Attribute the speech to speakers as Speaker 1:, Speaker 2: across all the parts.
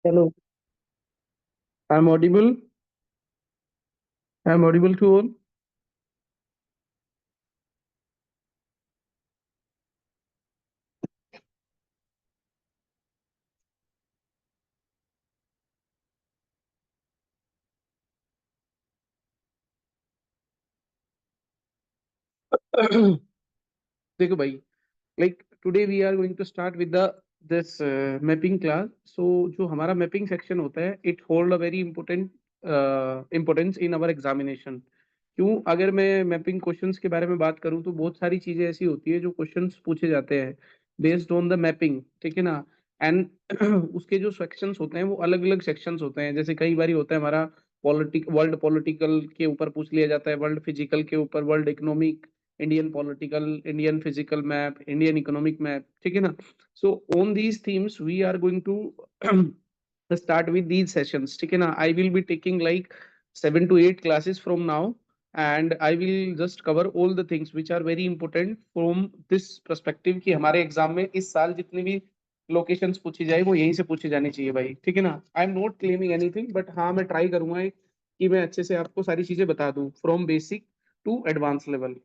Speaker 1: Hello, I'm audible. I'm audible to all. देखो भाई, like today we are going to start with the this mapping class. So जो हमारा mapping section होता है, it hold a very important importance in our examination. क्यों? अगर मैं mapping questions के बारे में बात करूं तो बहुत सारी चीजें ऐसी होती है जो क्वेश्चंस पूछे जाते हैं बेस्ड ऑन द मैपिंग, ठीक है ना। एंड उसके जो सेक्शंस होते हैं वो अलग अलग सेक्शंस होते हैं। जैसे कई बार होता है हमारा वर्ल्ड पॉलिटिकल के ऊपर पूछ लिया जाता है, वर्ल्ड फिजिकल के ऊपर, world economic, Indian political, Indian physical map, Indian economic map, ठीक है ना। So on these themes we are going to start with these sessions, ठीक है ना। I will be taking like 7 to 8 classes from now, and I will just cover all the things which are very important from this perspective कि हमारे exam में इस साल जितनी भी लोकेशंस पूछी जाए वो यहीं से पूछी जानी चाहिए भाई, ठीक है ना। I am not claiming anything, but हाँ मैं ट्राई करूंगा कि मैं अच्छे से आपको सारी चीजें बता दूं from basic to advance level.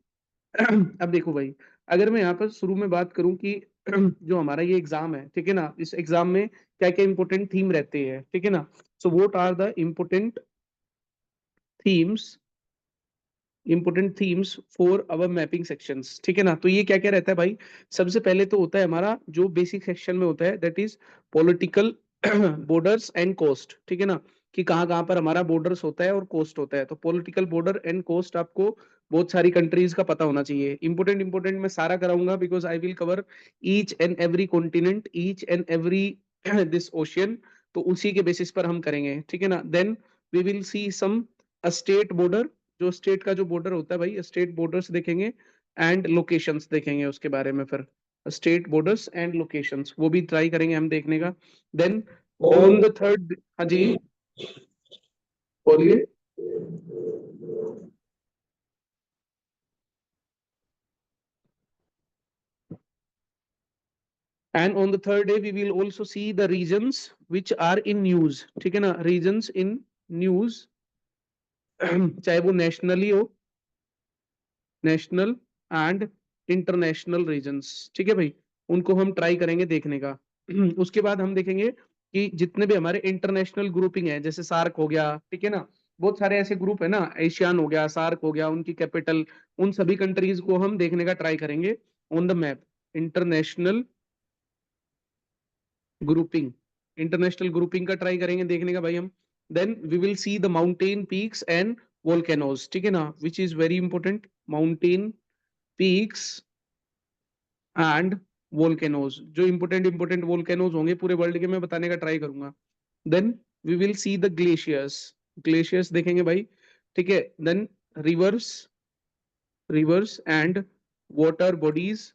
Speaker 1: अब देखो भाई, अगर मैं यहाँ पर शुरू में बात करूं कि जो हमारा ये एग्जाम है, ठीक है ना, इस एग्जाम में क्या क्या इंपॉर्टेंट थीम रहते हैं, ठीक है ना। So what are the themes important themes for our mapping sections, ठीक है ना। तो ये क्या क्या रहता है भाई? सबसे पहले तो होता है हमारा जो बेसिक सेक्शन में होता है, that is political borders and coast, ठीक है ना। कि कहाँ कहाँ पर हमारा बॉर्डर्स होता है और कोस्ट होता है। तो पॉलिटिकल बॉर्डर एंड कोस्ट आपको बहुत सारी कंट्रीज का पता होना चाहिए। इंपॉर्टेंट इंपॉर्टेंट मैं सारा कराऊंगा because I will cover each and every continent, each and every this ocean. तो उसी के बेसिस पर हम करेंगे, ठीक है ना। Then we will see some state border, जो स्टेट का जो बॉर्डर होता है भाई, स्टेट बॉर्डर्स देखेंगे एंड लोकेशंस देखेंगे उसके बारे में। फिर स्टेट बॉर्डर्स एंड लोकेशंस वो भी ट्राई करेंगे हम देखने का। देन ऑन द थर्ड, हाँ जी बोलिए। And on the third day we will also see the regions which are in news, ठीक है ना। रीजन्स इन न्यूज चाहे वो नेशनली हो, नेशनल एंड इंटरनेशनल रीजन्स, ठीक है भाई, उनको हम ट्राई करेंगे देखने का। उसके बाद हम देखेंगे कि जितने भी हमारे इंटरनेशनल ग्रुपिंग है, जैसे सार्क हो गया, ठीक है ना। बहुत सारे ऐसे ग्रुप है ना, एशियान हो गया, सार्क हो गया, उनकी कैपिटल, उन सभी कंट्रीज को हम देखने का ट्राई करेंगे on the map. International grouping, international grouping का ट्राई करेंगे देखने का भाई हम। Then we will see the mountain peaks and volcanoes, ठीक है ना, which is very important. Mountain peaks and volcanoes, जो इंपोर्टेंट इंपोर्टेंट वोल्केनोज होंगे पूरे वर्ल्ड के, मैं बताने का ट्राई करूंगा। Then we will see the glaciers, glaciers देखेंगे भाई, ठीक है। Then rivers, rivers and water bodies,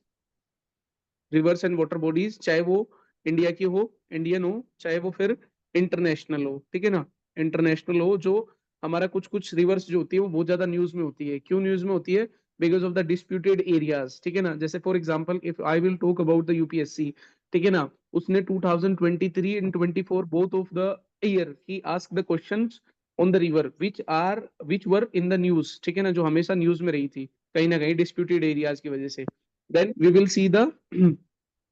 Speaker 1: rivers and water bodies, चाहे वो इंडिया की हो, इंडियन हो, चाहे वो फिर इंटरनेशनल हो, ठीक है ना। इंटरनेशनल हो, जो हमारा कुछ कुछ रिवर्स जो होती है वो बहुत ज्यादा न्यूज में होती है। क्यों न्यूज में होती है? Because of the disputed areas, ठीक है ना। जैसे for example if I will talk about the UPSC, ठीक है ना, उसने 2023 and 24 both of the year he ask the questions on the river which were in the news, ठीक है ना, जो हमेशा न्यूज में रही थी कहीं ना कहीं डिस्प्यूटेड एरियाज की वजह से। Then we will see the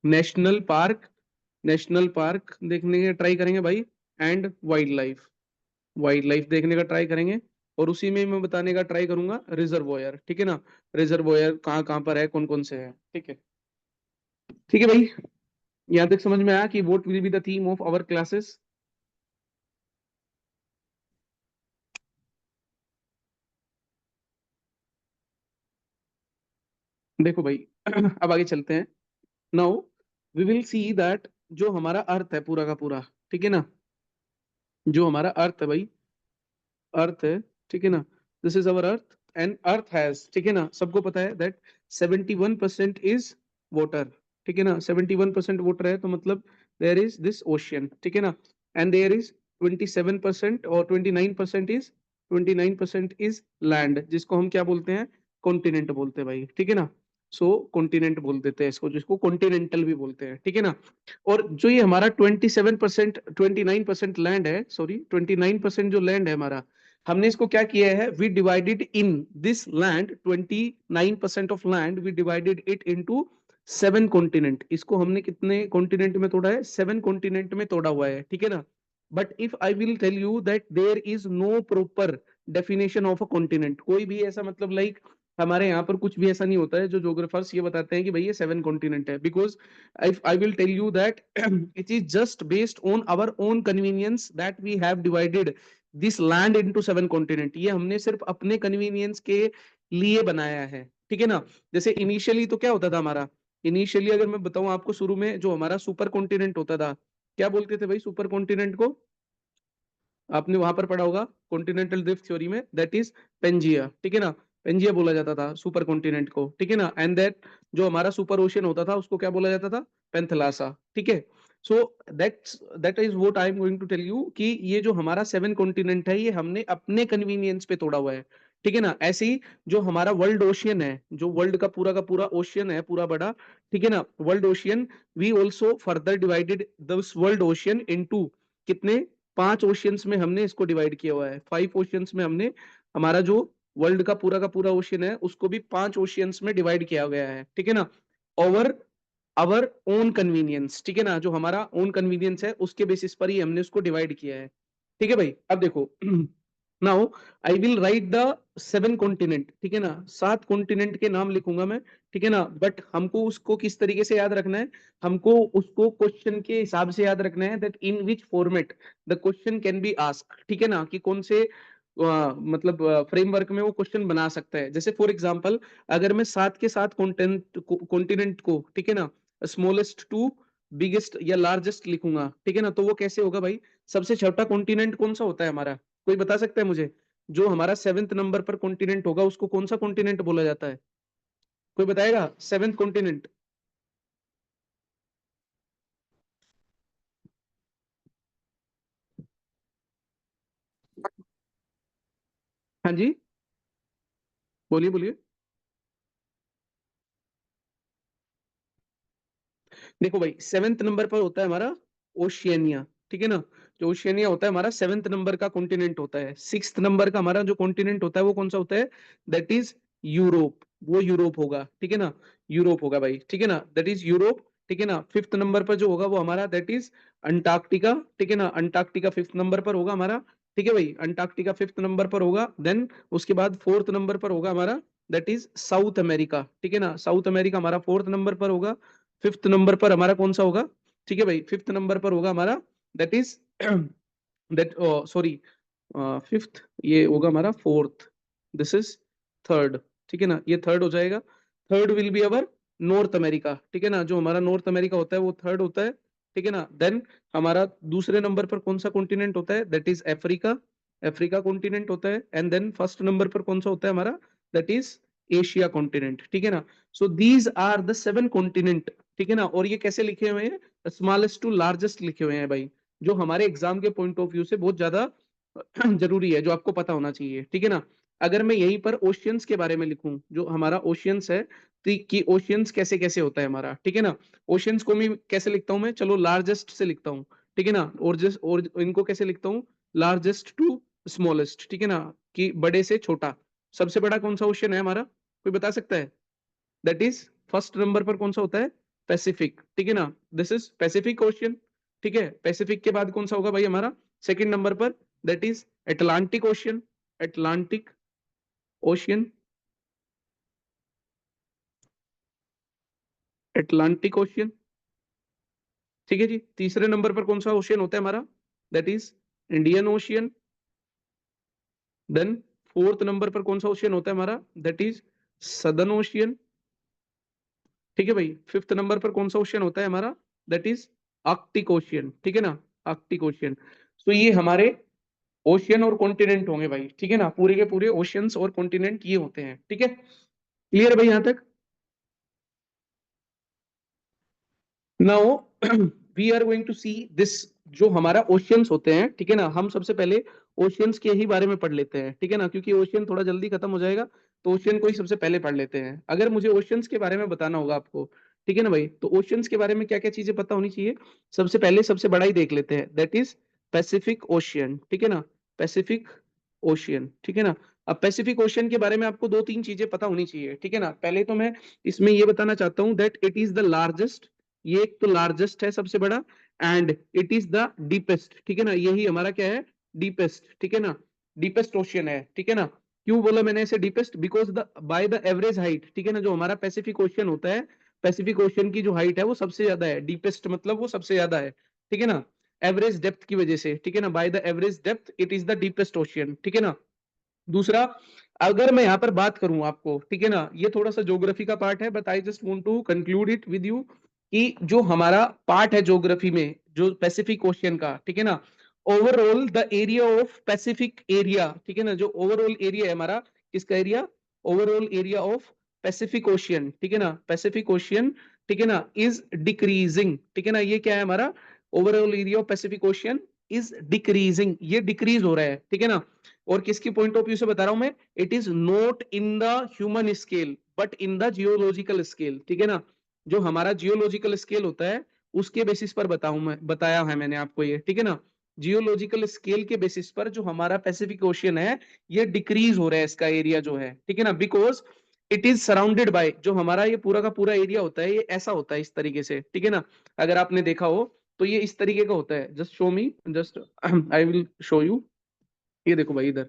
Speaker 1: national park, national park देखने के ट्राई करेंगे भाई। And wildlife, wildlife देखने का ट्राई करेंगे। और उसी में मैं बताने का ट्राई करूंगा रिजर्वोयर, ठीक है ना। रिजर्वोयर कहाँ कहाँ पर है, कौन कौन से है, ठीक है। ठीक है भाई, यहाँ तक समझ में आया कि what will be the theme of our classes. देखो भाई, अब आगे चलते हैं। Now we will see that जो हमारा अर्थ है पूरा का पूरा, ठीक है ना, जो हमारा अर्थ है भाई, अर्थ है, ठीक है ना, this is our earth. And earth has, ठीक है ना, सबको पता है दैट 71% इज वाटर, ठीक है ना। 71% वाटर है तो मतलब देयर इज दिस ओशियन, ठीक है ना। एंड देयर इज 27% और 29% इज लैंड, जिसको हम क्या बोलते हैं? कॉन्टिनेंट बोलते हैं भाई, ठीक है ना। सो कॉन्टिनेंट बोल देते हैं इसको, जिसको कॉन्टिनेंटल भी बोलते हैं, ठीक है ना। और जो ये हमारा 27%, 29% लैंड है, सॉरी 29% जो लैंड है हमारा, हमने इसको क्या किया है, we divided in this land, 29% of land we divided it into 7 continent. इसको हमने कितने कॉन्टिनेंट में तोड़ा है, 7 कॉन्टिनेंट में तोड़ा हुआ है, ठीक है ना। But if I will tell you that there is no proper definition of a continent, कोई भी ऐसा मतलब लाइक हमारे यहाँ पर कुछ भी ऐसा नहीं होता है जो जोग्राफर्स ये बताते हैं कि भाई ये 7 कॉन्टिनेंट है, because I will tell you that it is just based on our own convenience that we have divided this land into 7 continent. ये हमने सिर्फ अपने कन्वीनियंस के लिए बनाया है, ठीक है ना। जैसे इनिशियली तो क्या होता था हमारा, इनिशियली अगर मैं बताऊं आपको, शुरू में जो हमारा सुपर कॉन्टिनेंट होता था, क्या बोलते थे भाई सुपर कॉन्टिनेंट को, आपने वहां पर पढ़ा होगा कॉन्टिनेंटल ड्रिफ्ट थ्योरी में, दैट इज पेंजिया, ठीक है ना। पेंजिया बोला जाता था सुपर कॉन्टिनेंट को, ठीक है ना। एंड दैट जो हमारा सुपर ओशियन होता था उसको क्या बोला जाता था, पेंथलासा, ठीक है। So that is what I am going to tell you कि ये जो हमारा 7 कॉन्टिनेंट है ये हमने अपने कन्वीनियंस पे तोड़ा हुआ है, ठीक है ना। ऐसे ही जो हमारा वर्ल्ड ओशियन है, जो वर्ल्ड का पूरा ओशियन है पूरा बड़ा, ठीक है ना, world ocean, we also further divided this world ocean into कितने, 5 ओशियंस में हमने इसको डिवाइड किया हुआ है। 5 ओशियंस में हमने हमारा जो वर्ल्ड का पूरा ओशियन है उसको भी 5 ओशियंस में डिवाइड किया गया है, ठीक है ना। ओवर आवर ओन कन्वीनियंस, ठीक है ना, जो हमारा ओन कन्वीनियंस है उसके बेसिस पर ही हमने उसको डिवाइड किया है, ठीक है भाई। अब देखो now I will write the 7 continent, ठीक है ना, 7 कॉन्टिनेंट के नाम लिखूंगा मैं, ठीक है ना। बट हमको उसको किस तरीके से याद रखना है, हमको उसको क्वेश्चन के हिसाब से याद रखना है, that in which format the question can be ask, ठीक है ना, कि कौन से मतलब फ्रेमवर्क में वो क्वेश्चन बना सकता है। जैसे फॉर एग्जांपल अगर मैं 7 के 7 कॉन्टिनेंट को, ठीक है ना, स्मॉलेस्ट टू बिगेस्ट या लार्जेस्ट लिखूंगा, ठीक है ना, तो वो कैसे होगा भाई, सबसे छोटा कॉन्टिनेंट कौन सा होता है हमारा, कोई बता सकता है मुझे, जो हमारा 7th नंबर पर कॉन्टिनेंट होगा उसको कौन सा कॉन्टिनेंट बोला जाता है, कोई बताएगा 7th कॉन्टिनेंट। हाँ जी, बोलिए बोलिए। देखो भाई 7th नंबर पर होता है हमारा ओशियनिया, ठीक है ना, जो ओशियनिया होता है हमारा 7th नंबर का कॉन्टिनेंट होता है। 6th नंबर का हमारा जो कॉन्टिनेंट होता है वो कौन सा होता है, दैट इज यूरोप, वो यूरोप होगा, ठीक है ना, यूरोप होगा भाई, ठीक है ना, दैट इज यूरोप, ठीक है ना। 5th नंबर पर जो होगा वो हमारा दैट इज अंटार्कटिका, ठीक है ना, अंटार्कटिका 5th नंबर पर होगा हमारा, ठीक है भाई, अंटार्कटिका 5th नंबर पर होगा। देन उसके बाद 4th नंबर पर होगा हमारा दैट इज साउथ अमेरिका, ठीक है ना, साउथ अमेरिका हमारा 4th नंबर पर होगा। 5th नंबर पर हमारा कौन सा होगा, ठीक है भाई, 5th नंबर पर होगा हमारा that is that sorry 5th, ये होगा हमारा 4th, दिस इज 3rd, ठीक है ना, ये 3rd हो जाएगा। 3rd will be our north America, ठीक है ना, जो हमारा नॉर्थ अमेरिका होता है वो 3rd होता है, ठीक है ना। देन हमारा दूसरे नंबर पर कौन सा कॉन्टिनेंट होता है, that is Africa, Africa continent होता है। एंड देन फर्स्ट नंबर पर कौन सा होता है हमारा, दैट इज एशिया कॉन्टिनेंट, ठीक है ना। So these are the 7 continent, ठीक है ना। और ये कैसे लिखे हुए हैं, स्मॉलेस्ट टू लार्जेस्ट लिखे हुए हैं भाई, जो हमारे एग्जाम के पॉइंट ऑफ व्यू से बहुत ज्यादा जरूरी है, जो आपको पता होना चाहिए, ठीक है ना। अगर मैं यहीं पर ओशियंस के बारे में लिखूं, जो हमारा ओशियंस है, कि ओशियंस कैसे कैसे होता है हमारा, ठीक है ना। ओशियंस को मैं कैसे लिखता हूं, मैं चलो लार्जेस्ट से लिखता हूँ, ठीक है ना, और इनको कैसे लिखता हूँ, लार्जेस्ट टू स्मॉलेस्ट, ठीक है ना, कि बड़े से छोटा। सबसे बड़ा कौन सा ओशियन है हमारा, कोई बता सकता है, दैट इज फर्स्ट नंबर पर कौन सा होता है, पैसिफिक, ठीक है ना, दिस इज पैसिफिक ओशियन, ठीक है। पैसिफिक के बाद कौन सा होगा भाई हमारा सेकंड नंबर पर, that is Atlantic ocean, Atlantic ocean, Atlantic ocean, ठीक है जी। तीसरे नंबर पर कौन सा ओशियन होता है हमारा, that is Indian Ocean. Then fourth number पर कौन सा ओशियन होता है हमारा, दैट इज सदर्न ओशियन, ठीक है भाई। फिफ्थ नंबर पर कौन सा ओशियन होता है हमारा, दैट इज आर्कटिक ओशियन, ठीक है ना, आर्कटिक ओशियन। तो ये हमारे ओशियन और कॉन्टिनेंट होंगे भाई, ठीक है ना, पूरे के पूरे ओशियंस और कॉन्टिनेंट ये होते हैं, ठीक है। क्लियर है भाई यहाँ तक। Now we are going to see this, जो हमारा ओशियंस होते हैं, ठीक है ना, हम सबसे पहले ओशियंस के ही बारे में पढ़ लेते हैं, ठीक है ना, क्योंकि ओशियन थोड़ा जल्दी खत्म हो जाएगा, तो ओशियन को ही सबसे पहले पढ़ लेते हैं। अगर मुझे ओशियंस के बारे में बताना होगा आपको, ठीक है ना भाई, तो ओशियंस के बारे में क्या क्या चीजें पता होनी चाहिए। सबसे पहले सबसे बड़ा ही देख लेते हैं, दैट इज पैसिफिक ओशियन, ठीक है ना, पैसिफिक ओशियन, ठीक है ना। अब पैसिफिक ओशियन के बारे में आपको दो तीन चीजें पता होनी चाहिए, ठीक है ना। पहले तो मैं इसमें ये बताना चाहता हूँ that it is the largest, ये एक तो लार्जेस्ट है सबसे बड़ा, and it is the deepest, ठीक है ना, यही हमारा क्या है, डीपेस्ट, ठीक है ना, डीपेस्ट ओशियन है, ठीक है ना। क्यों बोला मैंने ऐसे deepest, because the by the average height, ठीक है ना, जो हमारा पैसिफिक ओशियन होता है, पैसिफिक ओशियन की जो हाइट है वो सबसे ज्यादा है, डीपेस्ट मतलब वो सबसे ज्यादा है, ठीक है ना, एवरेज डेप्थ की वजह से, ठीक है ना, by the average depth it is the deepest ocean, ठीक है ना। दूसरा, अगर मैं यहाँ पर बात करूं आपको, ठीक है ना, ये थोड़ा सा ज्योग्राफी का पार्ट है, but I just want to conclude it with you कि जो हमारा पार्ट है ज्योग्राफी में जो पैसिफिक ओशियन का, ठीक है ना, overall the area of Pacific area, ठीक है ना, जो ओवरऑल एरिया है हमारा, किसका area, overall area of Pacific ocean, ठीक है ना, पैसिफिक ओशियन, ठीक है ना, इज डिक्रीजिंग, ठीक है ना, ये क्या है हमारा, overall area of Pacific ocean is decreasing, ये डिक्रीज हो रहा है, ठीक है ना। और किसकी पॉइंट ऑफ व्यू से बता रहा हूं मैं, it is not in the human scale but in the geological scale, ठीक है ना, जो हमारा जियोलॉजिकल स्केल होता है उसके बेसिस पर बताऊं मैं, बताया है मैंने आपको ये, ठीक है ना, जियोलॉजिकल स्केल के बेसिस पर जो हमारा पैसिफिक ओशियन है ये डिक्रीज हो रहा है इसका एरिया जो है, ठीक है ना, because it is surrounded by, जो हमारा ये पूरा का पूरा एरिया होता है ये ऐसा होता है इस तरीके से, ठीक है ना, अगर आपने देखा हो तो ये इस तरीके का होता है, just show me, just I will show you, ये देखो भाई इधर,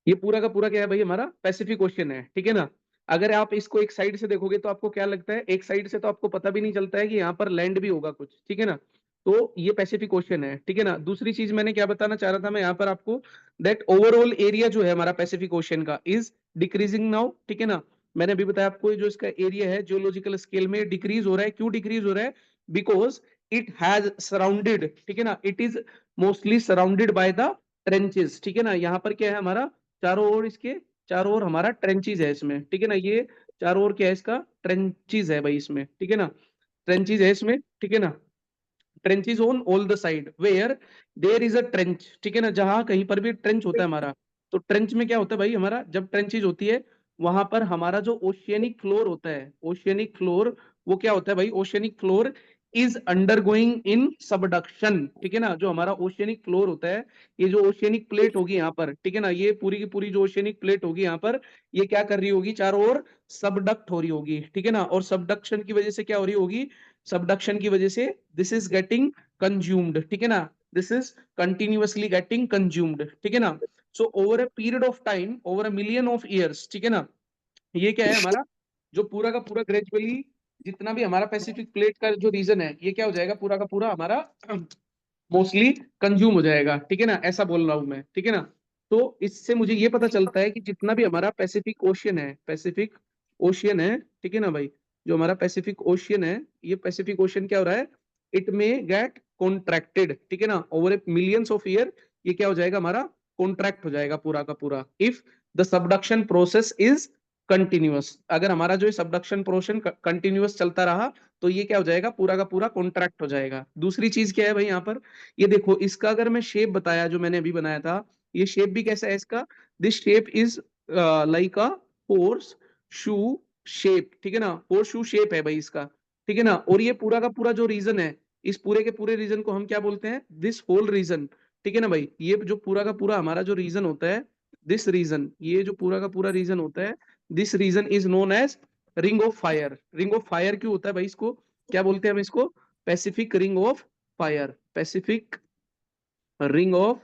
Speaker 1: ये पूरा का पूरा क्या है भाई, हमारा पैसिफिक ओशियन है, ठीक है ना। अगर आप इसको एक साइड से देखोगे तो आपको क्या लगता है, एक साइड से तो आपको पता भी नहीं चलता है कि यहाँ पर लैंड भी होगा कुछ, ठीक है ना। तो ये पैसिफिक ओशियन है, ठीक है ना। दूसरी चीज मैंने क्या बताना चाह रहा था मैं यहाँ पर आपको, दैट ओवरऑल एरिया जो है हमारा पैसिफिक ओशियन का इज डिक्रीजिंग नाउ, ठीक है ना। मैंने अभी बताया आपको जो इसका एरिया है जियोलॉजिकल स्केल में डिक्रीज हो रहा है, क्यों डिक्रीज हो रहा है, बिकॉज इट हैज सराउंडेड, ठीक है ना, it is mostly surrounded by the trenches, ठीक है ना। यहाँ पर क्या है हमारा, चारों ओर इसके, चारों ओर हमारा ट्रेंचीज है इसमें, ठीक है ना, ये चारों ओर क्या है इसका, ट्रेंचीज है भाई इसमें, ठीक है ना, ट्रेंचीज है इसमें, ठीक है ना, trenches on all the side where there is a trench, ठीक है ना, जहां कहीं पर भी ट्रेंच होता है हमारा, तो ट्रेंच में क्या होता है भाई हमारा, जब ट्रेंचेज होती है वहां पर हमारा जो ओशियनिक फ्लोर होता है, ओशियनिक फ्लोर, वो क्या होता है भाई, oceanic floor is undergoing in subduction, ठीक है ना, जो हमारा ओशियनिक फ्लोर होता है, ये जो ओशियनिक प्लेट होगी यहाँ पर, ठीक है ना, ये पूरी की पूरी जो ओशियनिक प्लेट होगी यहाँ पर, ये क्या कर रही होगी, चारों ओर सबडक्ट हो रही होगी, ठीक है ना, और सबडक्शन की वजह से क्या हो रही होगी, सबडक्शन की वजह से दिस इज गेटिंग कंज्यूम्ड, ठीक है ना, this is continuously getting consumed, ठीक है ना। So over a period of time, over a million of years, ठीक है ना, ये क्या है हमारा, जो पूरा का पूरा ग्रेजुअली जितना भी हमारा पैसिफिक प्लेट का जो रीजन है ये क्या हो जाएगा, पूरा का पूरा हमारा मोस्टली कंज्यूम हो जाएगा, ठीक है ना, ऐसा बोल रहा हूं मैं, ठीक है ना। तो इससे मुझे ये पता चलता है कि जितना भी हमारा पैसिफिक ओशियन है, पैसिफिक ओशियन है, ठीक है ना भाई, जो हमारा पैसिफिक ओशियन है, ये पैसिफिक ओशियन क्या हो रहा है, इट में गेट कॉन्ट्रैक्टेड, ठीक है ना, ओवर मिलियंस ऑफ ईयर, ये क्या हो जाएगा हमारा, कॉन्ट्रैक्ट हो जाएगा पूरा का पूरा, if the subduction process is continuous, अगर हमारा जो सबडक्शन प्रोसेस कंटिन्यूअस चलता रहा तो ये क्या हो जाएगा, पूरा का पूरा कॉन्ट्रैक्ट हो जाएगा। दूसरी चीज क्या है भाई यहाँ पर, ये देखो इसका अगर मैं शेप बताया जो मैंने अभी बनाया था, ये शेप भी कैसा है इसका, this shape is like a horseshoe shape, ठीक है ना, होर्स शू शेप है भाई इसका, ठीक है ना। और ये पूरा का पूरा जो रीजन है, इस पूरे के पूरे रीजन को हम क्या बोलते हैं, दिस होल रीजन, ठीक है ना भाई, ये जो पूरा का पूरा हमारा जो रीजन होता है, दिस रीजन, ये जो पूरा का पूरा रीजन होता है, this region is known as ring of fire. Ring of fire क्यों होता है भाई, इसको क्या बोलते हैं हम इसको, Pacific ring of fire, Pacific ring of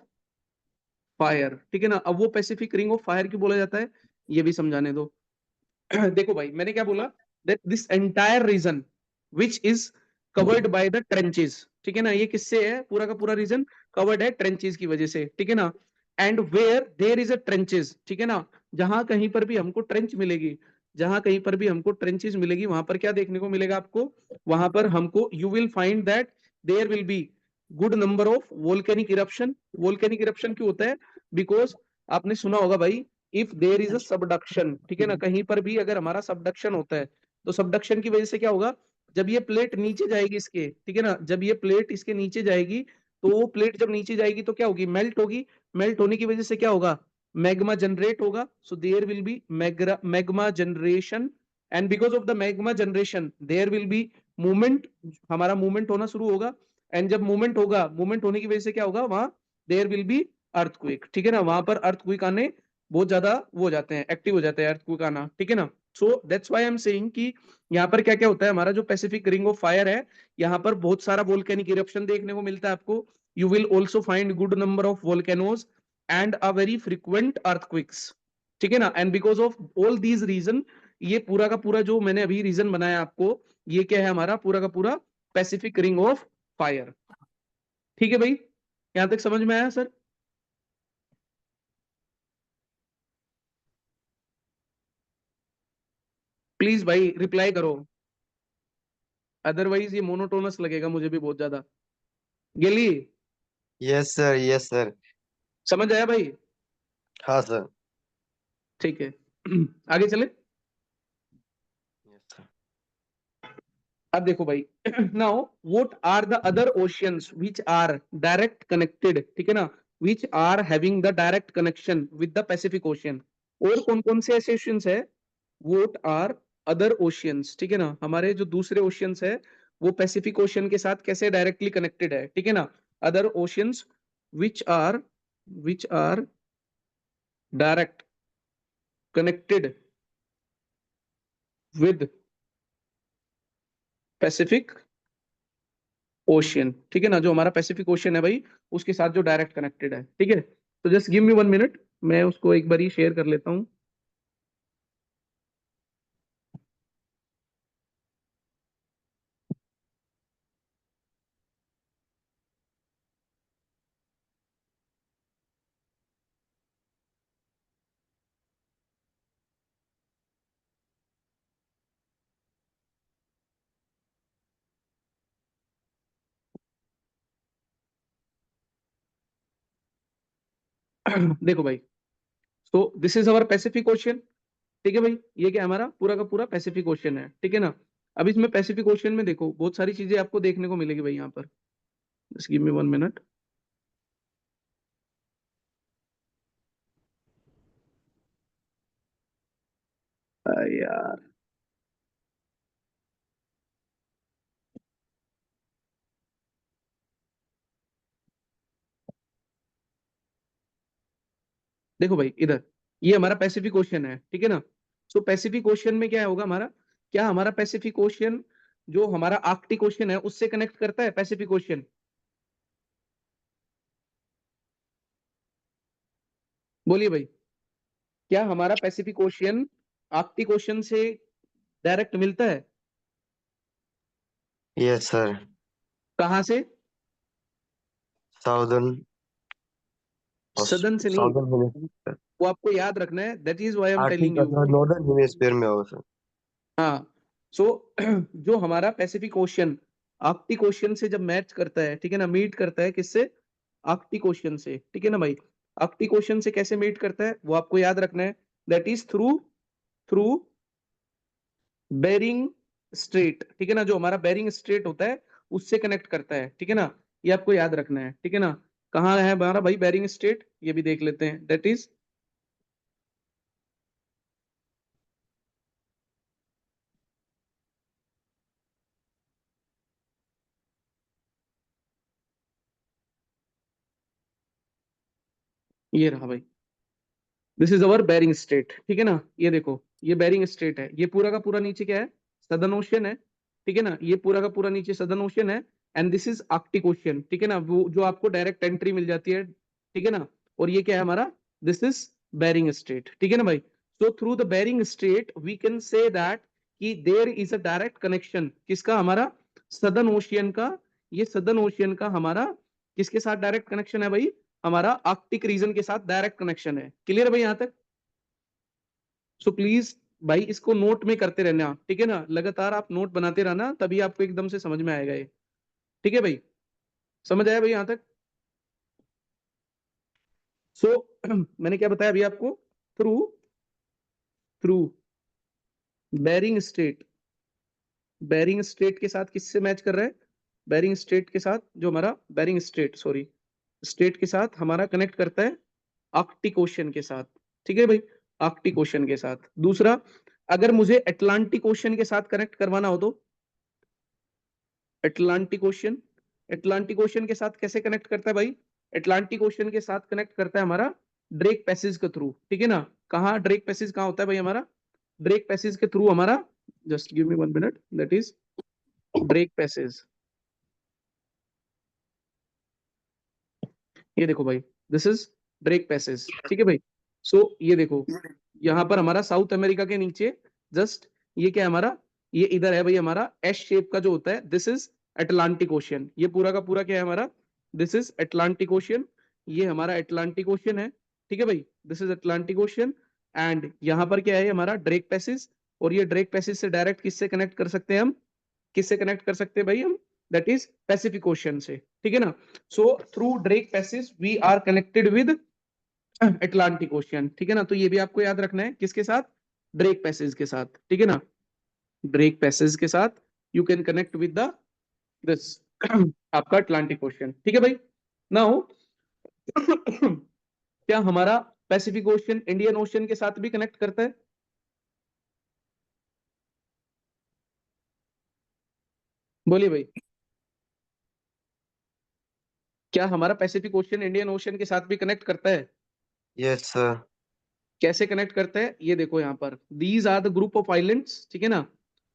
Speaker 1: fire, ठीक है ना। अब वो पैसिफिक रिंग ऑफ फायर क्यों बोला जाता है, ये भी समझाने दो। देखो भाई मैंने क्या बोला, that this entire reason which is covered by the trenches, ठीक है ना, ये किससे है, पूरा का पूरा रीजन कवर्ड है ट्रेंचेस की वजह से, ठीक है ना। And where there is a trenches, ठीक है ना, जहां कहीं पर भी हमको ट्रेंच मिलेगी, जहां कहीं पर भी हमको ट्रेंचेस मिलेगी, वहां पर क्या देखने को मिलेगा आपको, वहां पर हमको you will find that there will be good number of volcanic eruption. Volcanic eruption क्यों होता है, बिकॉज आपने सुना होगा भाई, if there is a subduction, ठीक है ना, कहीं पर भी अगर हमारा सबडक्शन होता है तो सबडक्शन की वजह से क्या होगा, जब ये प्लेट नीचे जाएगी इसके, ठीक है ना, जब ये प्लेट इसके नीचे जाएगी, तो वो प्लेट जब नीचे जाएगी तो क्या होगी, मेल्ट होगी। मेल्ट होने की वजह से क्या होगा, मैग्मा जनरेट होगा। So there will be magma generation, and because of the magma generation there will be movement, हमारा मूवमेंट होना शुरू होगा। एंड जब मूवमेंट होगा, मूवमेंट होने की वजह से क्या होगा, वहां देयर विल बी अर्थक्वेक, ठीक है ना, वहां पर अर्थक्वेक आने बहुत ज्यादा वो हो जाते हैं, एक्टिव हो जाते हैं अर्थक्वेक आना, ठीक है ना। So that's why I am saying कि यहाँ पर क्या क्या होता है, हमारा जो पैसिफिक रिंग ऑफ फायर है, यहाँ पर बहुत सारा वोल्केनिक इरप्शन देखने को मिलता है आपको। You will also find good number of volcanoes and a very frequent earthquakes, ठीक है ना। And because of all these reason, ये पूरा का पूरा जो मैंने अभी रीजन बनाया आपको, ये क्या है, हमारा पूरा का पूरा पैसिफिक रिंग ऑफ फायर। ठीक है भाई, यहां तक समझ में आया सर? प्लीज भाई रिप्लाई करो, अदरवाइज ये मोनोटोनस लगेगा मुझे भी बहुत ज्यादा। गेली,
Speaker 2: यस सर, यस सर।
Speaker 1: समझ आया भाई?
Speaker 2: हाँ सर।
Speaker 1: ठीक है। आगे चले।
Speaker 2: Yes sir.
Speaker 1: अब देखो भाई, now what are the other oceans which are direct connected, ठीक है ना, which are having the direct connection with the Pacific Ocean. और कौन कौन से ऐसे ओशियंस है, व्हाट आर अदर ओशियंस, ठीक है ना, हमारे जो दूसरे ओशियंस है वो पैसिफिक ओशियन के साथ कैसे डायरेक्टली कनेक्टेड है, ठीक है ना। Other oceans which are direct connected with Pacific ocean, ठीक है ना, जो हमारा पैसिफिक ओशियन है भाई, उसके साथ जो डायरेक्ट कनेक्टेड है, ठीक है। तो जस्ट गिव मी 1 मिनट, मैं उसको एक बार ही शेयर कर लेता हूँ। देखो भाई, so this is our Pacific ocean, ठीक है भाई, ये क्या है, हमारा पूरा का पूरा पैसिफिक ओशियन है, ठीक है ना। अब इसमें पैसिफिक ओशियन में देखो बहुत सारी चीजें आपको देखने को मिलेगी भाई यहाँ पर। Just give me 1 minute. यार, देखो भाई इधर, ये हमारा पैसिफिक ओशियन है, ठीक है ना। सो पैसिफिक ओशियन में क्या होगा हमारा, क्या हमारा पैसिफिक ओशियन जो हमारा आर्कटिक ओशियन है उससे कनेक्ट करता है पैसिफिक ओशियन? बोलिए भाई, क्या हमारा पैसिफिक ओशियन आर्कटिक ओशियन से डायरेक्ट मिलता है?
Speaker 2: Yes sir.
Speaker 1: कहाँ से?
Speaker 2: साउदर्न
Speaker 1: सदन से नहीं,
Speaker 2: साउदर्न हेमिस्फीयर।
Speaker 1: वो आपको याद रखना है, that is why I am
Speaker 2: Arctic
Speaker 1: telling
Speaker 2: का
Speaker 1: यू।
Speaker 2: सर नॉर्दर्न हेमिस्फीयर में होगा सर।
Speaker 1: हाँ, सो जो हमारा पैसिफिक ओशियन आर्कटिक ओशियन से जब मैच करता है, ठीक है ना, मीट करता है किससे, आर्कटिक ओशियन से, ठीक है ना भाई। आर्कटिक ओशियन से कैसे मीट करता है वो आपको याद रखना है, that is through through Bering Strait, ठीक है ना, जो हमारा बेरिंग स्ट्रेट होता है उससे कनेक्ट करता है, ठीक है ना। ये आपको याद रखना है, ठीक है ना। कहाँ है हमारा भाई बेरिंग स्ट्रेट, ये भी देख लेते हैं, दैट इज, ये रहा भाई, this is our Bering state, ठीक है ना। ये देखो, ये बेरिंग स्टेट है, ये पूरा का पूरा नीचे क्या है, सदर्न ओशियन है, ठीक है ना, ये पूरा का पूरा नीचे सदर्न ओशियन है। And this is Arctic ocean, ठीक है ना, वो जो आपको डायरेक्ट एंट्री मिल जाती है, ठीक है ना। और ये क्या है हमारा, दिस इज बेरिंग स्टेट, ठीक है ना भाई। So through the Bering strait we can say that कि there is a direct connection, किसका, हमारा सदर्न ओशियन का। ये सदर्न ओशियन का हमारा किसके साथ डायरेक्ट कनेक्शन है भाई, हमारा आर्कटिक रीजन के साथ डायरेक्ट कनेक्शन है। क्लियर है भाई यहाँ तक? सो प्लीज भाई इसको नोट में करते रहना, ठीक है ना, लगातार आप नोट बनाते रहना, तभी आपको एकदम से समझ में आएगा ये। ठीक है भाई, समझ आया भाई यहाँ तक? सो मैंने क्या बताया अभी आपको, through through Bering state, Bering Strait के साथ किससे मैच कर रहा है? बेरिंग स्ट्रेट के साथ, जो हमारा बेरिंग स्ट्रेट, सॉरी, स्ट्रेट के साथ हमारा कनेक्ट करता है आर्कटिक ओशन के साथ। ठीक है भाई, आर्कटिक ओशन के साथ। दूसरा, अगर मुझे अटलांटिक ओशन के साथ कनेक्ट करवाना हो तो अटलांटिक ओशन, अटलांटिक ओशन के साथ कैसे कनेक्ट करता है भाई? अटलांटिक ओशन के साथ कनेक्ट करता है हमारा ड्रेक पैसेज के थ्रू। ठीक है ना? कहाँ ड्रेक पैसेज कहाँ होता है भाई हमारा? ड्रेक पैसेज के थ्रू हमारा, just give me 1 minute, that is Drake passage. ये देखो भाई, दिस इज ड्रेक पैसेज। ठीक है भाई, सो ये देखो, यहाँ पर हमारा साउथ अमेरिका के नीचे जस्ट, ये क्या है हमारा, ये इधर है भाई हमारा एस शेप का जो होता है, दिस इज अटलांटिक ओशियन। ये पूरा का पूरा क्या है हमारा? This is Atlantic ocean. ये हमारा अटलांटिक ओशियन है। ठीक है भाई, this is Atlantic ocean. And यहाँ पर क्या है हमारा? Drake passage. और ये ड्रेक पैसेज से डायरेक्ट किससे कनेक्ट कर सकते हैं हम? किससे कनेक्ट कर सकते हैं भाई हम? दैट इज पैसिफिक ओशियन से। ठीक है ना? So through Drake Passage we are connected with Atlantic ocean. ठीक है ना? तो ये भी आपको याद रखना है, किसके साथ? ड्रेक पैसेज के साथ। ठीक है ना? ड्रेक पैसेज के साथ you can connect with the this आपका अटलांटिक ओशियन। ठीक है भाई, नाउ क्या हमारा पैसिफिक ओशियन इंडियन ओशियन के साथ भी कनेक्ट करता है? बोलिए भाई, क्या हमारा पैसिफिक ओशियन इंडियन ओशियन के साथ भी कनेक्ट करता है?
Speaker 2: Yes, sir.
Speaker 1: कैसे कनेक्ट करता है ये देखो, यहाँ पर these are the group of islands. ठीक है ना?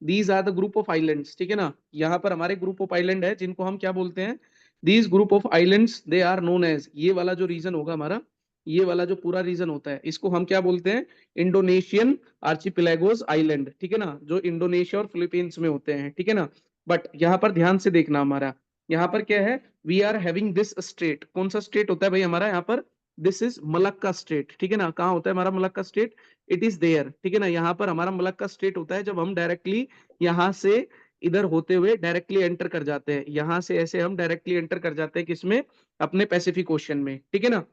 Speaker 1: These are the group of islands. ठीक है ना? यहाँ पर हमारे ग्रुप ऑफ आइलैंड है जिनको हम क्या बोलते हैं? These group of islands they are known as, ये वाला जो रीजन होगा हमारा, ये वाला जो पूरा रीजन होता है, इसको हम क्या बोलते हैं? Indonesian archipelagos island. ठीक है ना? जो इंडोनेशिया और फिलीपींस में होते हैं। ठीक है ना? बट यहाँ पर ध्यान से देखना हमारा, यहाँ पर क्या है? We are having this state. कौन सा स्टेट होता है भाई हमारा यहाँ पर? This is Malacca state. ठीक है ना? कहाँ होता है हमारा Malacca state? It is there. ठीक है ना? यहाँ पर हमारा मलक्का स्टेट होता है जब हम डायरेक्टली यहाँ से इधर होते हुए डायरेक्टली एंटर कर जाते हैं, यहाँ से ऐसे हम डायरेक्टली एंटर कर जाते हैं किसमें? अपने पैसिफिक ओशन में। ठीक है ना?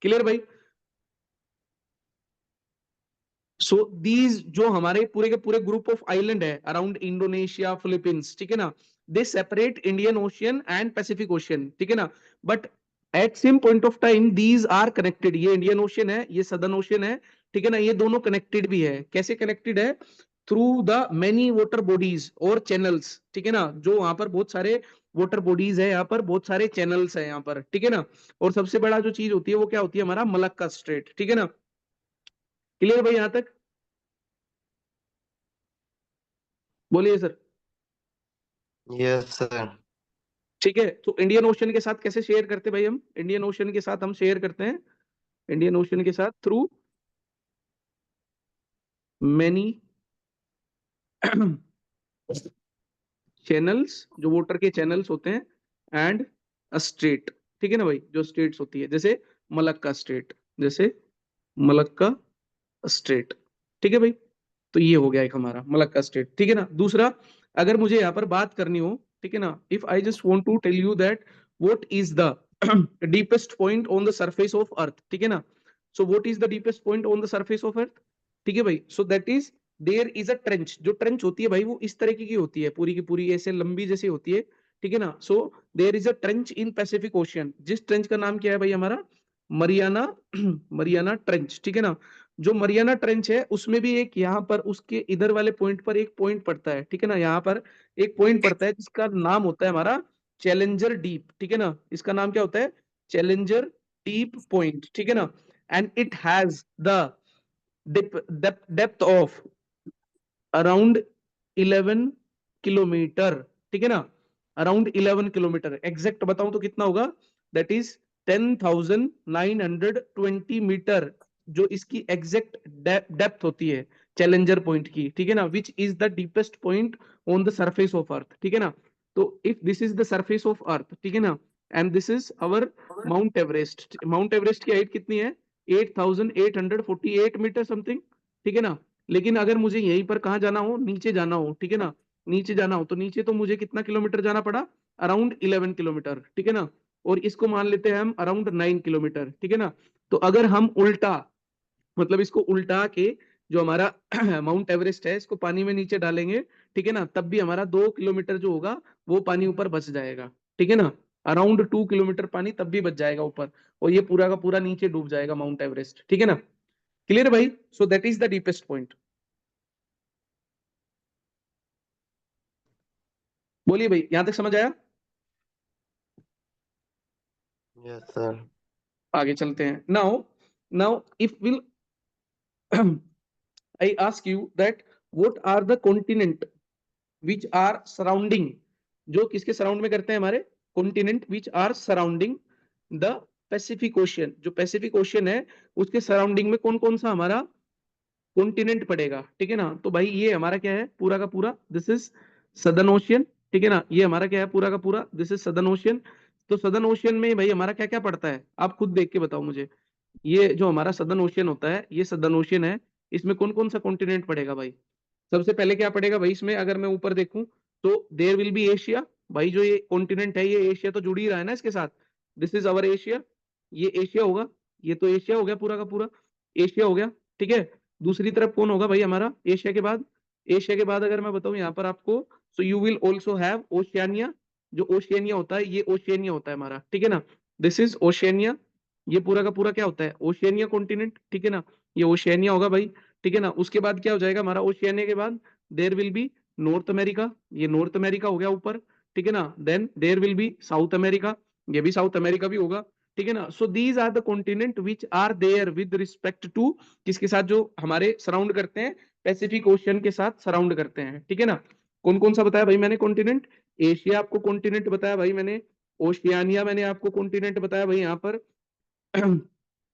Speaker 1: क्लियर भाई? सो दीज जो हमारे पूरे के पूरे ग्रुप ऑफ आइलैंड है अराउंड इंडोनेशिया फिलीपींस, ठीक है ना, they separate Indian Ocean and Pacific ocean. ठीक है ना? But at same point of time these are connected. ये इंडियन ओशियन है, ये सदर्न ओशियन है। ठीक है ना? ये दोनों कनेक्टेड भी है। कैसे कनेक्टेड है? Through the many water bodies और चैनल्स। ठीक है ना? जो वहां पर बहुत सारे वाटर बॉडीज है, यहाँ पर बहुत सारे चैनल्स है यहाँ पर। ठीक है ना? और सबसे बड़ा जो चीज होती है वो क्या होती है? हमारा मलक्का स्ट्रेट। ठीक है ना? क्लियर भाई यहाँ तक? बोलिए सर।
Speaker 2: Yes, sir.
Speaker 1: ठीक है, तो इंडियन ओशन के साथ कैसे शेयर करते हैं भाई हम? इंडियन ओशन के साथ हम शेयर करते हैं इंडियन ओशन के साथ थ्रू मैनी चैनल्स, जो वाटर के चैनल्स होते हैं, एंड अ स्टेट। ठीक है ना भाई? जो स्टेट्स होती है, जैसे मलक्का स्टेट, जैसे मलक्का स्टेट। ठीक है भाई? तो ये हो गया एक हमारा मलक्का स्टेट। ठीक है ना? दूसरा, अगर मुझे यहाँ पर बात करनी हो, ठीक है ना, if I just want to tell you that what is the deepest point on the surface of earth. ठीक है ना? So what is the deepest point on the surface of earth? ठीक है भाई, so that is there is a trench. जो trench होती है भाई वो इस तरीके की होती है, पूरी की पूरी ऐसे लंबी जैसी होती है। ठीक है ना? So there is a trench in Pacific Ocean, जिस ट्रेंच का नाम क्या है भाई हमारा? Mariana Mariana Trench. ठीक है ना? जो मरियाना ट्रेंच है उसमें भी एक यहाँ पर उसके इधर वाले पॉइंट पर एक पॉइंट पड़ता है। ठीक है ना? यहाँ पर एक पॉइंट पड़ता है जिसका नाम होता है हमारा चैलेंजर डीप। ठीक है ना? इसका नाम क्या होता है? Challenger deep point. ठीक है ना? And it has the depth of around 11 kilometre. ठीक है ना? अराउंड 11 किलोमीटर, एग्जैक्ट बताऊं तो कितना होगा? दैट इज 10,920 मीटर, जो इसकी एग्जैक्ट डेप्थ होती है चैलेंजर पॉइंट की। ठीक है ना? Which is the deepest point on the surface of earth. ठीक है ना? तो if this is the surface of earth, ठीक है ना, and this is our mount Everest. Mount Everest की हाइट कितनी है? 8,848 मीटर समथिंग। ठीक है ना? लेकिन अगर मुझे यहीं पर कहाँ जाना हो, नीचे जाना हो, ठीक है ना, नीचे जाना हो, तो नीचे तो मुझे कितना किलोमीटर जाना पड़ा? Around 11 kilometre. ठीक है ना? और इसको मान लेते हैं हम अराउंड 9 किलोमीटर। ठीक है ना? तो अगर हम उल्टा, मतलब इसको उल्टा के जो हमारा माउंट एवरेस्ट है इसको पानी में नीचे डालेंगे, ठीक है ना, तब भी हमारा 2 किलोमीटर जो होगा वो पानी ऊपर बच जाएगा, ठीक है ना, अराउंड 2 किलोमीटर पानी तब भी बच जाएगा ऊपर, और ये पूरा का पूरा नीचे डूब जाएगा माउंट एवरेस्ट, ठीक है ना। क्लियर भाई? So that is the deepest point. बोलिए भाई, यहां तक समझ आया?
Speaker 2: Yes, sir.
Speaker 1: आगे चलते हैं। Now now if will I ask you that what are the continent which are surrounding, जो किसके सराउंड में करते हैं हमारे, continent which are surrounding the Pacific Ocean, जो पैसिफिक ओशियन है उसके सराउंडिंग में कौन कौन सा हमारा कॉन्टिनेंट पड़ेगा, ठीक है ना। तो भाई ये हमारा क्या है, पूरा का पूरा दिस इज सदर्न ओशियन, ठीक है ना, ये हमारा क्या है, पूरा का पूरा दिस इज सदर्न ओशियन। तो सदर्न ओशियन में भाई हमारा क्या क्या पड़ता है, आप खुद देख के बताओ मुझे। ये जो हमारा सदर्न ओशियन होता है, ये सदर्न ओशियन है, इसमें कौन कौन सा कॉन्टिनेंट पड़ेगा भाई। सबसे पहले क्या पड़ेगा भाई इसमें, अगर मैं ऊपर देखूं तो देयर विल बी एशिया। भाई जो ये कॉन्टिनेंट है, ये एशिया तो जुड़ ही रहा है ना इसके साथ, दिस इज अवर एशिया, ये एशिया होगा, ये तो एशिया हो गया पूरा का पूरा, एशिया हो गया, ठीक है। दूसरी तरफ कौन होगा भाई हमारा एशिया के बाद, एशिया के बाद अगर मैं बताऊं यहाँ पर आपको, सो you will also have Oceania, जो ओशियानिया होता है, ये ओशियानिया होता है हमारा, ठीक है ना, दिस इज ओशियानिया, ये पूरा का पूरा क्या होता है, ओशियानिया कॉन्टिनेंट, ठीक है ना, ये ओशियानिया होगा भाई, ठीक है ना। उसके बाद क्या हो जाएगा हमारा ओशियानिया के बाद, there will be North America, ये नॉर्थ अमेरिका हो गया ऊपर, ठीक है ना। Then there will be South America, ये भी साउथ अमेरिका भी होगा, ठीक है ना। So these are the continent which are there with respect to, किसके साथ, जो हमारे सराउंड करते हैं, पैसिफिक ओशियन के साथ सराउंड करते हैं, ठीक है ना। कौन कौन सा बताया भाई मैंने कॉन्टिनेंट, एशिया आपको कॉन्टिनेंट बताया भाई मैंने, ओशियानिया मैंने आपको कॉन्टिनेंट बताया भाई यहाँ पर,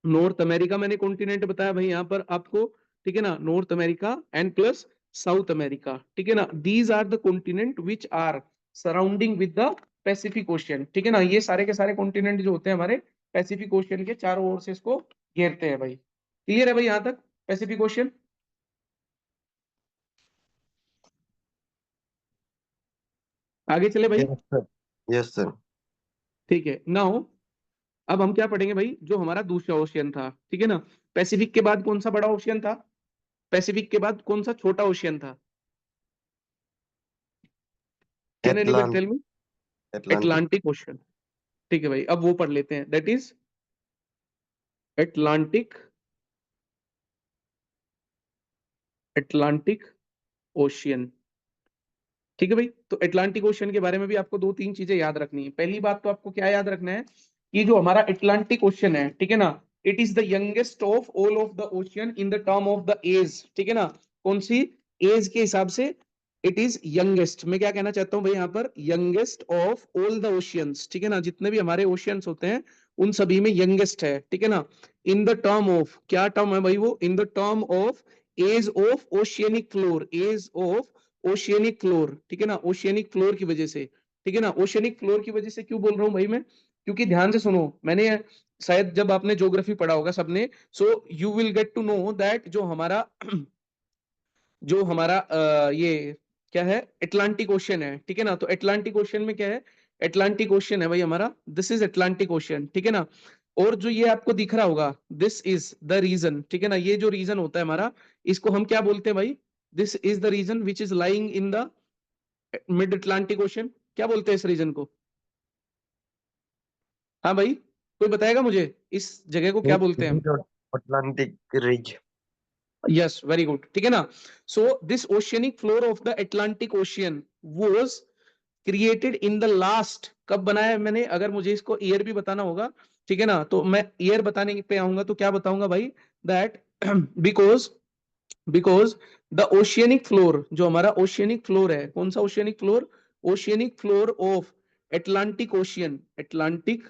Speaker 1: नॉर्थ अमेरिका मैंने कॉन्टिनेंट बताया भाई यहाँ पर आपको, ठीक है ना, North America and plus South America, ठीक है ना। These are the continent which are surrounding with the Pacific ocean, ठीक है ना। ये सारे के सारे कॉन्टिनेंट जो होते हैं हमारे पैसिफिक ओशियन के चारों ओर से इसको घेरते हैं भाई। क्लियर है भाई यहाँ तक पैसिफिक ओशियन? आगे चले भाई।
Speaker 2: Yes, sir. Yes, sir.
Speaker 1: ठीक है, नाउ अब हम क्या पढ़ेंगे भाई, जो हमारा दूसरा ओशियन था, ठीक है ना। पैसिफिक के बाद कौन सा बड़ा ओशियन था, पैसिफिक के बाद कौन सा छोटा ओशियन था, can anyone tell
Speaker 2: Atlantic.
Speaker 1: Me?
Speaker 2: Atlantic.
Speaker 1: Atlantic Ocean, ठीक है भाई, अब वो पढ़ लेते हैं, that is Atlantic, Atlantic Ocean, ठीक है भाई। तो एटलांटिक ओशियन के बारे में भी आपको दो तीन चीजें याद रखनी है। पहली बात तो आपको क्या याद रखना है, कि जो हमारा एटलांटिक ओशियन है, ठीक है ना, it is the youngest of all of the ocean in the term of the age, ठीक है ना, कौन सी एज के हिसाब से, इट इज यंगेस्ट। मैं क्या कहना चाहता हूँ भाई यहाँ पर, youngest of all the oceans, ठीक है ना, जितने भी हमारे ओशियंस होते हैं उन सभी में यंगेस्ट है, ठीक है ना। इन द टर्म ऑफ, क्या टर्म है भाई वो, in the term of age of oceanic floor, age of oceanic floor, ठीक है ना, ओशियनिक फ्लोर की वजह से, ठीक है ना। ओशियनिक फ्लोर की वजह से क्यों बोल रहा हूँ भाई मैं, क्योंकि ध्यान से सुनो, मैंने शायद जब आपने ज्योग्राफी पढ़ा होगा सबने, so you will get to know that जो हमारा जो हमारा ये क्या है, एटलांटिक ओशियन है, ठीक है ना। तो एटलांटिक ओशियन में क्या है, एटलांटिक ओशियन है भाई हमारा, दिस इज एटलांटिक ओशियन, ठीक है ना। और जो ये आपको दिख रहा होगा, दिस इज द रीजन, ठीक है ना, ये जो रीजन होता है हमारा, इसको हम क्या बोलते हैं भाई, this is the region which is lying in the mid Atlantic ocean, क्या बोलते हैं इस रीजन को? हाँ भाई, कोई बताएगा मुझे इस जगह को क्या बोलते हैं हम?
Speaker 2: Atlantic Ridge.
Speaker 1: Yes, very good, ठीक है ना। So this oceanic floor of the Atlantic ocean was created in the last, कब बनाया है मैंने, अगर मुझे इसको ईयर भी बताना होगा, ठीक है ना, तो मैं ईयर बताने पे आऊंगा तो क्या बताऊंगा भाई, that because because the oceanic floor, जो हमारा ओशियनिक फ्लोर है, कौन सा oceanic floor, oceanic floor of Atlantic ocean, Atlantic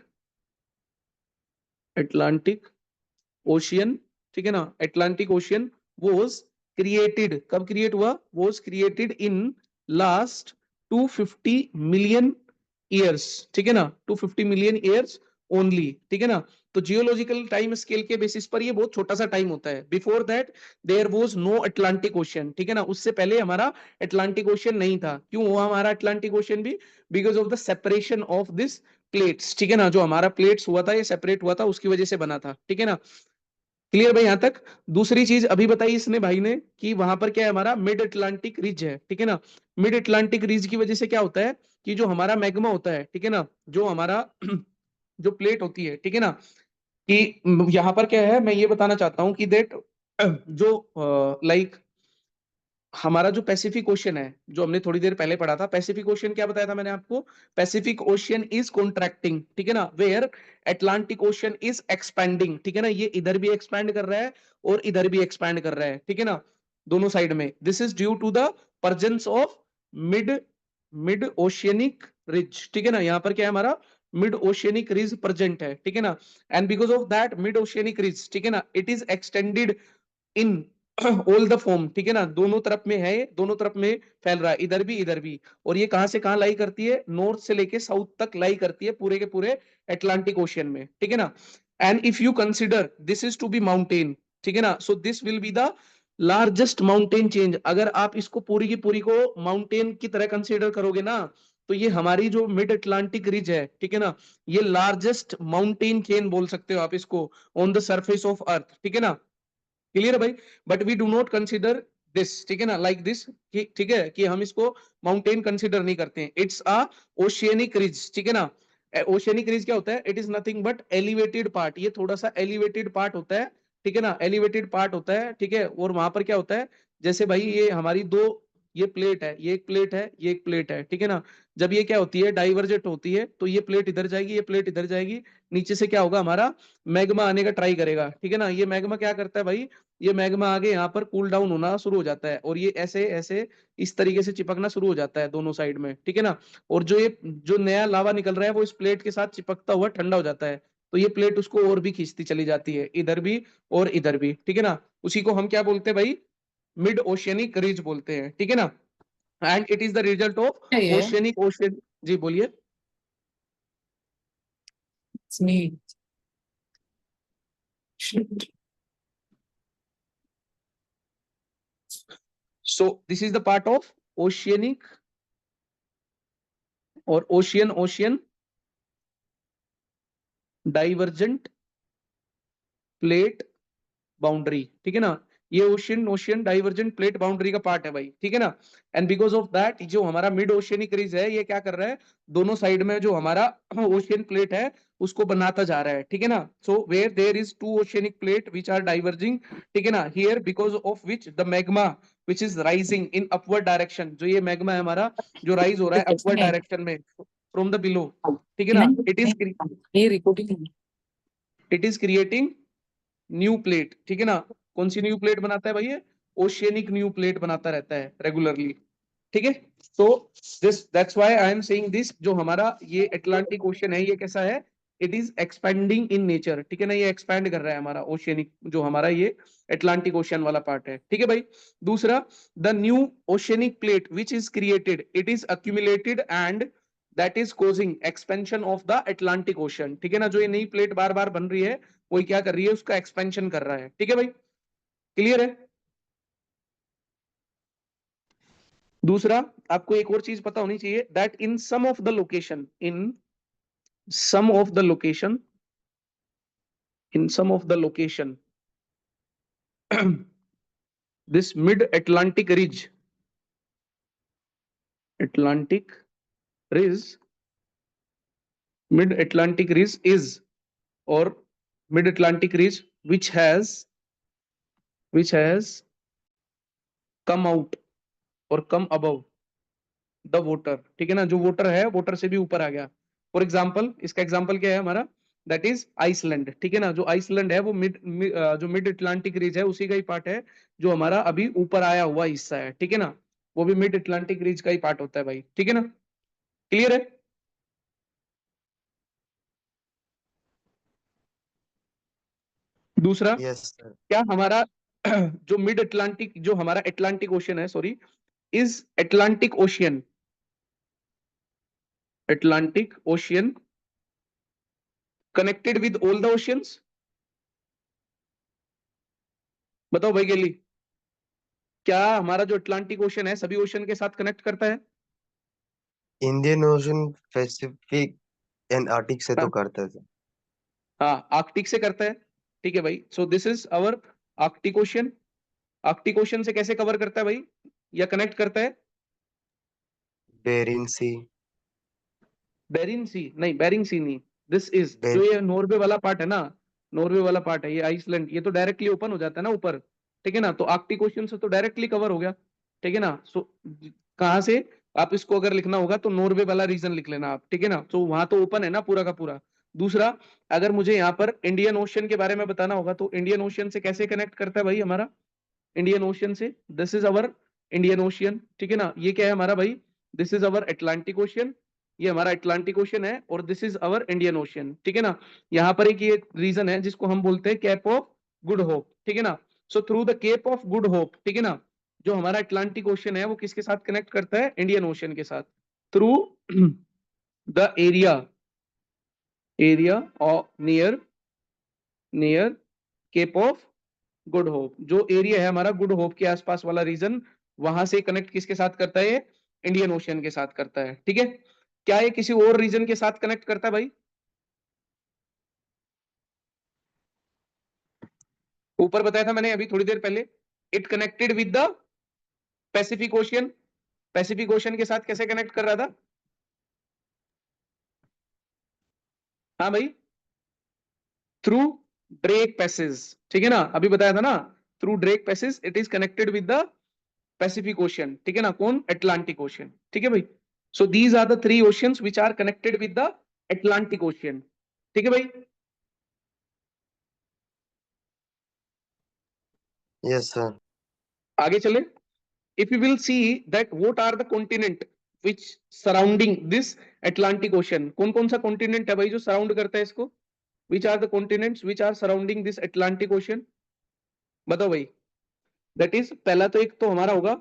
Speaker 1: Atlantic Ocean, ठीक है ना, एटलांटिक ओशियन वॉज क्रिएटेड, कब क्रिएट हुआ, was created in last 250 million years, ठीक है ना, 250 मिलियन ईयर्स ओनली, ठीक है ना। तो जियोलॉजिकल टाइम स्केल के बेसिस पर ये बहुत छोटा सा टाइम होता है, before that there was no Atlantic ocean, ठीक है ना, उससे पहले हमारा अटलांटिक ओशियन नहीं था। क्यों हुआ हमारा अटलांटिक ओशियन भी, because of the separation of this plates, ठीक है ना, जो हमारा प्लेट्स हुआ था, ये सेपरेट हुआ था, उसकी वजह से बना था, ठीक है ना। क्लियर भाई यहाँ तक। दूसरी चीज अभी बताई इसने भाई ने कि वहां पर क्या है, हमारा मिड अटलांटिक रिज है, ठीक है ना। मिड अटलांटिक रिज की वजह से क्या होता है कि जो हमारा मैग्मा होता है, ठीक है ना, जो हमारा जो प्लेट होती है, ठीक है ना, कि यहाँ पर क्या है, मैं ये बताना चाहता हूँ कि देट जो लाइक हमारा जो पैसिफिक ओशियन है, जो हमने थोड़ी देर पहले पढ़ा था, पैसिफिक ओशियन क्या बताया था मैंने आपको, पैसिफिक ओशियन इज कॉन्ट्रैक्टिंग, ठीक है ना, where Atlantic ocean is expanding, ठीक है ना, ये इधर भी एक्सपैंड कर रहा है और इधर भी एक्सपैंड कर रहा है, ठीक है ना, दोनों साइड में। This is due to the presence of mid mid oceanic ridge, ठीक है ना, यहाँ पर क्या है हमारा मिड ओशियनिक रिज प्रेजेंट है, ठीक है ना, and because of that mid oceanic ridge, ठीक है ना, it is extended in all the form, ठीक है ना, दोनों तरफ में है, दोनों तरफ में फैल रहा है, इधर भी इधर भी। और ये कहां से कहां लाई करती है, नॉर्थ से लेके साउथ तक लाई करती है, पूरे के पूरे अटलांटिक ओशियन में, ठीक है ना। And if you consider this is to be mountain, ठीक है ना, so this will be the largest mountain change. अगर आप इसको पूरी की पूरी को माउंटेन की तरह कंसिडर करोगे ना, तो ये हमारी जो मिड अटलांटिक रिज है, ठीक है ना, ये लार्जेस्ट माउंटेन चेन बोल सकते हो आप इसको on the surface of earth, ठीक है ना। क्लियर है भाई। But we do not consider this, ठीक है ना, लाइक दिस, ठीक है, कि हम इसको माउंटेन कंसिडर नहीं करते हैं। इट्स अ ओशियनिक रिज, ठीक है ना। ओशियनिक रिज क्या होता है, it is nothing but elevated part, ये थोड़ा सा एलिवेटेड पार्ट होता है, ठीक है ना, एलिवेटेड पार्ट होता है, ठीक है। और वहां पर क्या होता है, जैसे भाई ये हमारी दो, ये प्लेट है, ये एक प्लेट है, ये एक प्लेट है, ठीक है ना। जब ये क्या होती है, डाइवर्जेंट होती है, तो ये प्लेट इधर जाएगी, ये प्लेट इधर जाएगी, नीचे से क्या होगा, हमारा मैग्मा आने का ट्राई करेगा, ठीक है ना। ये मैग्मा क्या करता है भाई, ये मैग्मा आगे यहाँ पर कूल डाउन होना शुरू हो जाता है, और ये ऐसे ऐसे इस तरीके से चिपकना शुरू हो जाता है दोनों साइड में, ठीक है ना। और जो ये जो नया लावा निकल रहा है वो इस प्लेट के साथ चिपकता हुआ ठंडा हो जाता है, तो ये प्लेट उसको और भी खींचती चली जाती है, इधर भी और इधर भी, ठीक है ना। उसी को हम क्या बोलते हैं भाई, मिड ओशियनिक रिज बोलते हैं, ठीक है ना। And it is the result of
Speaker 3: है ये
Speaker 1: ओशियनिक ओशियन। जी बोलिए।
Speaker 3: इसमें shit.
Speaker 1: So this is the part of oceanic और ocean ocean divergent plate boundary, ठीक है ना। ये ocean ocean divergent plate boundary का पार्ट है भाई, ठीक है ना। एंड बिकॉज ऑफ दैट जो हमारा मिड ओशियनिक रिज है, ये क्या कर रहा है, दोनों साइड में जो हमारा ओशियन प्लेट है उसको बनाता जा रहा है, ठीक है ना। So where there is two oceanic plate which are diverging, ठीक है ना, here because of which the magma which is rising in upward direction, जो ये मैग्मा है हमारा जो राइज हो रहा है अपवर्ड
Speaker 3: इसमें
Speaker 1: डायरेक्शन में फ्रॉम द बिलो, ठीक है ना,
Speaker 3: ये recording
Speaker 1: it is creating new plate, ठीक है ना। कौन सी न्यू प्लेट बनाता है भाई ये, ओशियनिक न्यू प्लेट बनाता रहता है रेगुलरली, ठीक है। तो this that's why I am saying this, जो हमारा ये अटलांटिक ओशियन है, ये कैसा है, it is expanding in nature, ठीक है ना, ये एक्सपैंड कर रहा है हमारा ओशियनिक, जो हमारा ये अटलांटिक ओशियन वाला पार्ट है, ठीक है भाई। दूसरा, the new oceanic plate which is created, it is accumulated and that is causing expansion of the Atlantic ocean, ठीक है ना। जो ये नई प्लेट बार बार बन रही है, वही क्या कर रही है, उसका एक्सपेंशन कर रहा है, ठीक है भाई। क्लियर है। दूसरा, आपको एक और चीज पता होनी चाहिए, that in some of the location, in some of the location, in some of the location this mid Atlantic ridge mid Atlantic ridge is, और mid Atlantic ridge which has come out और come above the water, ठीक है ना, जो voter है voter से भी ऊपर आ गया। फॉर एग्जाम्पल, इसका एग्जाम्पल क्या है हमारा, दैट इज आइसलैंड, ठीक है ना। जो आइसलैंड है वो जो मिड अटलांटिक रीज है उसी का ही पार्ट है, जो हमारा अभी ऊपर आया हुआ हिस्सा है, ठीक है ना, वो भी मिड अटलांटिक रीज का ही पार्ट होता है भाई, ठीक है ना। क्लियर है। दूसरा,
Speaker 2: यस सर।
Speaker 1: क्या हमारा जो मिड अटलांटिक, जो हमारा अटलांटिक ओशियन है, sorry, is Atlantic ocean connected with all the oceans. बताओ भाई गेली, क्या हमारा जो अटलांटिक ओशन है सभी ओशन के साथ कनेक्ट करता है।
Speaker 2: Indian ocean, Pacific and Arctic से तो
Speaker 1: हाँ,
Speaker 2: करता है सर।
Speaker 1: हाँ आर्कटिक से करता है, ठीक है भाई, so this is our Arctic ocean. Arctic ocean से कैसे कवर करता है भाई या कनेक्ट करता है?
Speaker 2: बेरिंग सी।
Speaker 1: बेरिंग सी नहीं, बेरिंग सी नहीं, दिस इज
Speaker 2: बेर
Speaker 1: जो ये नॉर्वे वाला पार्ट है ना, नॉर्वे वाला पार्ट है ये, आइसलैंड, ये तो डायरेक्टली ओपन हो जाता है ना ऊपर, ठीक है ना, तो आर्कटिक ओशन से तो डायरेक्टली कवर हो गया, ठीक है ना। सो कहाँ से आप इसको अगर लिखना होगा तो नॉर्वे वाला रीजन लिख लेना आप, ठीक है ना, तो वहां तो ओपन है ना पूरा का पूरा। दूसरा, अगर मुझे यहाँ पर इंडियन ओशन के बारे में बताना होगा तो इंडियन ओशन से कैसे कनेक्ट करता है भाई हमारा? इंडियन ओशन से, this is our Indian ocean, ठीक है ना, ये क्या है हमारा भाई? This is our Atlantic ocean, ये हमारा अटलांटिक ओशन है, और this is our Indian ocean, ठीक है ना। यहाँ पर एक ये रीजन है जिसको हम बोलते हैं कैप ऑफ गुड होप, ठीक है ना। So through the Cape of Good Hope, ठीक है ना, जो हमारा अटलांटिक ओशन है वो किसके साथ कनेक्ट करता है? इंडियन ओशन के साथ, through the area, area of near, near Cape of Good Hope, जो एरिया है हमारा गुड होप के आसपास वाला रीजन, वहां से कनेक्ट किसके साथ करता है? ये इंडियन ओशियन के साथ करता है, ठीक है। क्या ये किसी और रीजन के साथ कनेक्ट करता है भाई? ऊपर बताया था मैंने अभी थोड़ी देर पहले, it connected with the Pacific ocean. Pacific ocean के साथ कैसे कनेक्ट कर रहा था? हाँ भाई, थ्रू ड्रेक पैसेज, ठीक है ना, अभी बताया था ना, through Drake Passage it is connected with the Pacific ocean, ठीक है ना, कौन? अटलांटिक ओशियन, ठीक है भाई। So these are the three oceans which are connected with the Atlantic ocean, ठीक है भाई।
Speaker 2: Yes sir.
Speaker 1: आगे चले, if you will see that what are the continent which surrounding this Atlantic Ocean, कौन कौन सा कॉन्टिनेंट है भाई जो सराउंड करता है इसको? which are the continents which are surrounding this Atlantic Ocean? बताओ भाई। दैट इज, पहला तो एक तो हमारा होगा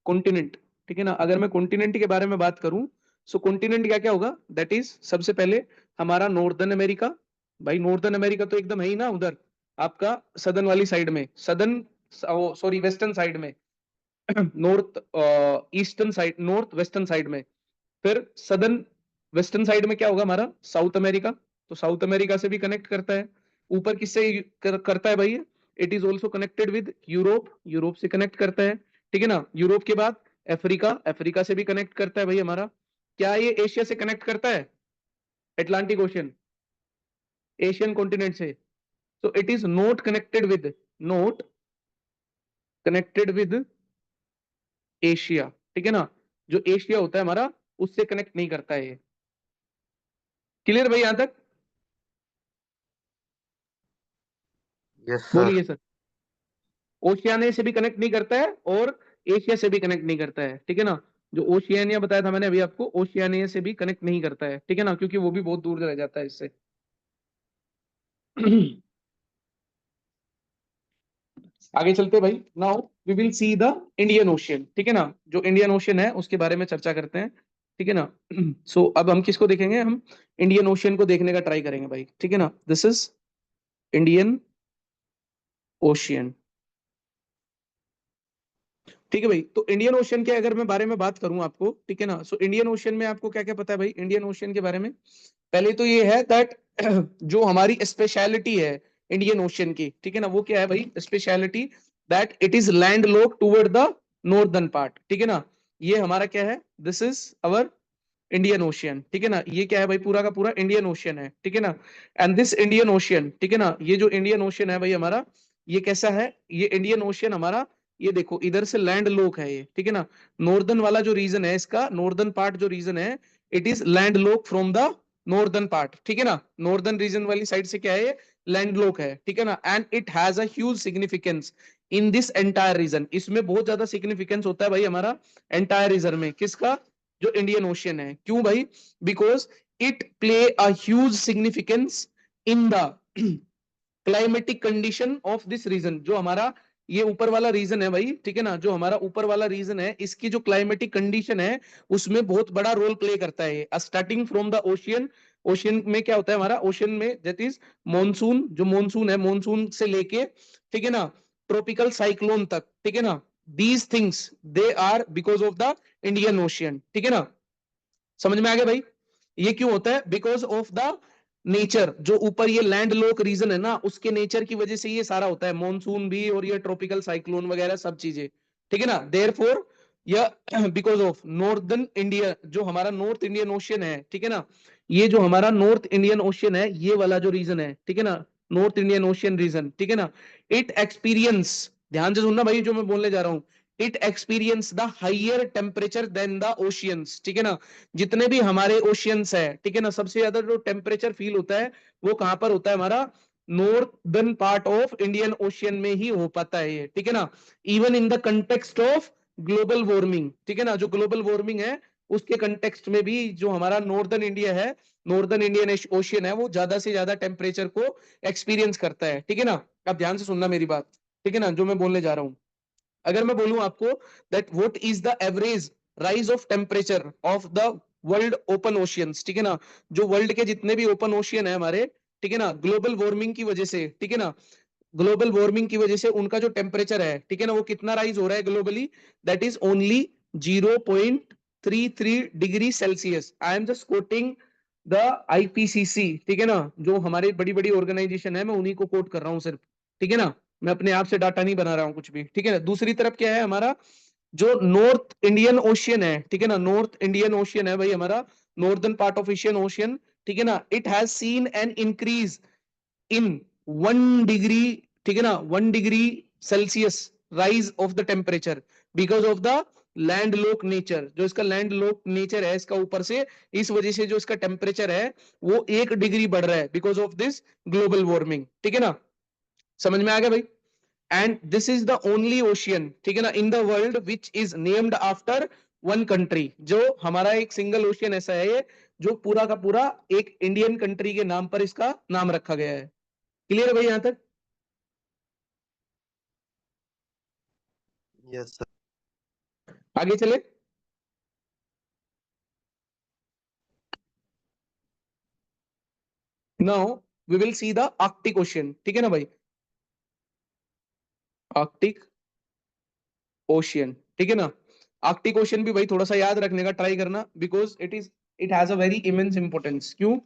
Speaker 1: कॉन्टिनेंट, ठीक है ना, अगर मैं कॉन्टिनेंट के बारे में बात करूं, सो कॉन्टिनेंट क्या क्या होगा? दैट इज सबसे पहले हमारा नॉर्दर्न अमेरिका, भाई नॉर्दर्न अमेरिका तो एकदम है ही ना उधर आपका सदर्न वाली साइड में, सदर्न, सॉरी वेस्टर्न साइड में, north eastern side, north western side में। फिर सदर्न वेस्टर्न साइड में क्या होगा हमारा? साउथ अमेरिका, तो साउथ अमेरिका से भी कनेक्ट करता है। ऊपर किससे करता है भाई? It is also connected with Europe, Europe से कनेक्ट करता है, ठीक है ना। यूरोप के बाद अफ्रीका, अफ्रीका से भी कनेक्ट करता है भाई हमारा। क्या ये एशिया से कनेक्ट करता है? अटलांटिक ओशन एशियन कॉन्टिनेंट से, so it is not connected with, not connected with Asia, ठीक है ना, जो एशिया होता है हमारा उससे कनेक्ट नहीं करता है ये। क्लियर भाई यहां तक?
Speaker 2: Yes sir.
Speaker 1: बोलिए सर। ओशियानिया से भी कनेक्ट नहीं करता है और एशिया से भी कनेक्ट नहीं करता है, ठीक है ना। जो ओशियानिया बताया था मैंने अभी आपको, ओशियानिया से भी कनेक्ट नहीं करता है, ठीक है ना, क्योंकि वो भी बहुत दूर रह जाता है इससे। आगे चलते भाई, now we will see the Indian ocean, ठीक है ना, जो इंडियन ओशियन है उसके बारे में चर्चा करते हैं, ठीक है ना। सो अब हम किसको देखेंगे? हम इंडियन ओशियन को देखने का ट्राई करेंगे भाई, ठीक है ना। दिस इज इंडियन ओशियन, ठीक है भाई। तो इंडियन ओशियन के अगर मैं बारे में बात करूं आपको, ठीक है ना, सो इंडियन ओशियन में आपको क्या क्या पता है भाई इंडियन ओशियन के बारे में? पहले तो ये है दैट जो हमारी स्पेशलिटी है इंडियन ओशियन की, ठीक है ना, वो क्या है भाई speciality? That it is land lock toward the northern part, ठीक है ना। ये हमारा क्या है? This is our Indian ocean, ठीक है ना, ये क्या है भाई? पूरा का पूरा इंडियन ओशियन है, ठीक है ना। एंड दिस इंडियन ओशियन, ठीक है ना, ये जो इंडियन ओशियन है भाई हमारा, ये कैसा है? ये इंडियन ओशियन हमारा, ये देखो इधर से लैंड लॉक है ये, ठीक है ना। नॉर्दर्न वाला जो रीजन है इसका, नॉर्दर्न पार्ट जो रीजन है, it is land lock from the northern part, ठीक है ना। नॉर्दर्न रीजन वाली साइड से क्या है? लैंड लॉक है, ठीक है ना। And it has a huge significance in this entire reason, इसमें बहुत ज्यादा सिग्निफिकेंस होता है भाई हमारा एंटायर रीजन में, किसका? जो इंडियन ओशियन है। क्यों भाई? Because it play a huge significance in the climatic condition of this region, जो हमारा ये ऊपर वाला रीजन है भाई, ठीक है ना, जो हमारा ऊपर वाला रीजन है इसकी जो क्लाइमेटिक कंडीशन है उसमें बहुत बड़ा रोल प्ले करता है। Starting from the ocean, ocean में क्या होता है हमारा? ओशियन में दैट इज मॉनसून, जो मॉनसून है, मॉनसून से लेके, ठीक है ना, ट्रॉपिकल साइक्लोन तक, ठीक है ना, these things they are because of the Indian ocean, ठीक है ना। समझ में आ गया भाई? ये क्यों होता है? बिकॉज ऑफ द नेचर, जो ऊपर ये लैंड लॉक रीजन है ना, उसके नेचर की वजह से ये सारा होता है, मॉनसून भी और ये ट्रॉपिकल साइक्लोन वगैरह सब चीजें, ठीक है ना। देयरफॉर या बिकॉज ऑफ नॉर्दर्न इंडिया, जो हमारा नॉर्थ इंडियन ओशियन है, ठीक है ना, ये जो हमारा नॉर्थ इंडियन ओशियन है, ये वाला जो रीजन है, ठीक है ना, नॉर्थ इंडियन ओशियन रीजन, ठीक है ना, इट एक्सपीरियंस, ध्यान से सुनना भाई जो मैं बोलने जा रहा हूं, it experience the higher temperature than the oceans, ठीक है ना। जितने भी हमारे ओशियंस है, ठीक है ना, सबसे ज्यादा जो टेम्परेचर फील होता है वो कहां पर होता है, हमारा northern part of Indian ocean में ही हो पाता है ये, ठीक है ना। Even in the context of global warming, ठीक है ना, जो ग्लोबल वार्मिंग है उसके कंटेक्स्ट में भी जो हमारा नॉर्दर्न इंडिया है, नॉर्दर्न इंडियन ओशियन है, वो ज्यादा से ज्यादा टेम्परेचर को एक्सपीरियंस करता है, ठीक है ना। आप ध्यान से सुनना मेरी बात, ठीक है ना, जो मैं बोलने जा रहा हूं। अगर मैं बोलूं आपको that what is the average rise of temperature of the world open oceans, ठीक है ना, जो वर्ल्ड के जितने भी ओपन ओशियन है हमारे, ठीक है ना, ग्लोबल वार्मिंग की वजह से, ठीक है ना, ग्लोबल वार्मिंग की वजह से उनका जो टेम्परेचर है, ठीक है ना, वो कितना राइज हो रहा है globally, that is only 0.33 degree Celsius. I am just coating the IPCC, ठीक है ना, जो हमारी बड़ी बड़ी ऑर्गेनाइजेशन है, मैं उन्हीं को कोट कर रहा हूं सिर्फ, ठीक है ना, मैं अपने आप से डाटा नहीं बना रहा हूं कुछ भी, ठीक है ना। दूसरी तरफ क्या है हमारा, जो नॉर्थ इंडियन ओशियन है, ठीक है ना, नॉर्थ इंडियन ओशियन है भाई हमारा, northern part of Asian ocean, ठीक है ना, it has seen an increase in 1 degree, ठीक है ना, 1 degree Celsius rise of the temperature because of the land लोक नेचर, जो इसका लैंड लोक नेचर है इसका ऊपर से, इस वजह से जो इसका टेम्परेचर है वो 1 डिग्री बढ़ रहा है because of this global warming, ठीक है ना। समझ में आ गया भाई। And this is the only ocean, ठीक है ना, in the world which is named after one country, जो हमारा एक सिंगल ओशियन ऐसा है ये, जो पूरा का पूरा एक इंडियन कंट्री के नाम पर इसका नाम रखा गया है। क्लियर है भाई यहां तक।
Speaker 2: yes sir,
Speaker 1: आगे चले। Now we will see the Arctic ocean, ठीक है ना भाई, आर्कटिक ओशियन, ठीक है ना। आर्कटिक ओशियन भी भाई थोड़ा सा याद रखने का ट्राई करना, because it has a very immense importance. क्यों?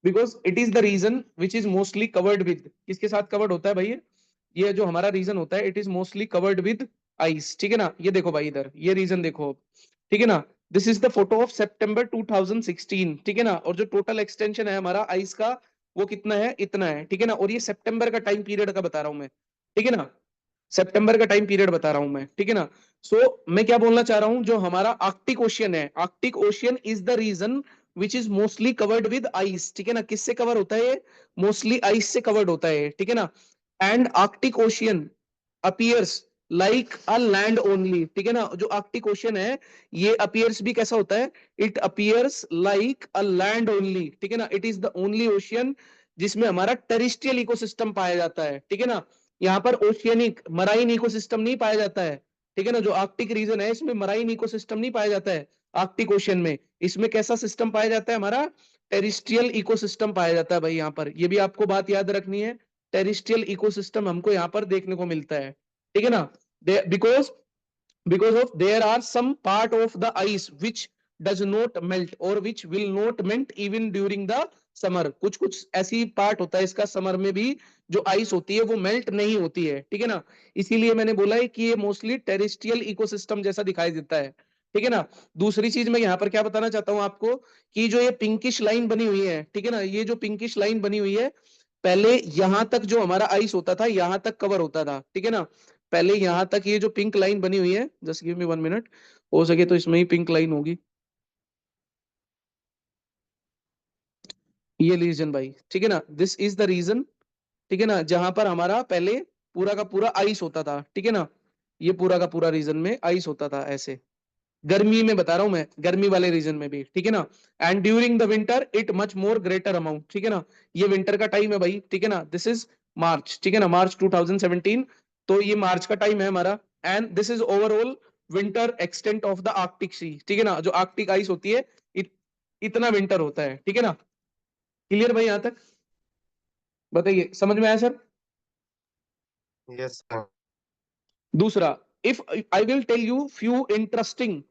Speaker 1: Because it is the region which is mostly covered with, किसके साथ कवर्ड होता है भाई ये जो हमारा रीजन होता है, it is mostly covered with ice, ठीक है ना। ये देखो भाई इधर ये रीजन देखो, ठीक है ना, this is the photo of September 2016, ठीक है ना, और जो टोटल एक्सटेंशन है हमारा आइस का वो कितना है, इतना है, ठीक है ना, और ये सितंबर का टाइम पीरियड का बता रहा हूं मैं, ठीक है ना, सितंबर का टाइम पीरियड बता रहा हूं मैं, ठीक है ना। मैं क्या बोलना चाह रहा हूं, जो हमारा आर्कटिक ओशियन है, Arctic ocean is the region which is mostly covered with ice, ठीक है ना। किससे कवर होता है ये? मोस्टली आइस से कवर्ड होता है, ठीक है ना। And Arctic ocean appears like a land only, ठीक है ना, जो आर्कटिक ओशियन है ये अपीयर्स भी कैसा होता है, it appears like a land only, ठीक है ना। It is the only ocean जिसमें हमारा टेरिस्ट्रियल इकोसिस्टम पाया जाता है, ठीक है ना। यहाँ पर ओशियनिक मराइन इकोसिस्टम नहीं पाया जाता है, ठीक है ना। जो आर्कटिक रीजन है इसमें मराइन इकोसिस्टम नहीं पाया जाता है, आर्कटिक ओशियन में इसमें कैसा सिस्टम पाया जाता है, हमारा टेरिस्ट्रियल इकोसिस्टम पाया जाता है भाई। यहाँ पर ये भी आपको बात याद रखनी है, टेरिस्ट्रियल इकोसिस्टम हमको यहाँ पर देखने को मिलता है, ठीक है ना। Because because of there are some part of the ice which does not melt or which will not melt even during the summer, कुछ कुछ ऐसी पार्ट होता है इसका समर में भी, जो आइस होती है वो मेल्ट नहीं होती है, ठीक है ना। इसीलिए मैंने बोला है कि ये मोस्टली टेरेस्ट्रियल इकोसिस्टम जैसा दिखाई देता है, ठीक है ना। दूसरी चीज मैं यहाँ पर क्या बताना चाहता हूँ आपको, कि जो ये पिंकिश लाइन बनी हुई है, ठीक है ना, ये जो पिंकिश लाइन बनी हुई है, पहले यहां तक जो हमारा आइस होता था यहां तक कवर होता था, ठीक है ना। पहले यहां तक ये जो पिंक लाइन बनी हुई है, जस्ट गिव मी 1 मिनट, हो सके तो इसमें ही पिंक लाइन होगी, ये रीजन भाई, ठीक है ना, दिस इज द रीजन, ठीक है ना, जहां पर हमारा पहले पूरा का पूरा आइस होता था, ठीक है ना। ये पूरा का पूरा रीजन में आइस होता था ऐसे, गर्मी में बता रहा हूं मैं, गर्मी वाले रीजन में भी, ठीक है ना। And during the winter it much more greater amount, ठीक है ना। ये विंटर का टाइम है भाई, ठीक है ना, दिस इज मार्च, ठीक है ना, मार्च 2017, तो ये मार्च का टाइम है हमारा। And this is overall winter extent of the Arctic sea, ठीक है ना, जो आर्कटिक आइस होती है इतना विंटर होता है, ठीक है ना। क्लियर भाई यहां तक? बताइए, समझ में आया सर?
Speaker 2: yes sir,
Speaker 1: दूसरा, if I will tell you few interesting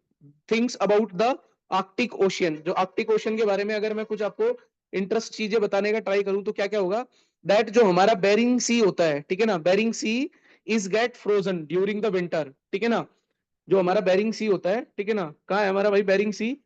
Speaker 1: things about the Arctic ocean, जो आर्कटिक ओशियन के बारे में अगर मैं कुछ आपको इंटरेस्ट चीजें बताने का ट्राई करूं तो क्या क्या होगा, दैट जो हमारा बेरिंग सी होता है, ठीक है ना, Bering Sea is get frozen during the winter, ठीक है ना, जो हमारा बेरिंग सी होता है, ठीक है ना, कहाँ है हमारा भाई बेरिंग सी?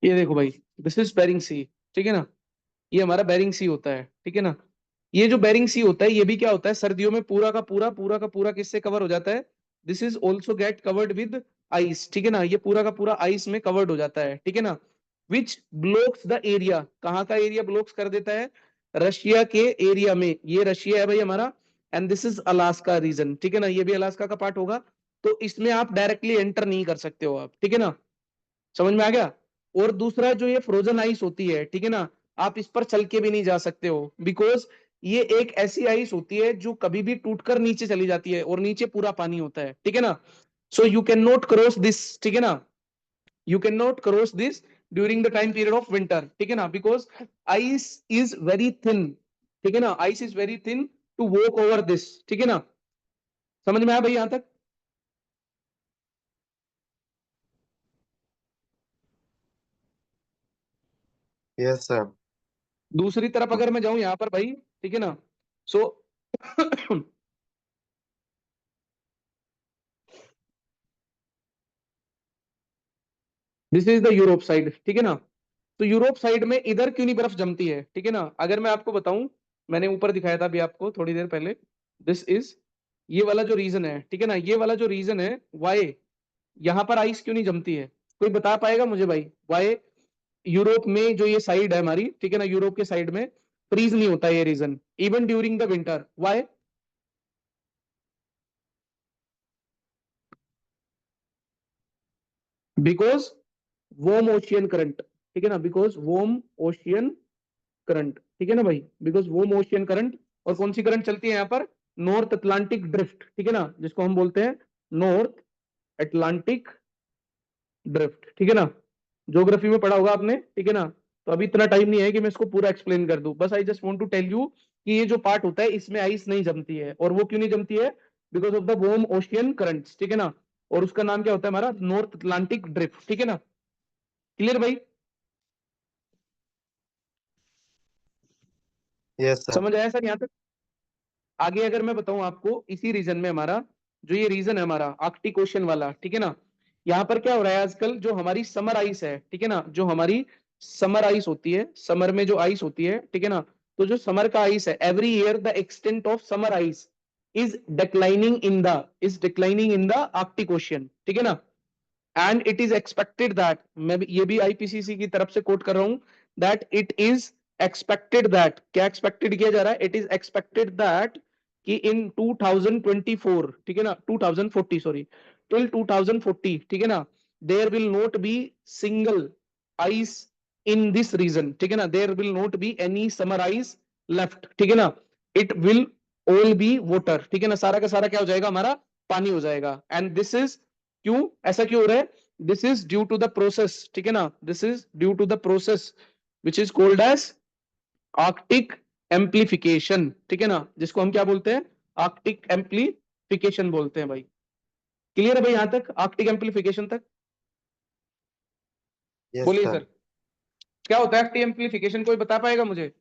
Speaker 1: ये देखो भाई, दिस इज बेरिंग सी, ठीक है ना, ये हमारा बेरिंग सी होता है, ठीक है ना। ये जो बेरिंग सी होता है ये भी क्या होता है, सर्दियों में पूरा का पूरा किससे कवर हो जाता है, this is also get covered with ice, ठीक है ना, ये पूरा का पूरा आइस में कवर्ड हो जाता है, ठीक है ना, विच ब्लॉक्स द एरिया, कहाँ का एरिया ब्लॉक्स कर देता है, रशिया के एरिया में, ये रशिया है भाई हमारा, and this is Alaska region, ठीक है ना, ये भी अलास्का का पार्ट होगा, तो इसमें आप डायरेक्टली एंटर नहीं कर सकते हो आप, ठीक है ना, समझ में आ गया। और दूसरा जो ये फ्रोजन आइस होती है, ठीक है ना, आप इस पर चल के भी नहीं जा सकते हो, बिकॉज ये एक ऐसी आइस होती है जो कभी भी टूटकर नीचे चली जाती है और नीचे पूरा पानी होता है, ठीक है ना, so you can not cross this, ठीक है ना, you can not cross this during the time period of winter, ठीक है ना, because ice is very thin, ठीक है ना, ice is very thin to walk over this, ठीक है ना, समझ में आया भाई यहां तक?
Speaker 2: Yes, sir.
Speaker 1: दूसरी तरफ अगर मैं जाऊं यहां पर भाई, ठीक है ना, so this is the Europe side, ठीक है ना, तो यूरोप साइड में इधर क्यों नहीं बर्फ जमती है, ठीक है ना, अगर मैं आपको बताऊं, मैंने ऊपर दिखाया था अभी आपको थोड़ी देर पहले, दिस इज, ये वाला जो रीजन है, ठीक है ना, ये वाला जो रीजन है, वाई यहां पर आइस क्यों नहीं जमती है, कोई बता पाएगा मुझे भाई, वाई यूरोप में जो ये साइड है हमारी, ठीक है ना, यूरोप के साइड में फ्रीज नहीं होता ये region even during the winter, why? Because warm ocean current, ठीक है ना, बिकॉज वॉर्म ओशियन करंट, ठीक है ना भाई, बिकॉज वो ओशियन करंट, और कौन सी करंट चलती है यहाँ पर, नॉर्थ अटलांटिक ड्रिफ्ट, ठीक है ना, जिसको हम बोलते हैं नॉर्थ अटलांटिक ड्रिफ्ट, ठीक है ना, ज्योग्राफी में पढ़ा होगा आपने, ठीक है ना, तो अभी इतना टाइम नहीं है कि मैं इसको पूरा एक्सप्लेन कर दूं, बस I just want to tell you कि ये जो पार्ट होता है इसमें आइस नहीं जमती है, और वो क्यों नहीं जमती है, because of the warm ocean currents, ठीक है ना, और उसका नाम क्या होता है हमारा, नॉर्थ अटलांटिक ड्रिफ्ट, ठीक है ना, क्लियर भाई?
Speaker 2: Yes, sir.
Speaker 1: समझ आया सर यहाँ तक? आगे अगर मैं बताऊं आपको, इसी रीजन में हमारा जो ये रीजन है हमारा आर्कटिक ओशन वाला, ठीक है ना, यहाँ पर क्या हो रहा है आजकल, जो हमारी समर आइस है, ठीक है ना, जो हमारी समर आइस होती है, समर में जो आइस होती है, ठीक है ना, तो जो समर का आइस है, every year the extent of summer ice is declining in the Arctic ocean, ठीक है ना, and it is expected that, मैं भी ये भी आईपीसीसी की तरफ से कोट कर रहा हूं, that it is expected that, क्या एक्सपेक्टेड किया जा रहा है, इट इज एक्सपेक्टेड दैट कि इन 2024, ठीक है ना, 2040 सॉरी, टिल 2040, ठीक है ना, there will not be single ice in this region, ठीक है ना, there will not be any summer ice left, ठीक है ना, it will all be water, ठीक है ना, सारा का सारा क्या हो जाएगा हमारा, पानी हो जाएगा, एंड दिस इज, क्यों ऐसा क्यों हो रहा है, this is due to the process, ठीक है ना, this is due to the process which is called as Arctic amplification, ठीक है ना, जिसको हम क्या बोलते हैं, आर्कटिक एम्प्लीफिकेशन बोलते हैं भाई, क्लियर है भाई यहां तक, आर्कटिक एम्प्लीफिकेशन तक?
Speaker 2: Yes,
Speaker 1: बोलिए
Speaker 2: sir.
Speaker 1: सर, क्या होता है आर्कटिक एम्प्लीफिकेशन, कोई बता पाएगा मुझे?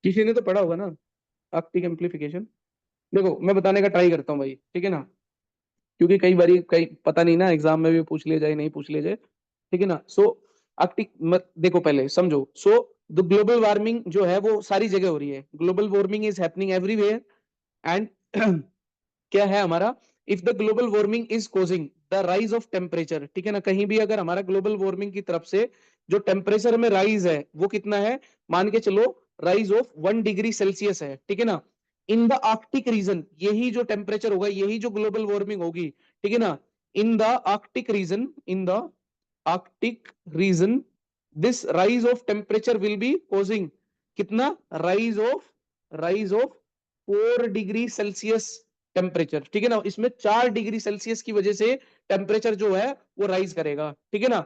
Speaker 1: किसी ने तो पढ़ा होगा ना आर्कटिक एम्प्लीफिकेशन, देखो मैं बताने का ट्राई करता हूँ भाई, ठीक है ना, क्योंकि कई बारी कई पता नहीं ना, एग्जाम में भी पूछ लिया जाए नहीं पूछ लिया जाए, ठीक है ना, सो आर्कटिक मत देखो पहले समझो, सो द ग्लोबल वार्मिंग जो है वो सारी जगह हो रही है, global warming is happening everywhere, and क्या है हमारा, if the global warming is causing the rise of temperature, ठीक है ना, कहीं भी अगर हमारा ग्लोबल वार्मिंग की तरफ से जो टेम्परेचर में राइज है वो कितना है, मान के चलो राइज ऑफ 1 डिग्री सेल्सियस है, ठीक है ना, इन द आर्कटिक रीजन, यही जो टेम्परेचर होगा, यही जो ग्लोबल वार्मिंग होगी, ठीक है ना, in the Arctic region, this rise of temperature will be causing कितना rise of 4 degree Celsius temperature, ठीक है ना। इसमें 4 डिग्री सेल्सियस की वजह से टेम्परेचर जो है वो राइज करेगा, ठीक है ना।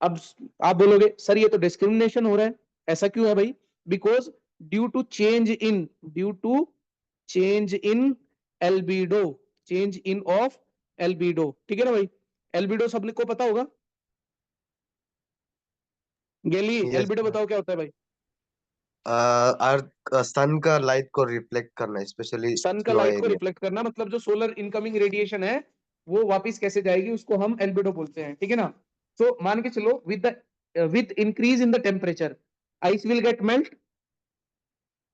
Speaker 1: अब आप बोलोगे सर ये तो डिस्क्रिमिनेशन हो रहा है, ऐसा क्यों है भाई? Because due to change in albedo, change in of albedo, ठीक है ना भाई। एल्बिडो सबने को पता होगा। गेली
Speaker 2: Yes,
Speaker 1: एल्बिडो
Speaker 2: sir.
Speaker 1: बताओ क्या होता है भाई?
Speaker 2: अर्थ सन का लाइट को रिफ्लेक्ट करना, स्पेशली
Speaker 1: सन का
Speaker 2: स्लो
Speaker 1: लाइट को
Speaker 2: एरिया।
Speaker 1: रिफ्लेक्ट करना, मतलब जो सोलर इनकमिंग रेडिएशन है वो वापस कैसे जाएगी उसको हम एल्बिडो बोलते हैं, ठीक है ना। तो मान के चलो with increase in the temperature ice will get melt.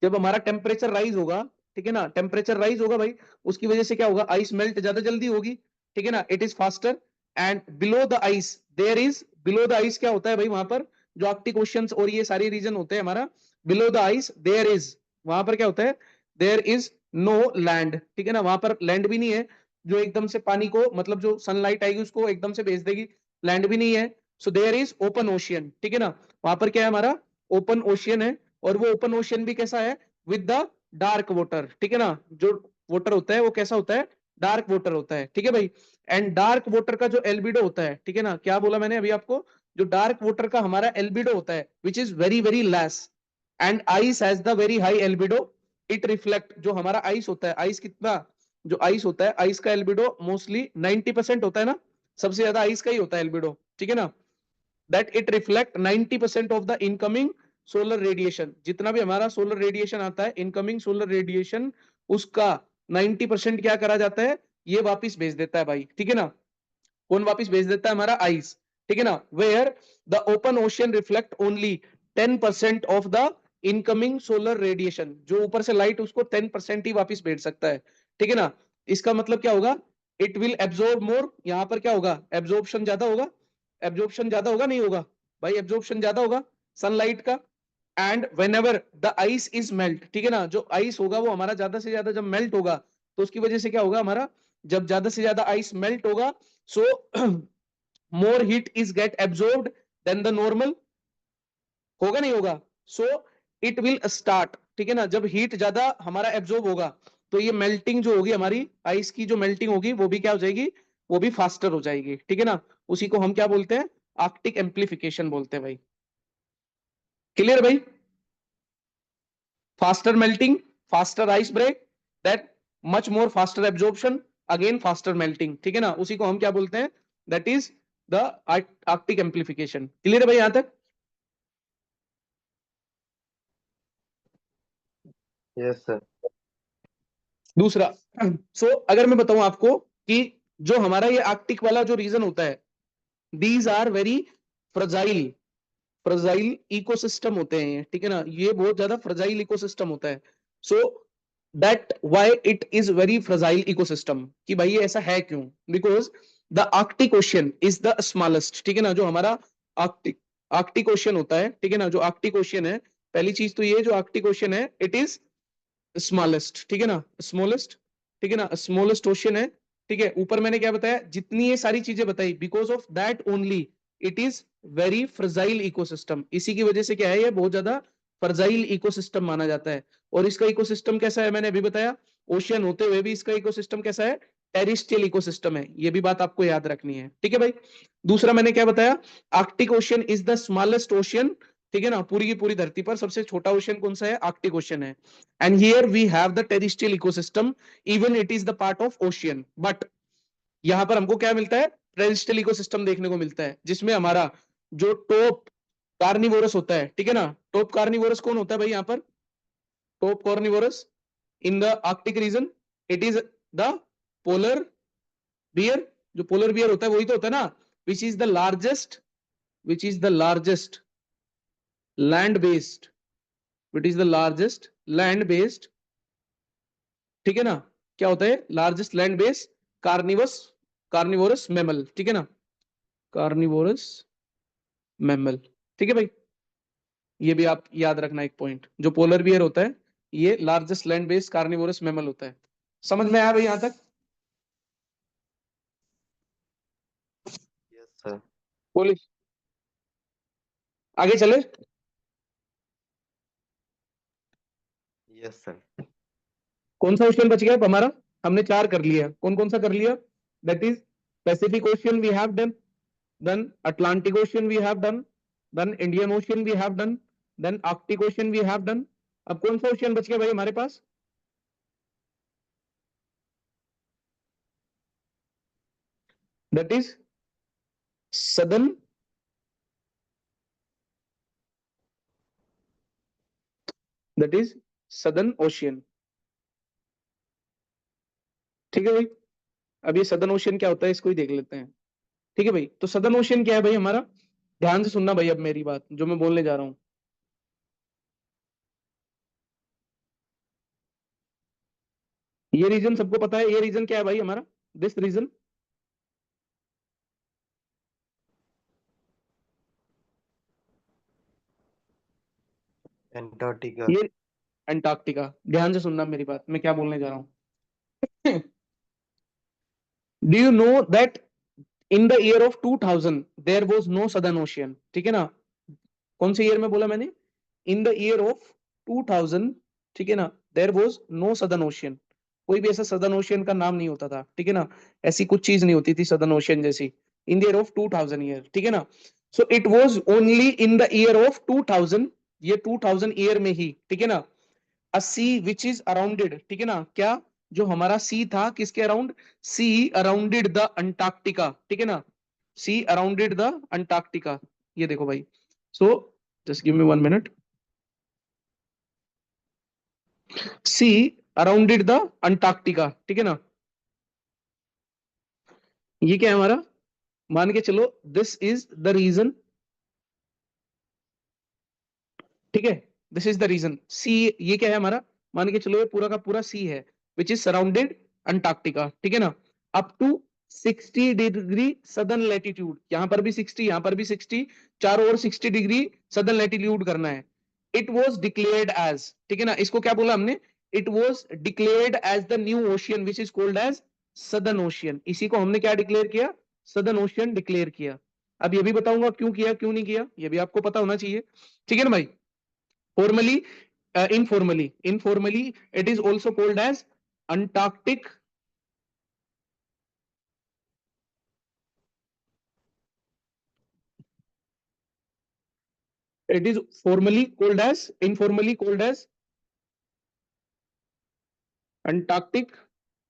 Speaker 1: जब हमारा टेम्परेचर राइज होगा, ठीक है ना, टेम्परेचर राइज होगा भाई, उसकी वजह से क्या होगा, आइस मेल्ट ज्यादा जल्दी होगी, ठीक है ना, it is faster. And below the ice there is, below the ice क्या होता है भाई, वहां पर जो आर्कटिक ओशियंस और ये सारे रीजन होते हैं हमारा, below the ice there is, वहां पर क्या होता है, देयर इज नो लैंड, ठीक है ना, वहां पर लैंड भी नहीं है जो एकदम से पानी को, मतलब जो सनलाइट आएगी उसको एकदम से भेज देगी, लैंड भी नहीं है। So there is open ocean, ठीक है ना, वहां पर क्या है हमारा ओपन ओशियन है। और वो ओपन ओशियन भी कैसा है, विद द डार्क वाटर, ठीक है ना, जो वाटर होता है वो कैसा होता है, डार्क वाटर होता है, ठीक है भाई। एंड डार्क वाटर का जो एल्बिडो होता है, ठीक है ना, क्या बोला मैंने अभी आपको, जो डार्क वाटर का हमारा एल्बिडो होता है विच is very very less, and ice has the very high albedo, it reflect, जो हमारा आइस होता है, आइस कितना, जो आइस होता है आइस का एल्बिडो मोस्टली 90% होता है ना, सबसे ज्यादा आइस का ही होता है एल्बिडो, ठीक है ना, that it reflect 90% of the incoming solar radiation. जितना भी हमारा सोलर रेडिएशन आता है, इनकमिंग सोलर रेडिएशन, उसका 90% क्या करा जाता है, ये वापस भेज देता है भाई, ठीक है ना। कौन वापस भेज देता है, हमारा आइस, ठीक है ना। Where the open ocean reflect only 10% of the incoming solar radiation, जो ऊपर से लाइट उसको 10% ही वापस भेज सकता है, ठीक है ना। इसका मतलब क्या होगा, इट विल एब्जॉर्ब मोर, यहां पर क्या होगा, एब्जॉर्प्शन ज्यादा होगा, एब्जॉर्प्शन ज्यादा होगा नहीं होगा भाई, एब्जॉर्प्शन ज्यादा होगा सनलाइट का। And when ever the ice is melt, ठीक है ना, जो आइस होगा वो हमारा ज्यादा से ज्यादा जब मेल्ट होगा, तो उसकी वजह से क्या होगा हमारा, जब ज्यादा से ज्यादा आइस मेल्ट होगा, so more heat is get absorbed than the normal, होगा नहीं होगा। सो इट विल स्टार्ट, ठीक है ना, जब हीट ज्यादा हमारा एब्जॉर्ब होगा तो ये मेल्टिंग जो होगी हमारी आइस की, जो मेल्टिंग होगी वो भी क्या हो जाएगी, वो भी फास्टर हो जाएगी, ठीक है ना। उसी को हम क्या बोलते हैं, आर्कटिक एम्प्लीफिकेशन बोलते हैं भाई। क्लियर भाई? faster melting, faster ice break, that much more faster absorption, again faster melting, ठीक है ना, उसी को हम क्या बोलते हैं, that is the arctic amplification। Clear है भाई यहां तक?
Speaker 2: Yes sir.
Speaker 1: दूसरा अगर मैं बताऊं आपको कि जो हमारा ये आर्कटिक वाला जो रीजन होता है, these are very fragile, fragile ecosystem होते हैं, ठीक है ना, ये बहुत ज्यादा फ्रजाइल इकोसिस्टम होता है। So that why it is very fragile ecosystem, कि भाई ये ऐसा है क्यों, because the Arctic ocean is the smallest, ठीक है ना, जो हमारा आर्कटिक आर्कटिक ओशियन होता है, ठीक है ना, जो आर्कटिक ओशियन है, पहली चीज तो ये जो आर्कटिक ओशियन है इट इज स्मॉलेस्ट, ठीक है ना, स्मॉलेस्ट, ठीक है ना, स्मॉलेस्ट ओशियन है, ठीक है। ऊपर मैंने क्या बताया, जितनी ये सारी चीजें बताई, because of that only it is very fragile ecosystem, इसी की वजह से क्या है, ये बहुत ज्यादा फ्रजाइल इकोसिस्टम माना जाता है। और इसका इकोसिस्टम कैसा है, मैंने अभी बताया, ओशियन होते हुए भी इसका इकोसिस्टम कैसा है, टेरिस्ट्रियल इकोसिस्टम है, ये भी बात आपको याद रखनी है, ठीक है भाई। दूसरा मैंने क्या बताया, Arctic ocean is the smallest ocean, ठीक है ना, पूरी की पूरी धरती पर सबसे छोटा ओशियन कौन सा है, आर्कटिक ओशियन है। And here we have the terrestrial ecosystem, even it is the part of ocean, but यहां पर हमको क्या मिलता है, terrestrial ecosystem देखने को मिलता है, जिसमें हमारा जो टॉप कार्निवोरस होता है, ठीक है ना, टॉप कार्निवोरस कौन होता है भाई, यहाँ पर top carnivorous in the Arctic region, it is the polar bear, जो पोलर बियर होता है वही तो होता है ना, which is the largest, which is the largest land based, which is the largest land based, ठीक है ना, क्या होता है, largest land base carnivores, carnivorous mammal, ठीक है ना, कार्निवोरस मैमल, ठीक है भाई। ये भी आप याद रखना एक पॉइंट, जो पोलर बियर होता है ये largest land base carnivorous mammal होता है। समझ में आया भाई यहां तक?
Speaker 2: sir.
Speaker 1: बोलिए, आगे चले।
Speaker 2: Yes, sir.
Speaker 1: कौन सा ओशियन बच गया अब हमारा? हमने 4 कर लिया, कौन कौन सा कर लिया? That is Pacific Ocean we have done, then Atlantic Ocean we have done, then Indian Ocean we have done, then Arctic Ocean we have done. अब कौन सा ओशियन बच गया भाई हमारे पास? That is southern, that is Southern ocean. ठीक है भाई, अब ये सदर्न ओशियन क्या होता है इसको ही देख लेते हैं। ठीक है भाई, तो सदर्न ओशियन क्या है भाई हमारा? ध्यान से सुनना भाई अब मेरी बात जो मैं बोलने जा रहा हूं। ये रीजन सबको पता है, ये रीजन क्या है भाई हमारा? This region,
Speaker 2: Antarctica.
Speaker 1: ये अंटार्कटिका। ध्यान से सुनना मेरी बात, मैं क्या बोलने जा रहा हूँ। Do you know that in the year of 2000 there was no Southern ocean? ठीक है ना? कौन से ईयर में बोला मैंने? इन द ईयर ऑफ 2000, ठीक है ना, there was no Southern ocean. कोई भी ऐसा सदर्न ओशियन का नाम नहीं होता था, ठीक है ना, ऐसी कुछ चीज नहीं होती थी सदर्न ओशियन जैसी। इन द ईयर ऑफ 2000 ईयर, ठीक है ना। So it was only in the year of 2000, ये 2000 ईयर में ही, ठीक है ना, अ सी विच इज अराउंडेड, ठीक है ना, क्या जो हमारा सी था किसके around? Sea arounded the Antarctica, ठीक है ना, सी अराउंडेड द अंटार्कटिका। ये देखो भाई, so just give me 1 minute. Sea arounded the Antarctica, ठीक है ना। ये क्या है हमारा? मान के चलो दिस इज द रीजन, ठीक है, दिस इज द रीजन सी। ये क्या है हमारा? मान के चलो ये पूरा का पूरा सी है, विच इज सराउंडेड अंटार्कटिका, ठीक है ना, up to 60 degree southern latitude. यहां पर भी 60, यहां पर भी 60, चारों ओर 60 डिग्री सदर्न लैटिट्यूड करना है। इट वॉज डिक्लेयर्ड एज, ठीक है ना, इसको क्या बोला हमने? It was declared as the new ocean which is called as Southern ocean. इसी को हमने क्या डिक्लेयर किया? सदर्न ओशियन डिक्लेयर किया। अब ये भी बताऊंगा क्यों किया क्यों नहीं किया, ये भी आपको पता होना चाहिए, ठीक है ना भाई। Formally, informally, it is also called as Antarctic. It is informally called as Antarctic,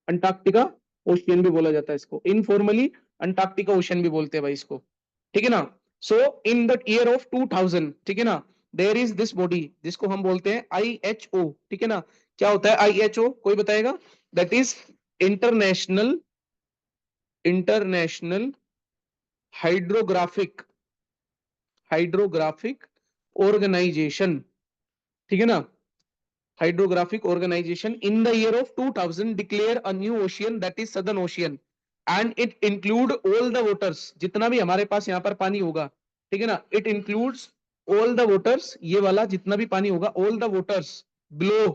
Speaker 1: Antarctica ocean भी बोला जाता है इसको, इनफॉर्मली अंटार्कटिका ओशियन भी बोलते हैं भाई इसको, ठीक है ना। सो इन द ईयर ऑफ 2000, ठीक है ना, देयर इज दिस बॉडी जिसको हम बोलते हैं IHO, ठीक है ना। क्या होता है IHO, कोई बताएगा? That is international, international hydrographic, hydrographic organisation, ठीक है ना, hydrographic organisation in the year of 2000 declare a new ocean that is Southern ocean and it include all the waters, जितना भी हमारे पास यहाँ पर पानी होगा, ठीक है ना, it includes all the waters, ये वाला जितना भी पानी होगा, ऑल द वाटर्स बिलो,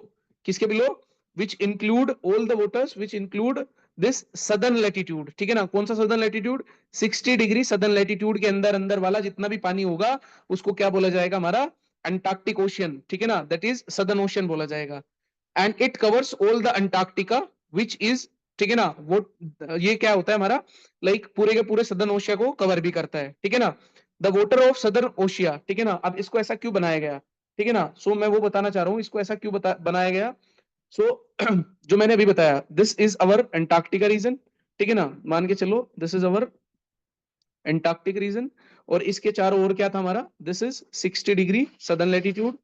Speaker 1: किसके below? Which include all the waters which include this southern latitude, ठीक है ना। कौन सा southern latitude? 60 degree southern latitude के अंदर अंदर वाला जितना भी पानी होगा उसको क्या बोला जाएगा हमारा? अंटार्कटिक ओशियन, ठीक है ना, दैट इज सदर्न ओशियन बोला जाएगा। And it covers all the Antarctica which is, ठीक है ना, वो ये क्या होता है हमारा? लाइक पूरे के पूरे सदर्न ओशिया को कवर भी करता है, ठीक है ना। द वाटर ऑफ सदर्न ओशिया, ठीक है ना। अब इसको ऐसा क्यों बनाया गया, ठीक है ना, सो मैं वो बताना चाह रहा हूँ इसको ऐसा क्यों बनाया गया। सो जो मैंने अभी बताया, this is our Antarctica region, ठीक है ना, मान के चलो this is our Antarctic region, और इसके चारों ओर क्या था हमारा? This is 60 degree southern latitude,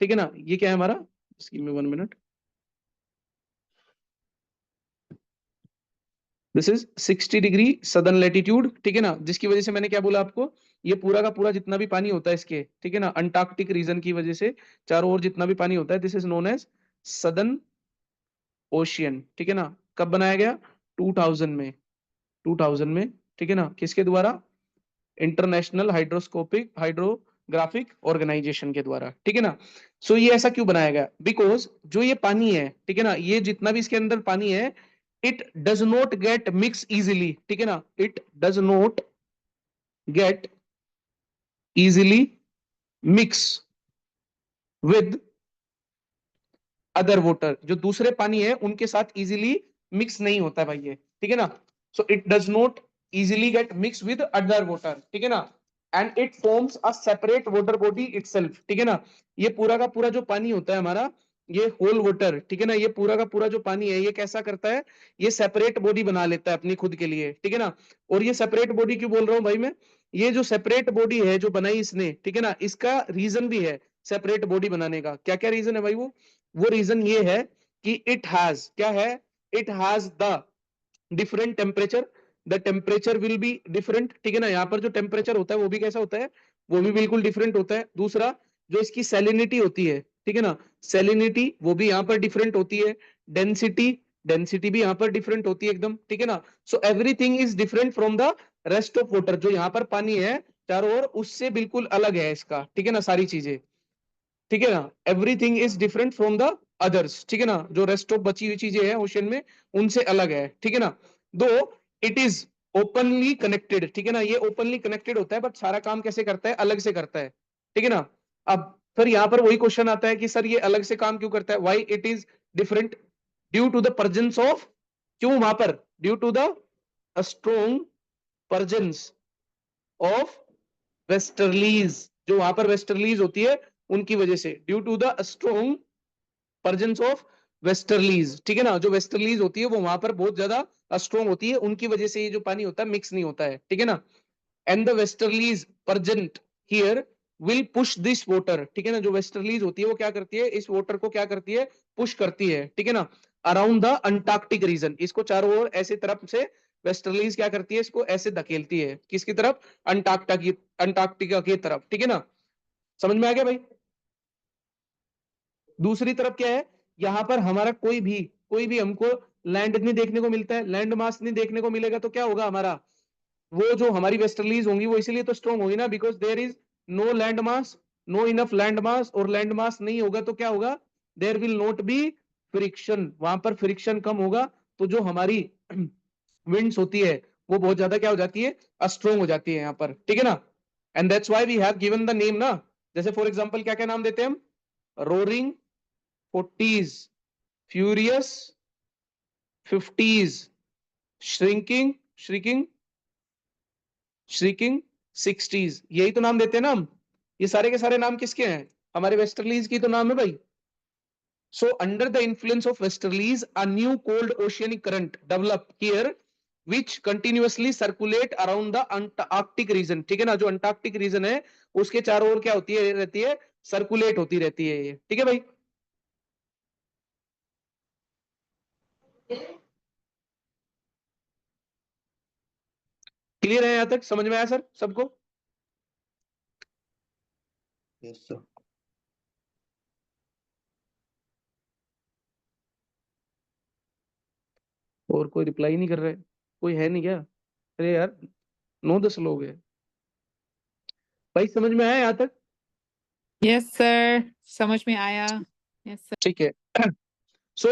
Speaker 1: ठीक है ना। ये क्या है हमारा? Give me 1 minute. This is 60 degree southern latitude, ठीक है ना, जिसकी वजह से मैंने क्या बोला आपको? ये पूरा का पूरा जितना भी पानी होता है इसके, ठीक है ना, अंटार्कटिक रीजन की वजह से चारों ओर जितना भी पानी होता है, this is known as Southern ocean, ठीक है ना। कब बनाया गया? 2000 में, 2000 में, ठीक है ना, किसके द्वारा? इंटरनेशनल हाइड्रोस्कोपिक हाइड्रोग्राफिक ऑर्गेनाइजेशन के द्वारा, ठीक है ना। सो ये ऐसा क्यों बनाया गया? बिकॉज जो ये पानी है, ठीक है ना, ये जितना भी इसके अंदर पानी है, it does not gate mix easily, ठीक है ना, it does not get easily mix with other water, जो दूसरे पानी है उनके साथ इजीली मिक्स नहीं होता है भाई ये, ठीक है ना। So it does not easily get mix with other water, ठीक है ना, and it forms a separate water body itself, ठीक है ना। ये पूरा का पूरा जो पानी होता है हमारा, ये होल वाटर, ठीक है ना, ये पूरा का पूरा जो पानी है ये कैसा करता है, ये सेपरेट बॉडी बना लेता है अपनी खुद के लिए, ठीक है ना। और ये सेपरेट बॉडी क्यों बोल रहा हूँ भाई मैं, ये जो सेपरेट बॉडी है जो बनाई इसने, ठीक है ना, इसका रीजन भी है सेपरेट बॉडी बनाने का। क्या क्या रीजन है भाई, वो रीजन ये है कि इट हैज, क्या है, it has the different temperature, the temperature will be different, ठीक है ना। यहाँ पर जो टेम्परेचर होता है वो भी कैसा होता है, वो भी बिल्कुल डिफरेंट होता है। दूसरा, जो इसकी सैलिनिटी होती है, ठीक है ना, सैलिनिटी वो भी यहाँ पर डिफरेंट होती है। डेंसिटी, डेंसिटी भी यहाँ पर डिफरेंट होती है एकदम, ठीक है ना। So everything is different from the rest of water, जो यहाँ पर पानी है चारों ओर उससे बिल्कुल अलग है इसका, ठीक है ना, सारी चीजें, ठीक है ना। Everything is different from the others, ठीक है ना, जो रेस्ट ऑफ बची हुई चीजें हैं ओशन में उनसे अलग है, ठीक है ना। दो इट इज ओपनली कनेक्टेड, ठीक है ना, ये ओपनली कनेक्टेड होता है बट सारा काम कैसे करता है, अलग से करता है, ठीक है ना। अब फिर यहाँ पर वही क्वेश्चन आता है कि सर ये अलग से काम क्यों करता है, why it is different, due to the presence of, क्यों वहां पर, due to the strong presence of westerlies, जो वहां पर वेस्टर्लीज होती है उनकी वजह से, due to the strong presence of westerlies, ठीक है ना, जो वेस्टर्लीज होती है वो वहां पर बहुत ज्यादा स्ट्रोंग होती है, उनकी वजह से ये जो पानी होता है मिक्स नहीं होता है, ठीक है ना। And the westerlies present here will push this water, ठीक है ना, जो वेस्टर्लीज होती है वो क्या करती है, इस वाटर को क्या करती है, पुश करती है, ठीक है ना, अराउंड द अंटार्कटिक रीजन, इसको चारों ओर ऐसे तरफ से वेस्टर्लीज क्या करती है, इसको ऐसे धकेलती है, किसकी तरफ, अंटार्कटिका की तरफ, ठीक है ना। समझ में आ गया भाई। दूसरी तरफ क्या है, यहां पर हमारा कोई भी हमको लैंड नहीं देखने को मिलता है, लैंड मास नहीं देखने को मिलेगा, तो क्या होगा हमारा, वो जो हमारी वेस्टर्लीज होंगी वो इसीलिए तो स्ट्रॉन्ग होगी ना, because there is no land mass, no enough land mass, और लैंड मास नहीं होगा तो क्या होगा, there will not be friction, वहां पर फ्रिक्शन कम होगा, तो जो हमारी विंड्स होती है वो बहुत ज्यादा क्या हो जाती है, स्ट्रॉन्ग हो जाती है यहाँ पर, ठीक है ना। And that's why we have given the name ना, जैसे फॉर एग्जांपल क्या क्या नाम देते हैं हम, roaring forties, furious fifties, shrinking shrieking shrieking sixties, यही तो नाम देते हैं ना हम। ये सारे के सारे नाम किसके हैं, हमारे वेस्टर्लीज की तो नाम है भाई। So under the influence of westerlies a new cold oceanic current develop here which continuously circulate around the Antarctic region, ठीक है ना, जो अंटार्कटिक रीजन है उसके चारों ओर क्या होती है, रहती है, सर्कुलेट होती रहती है ये, ठीक है भाई। क्लियर है यहां तक, समझ में आया सर सबको।
Speaker 2: Yes, sir.
Speaker 1: और कोई रिप्लाई नहीं कर रहा है, कोई है नहीं क्या, अरे यार 9-10 लोग हैं भाई, समझ में आया यहाँ तक।
Speaker 3: Yes, sir. समझ में आया. Yes, sir.
Speaker 1: ठीक है। सो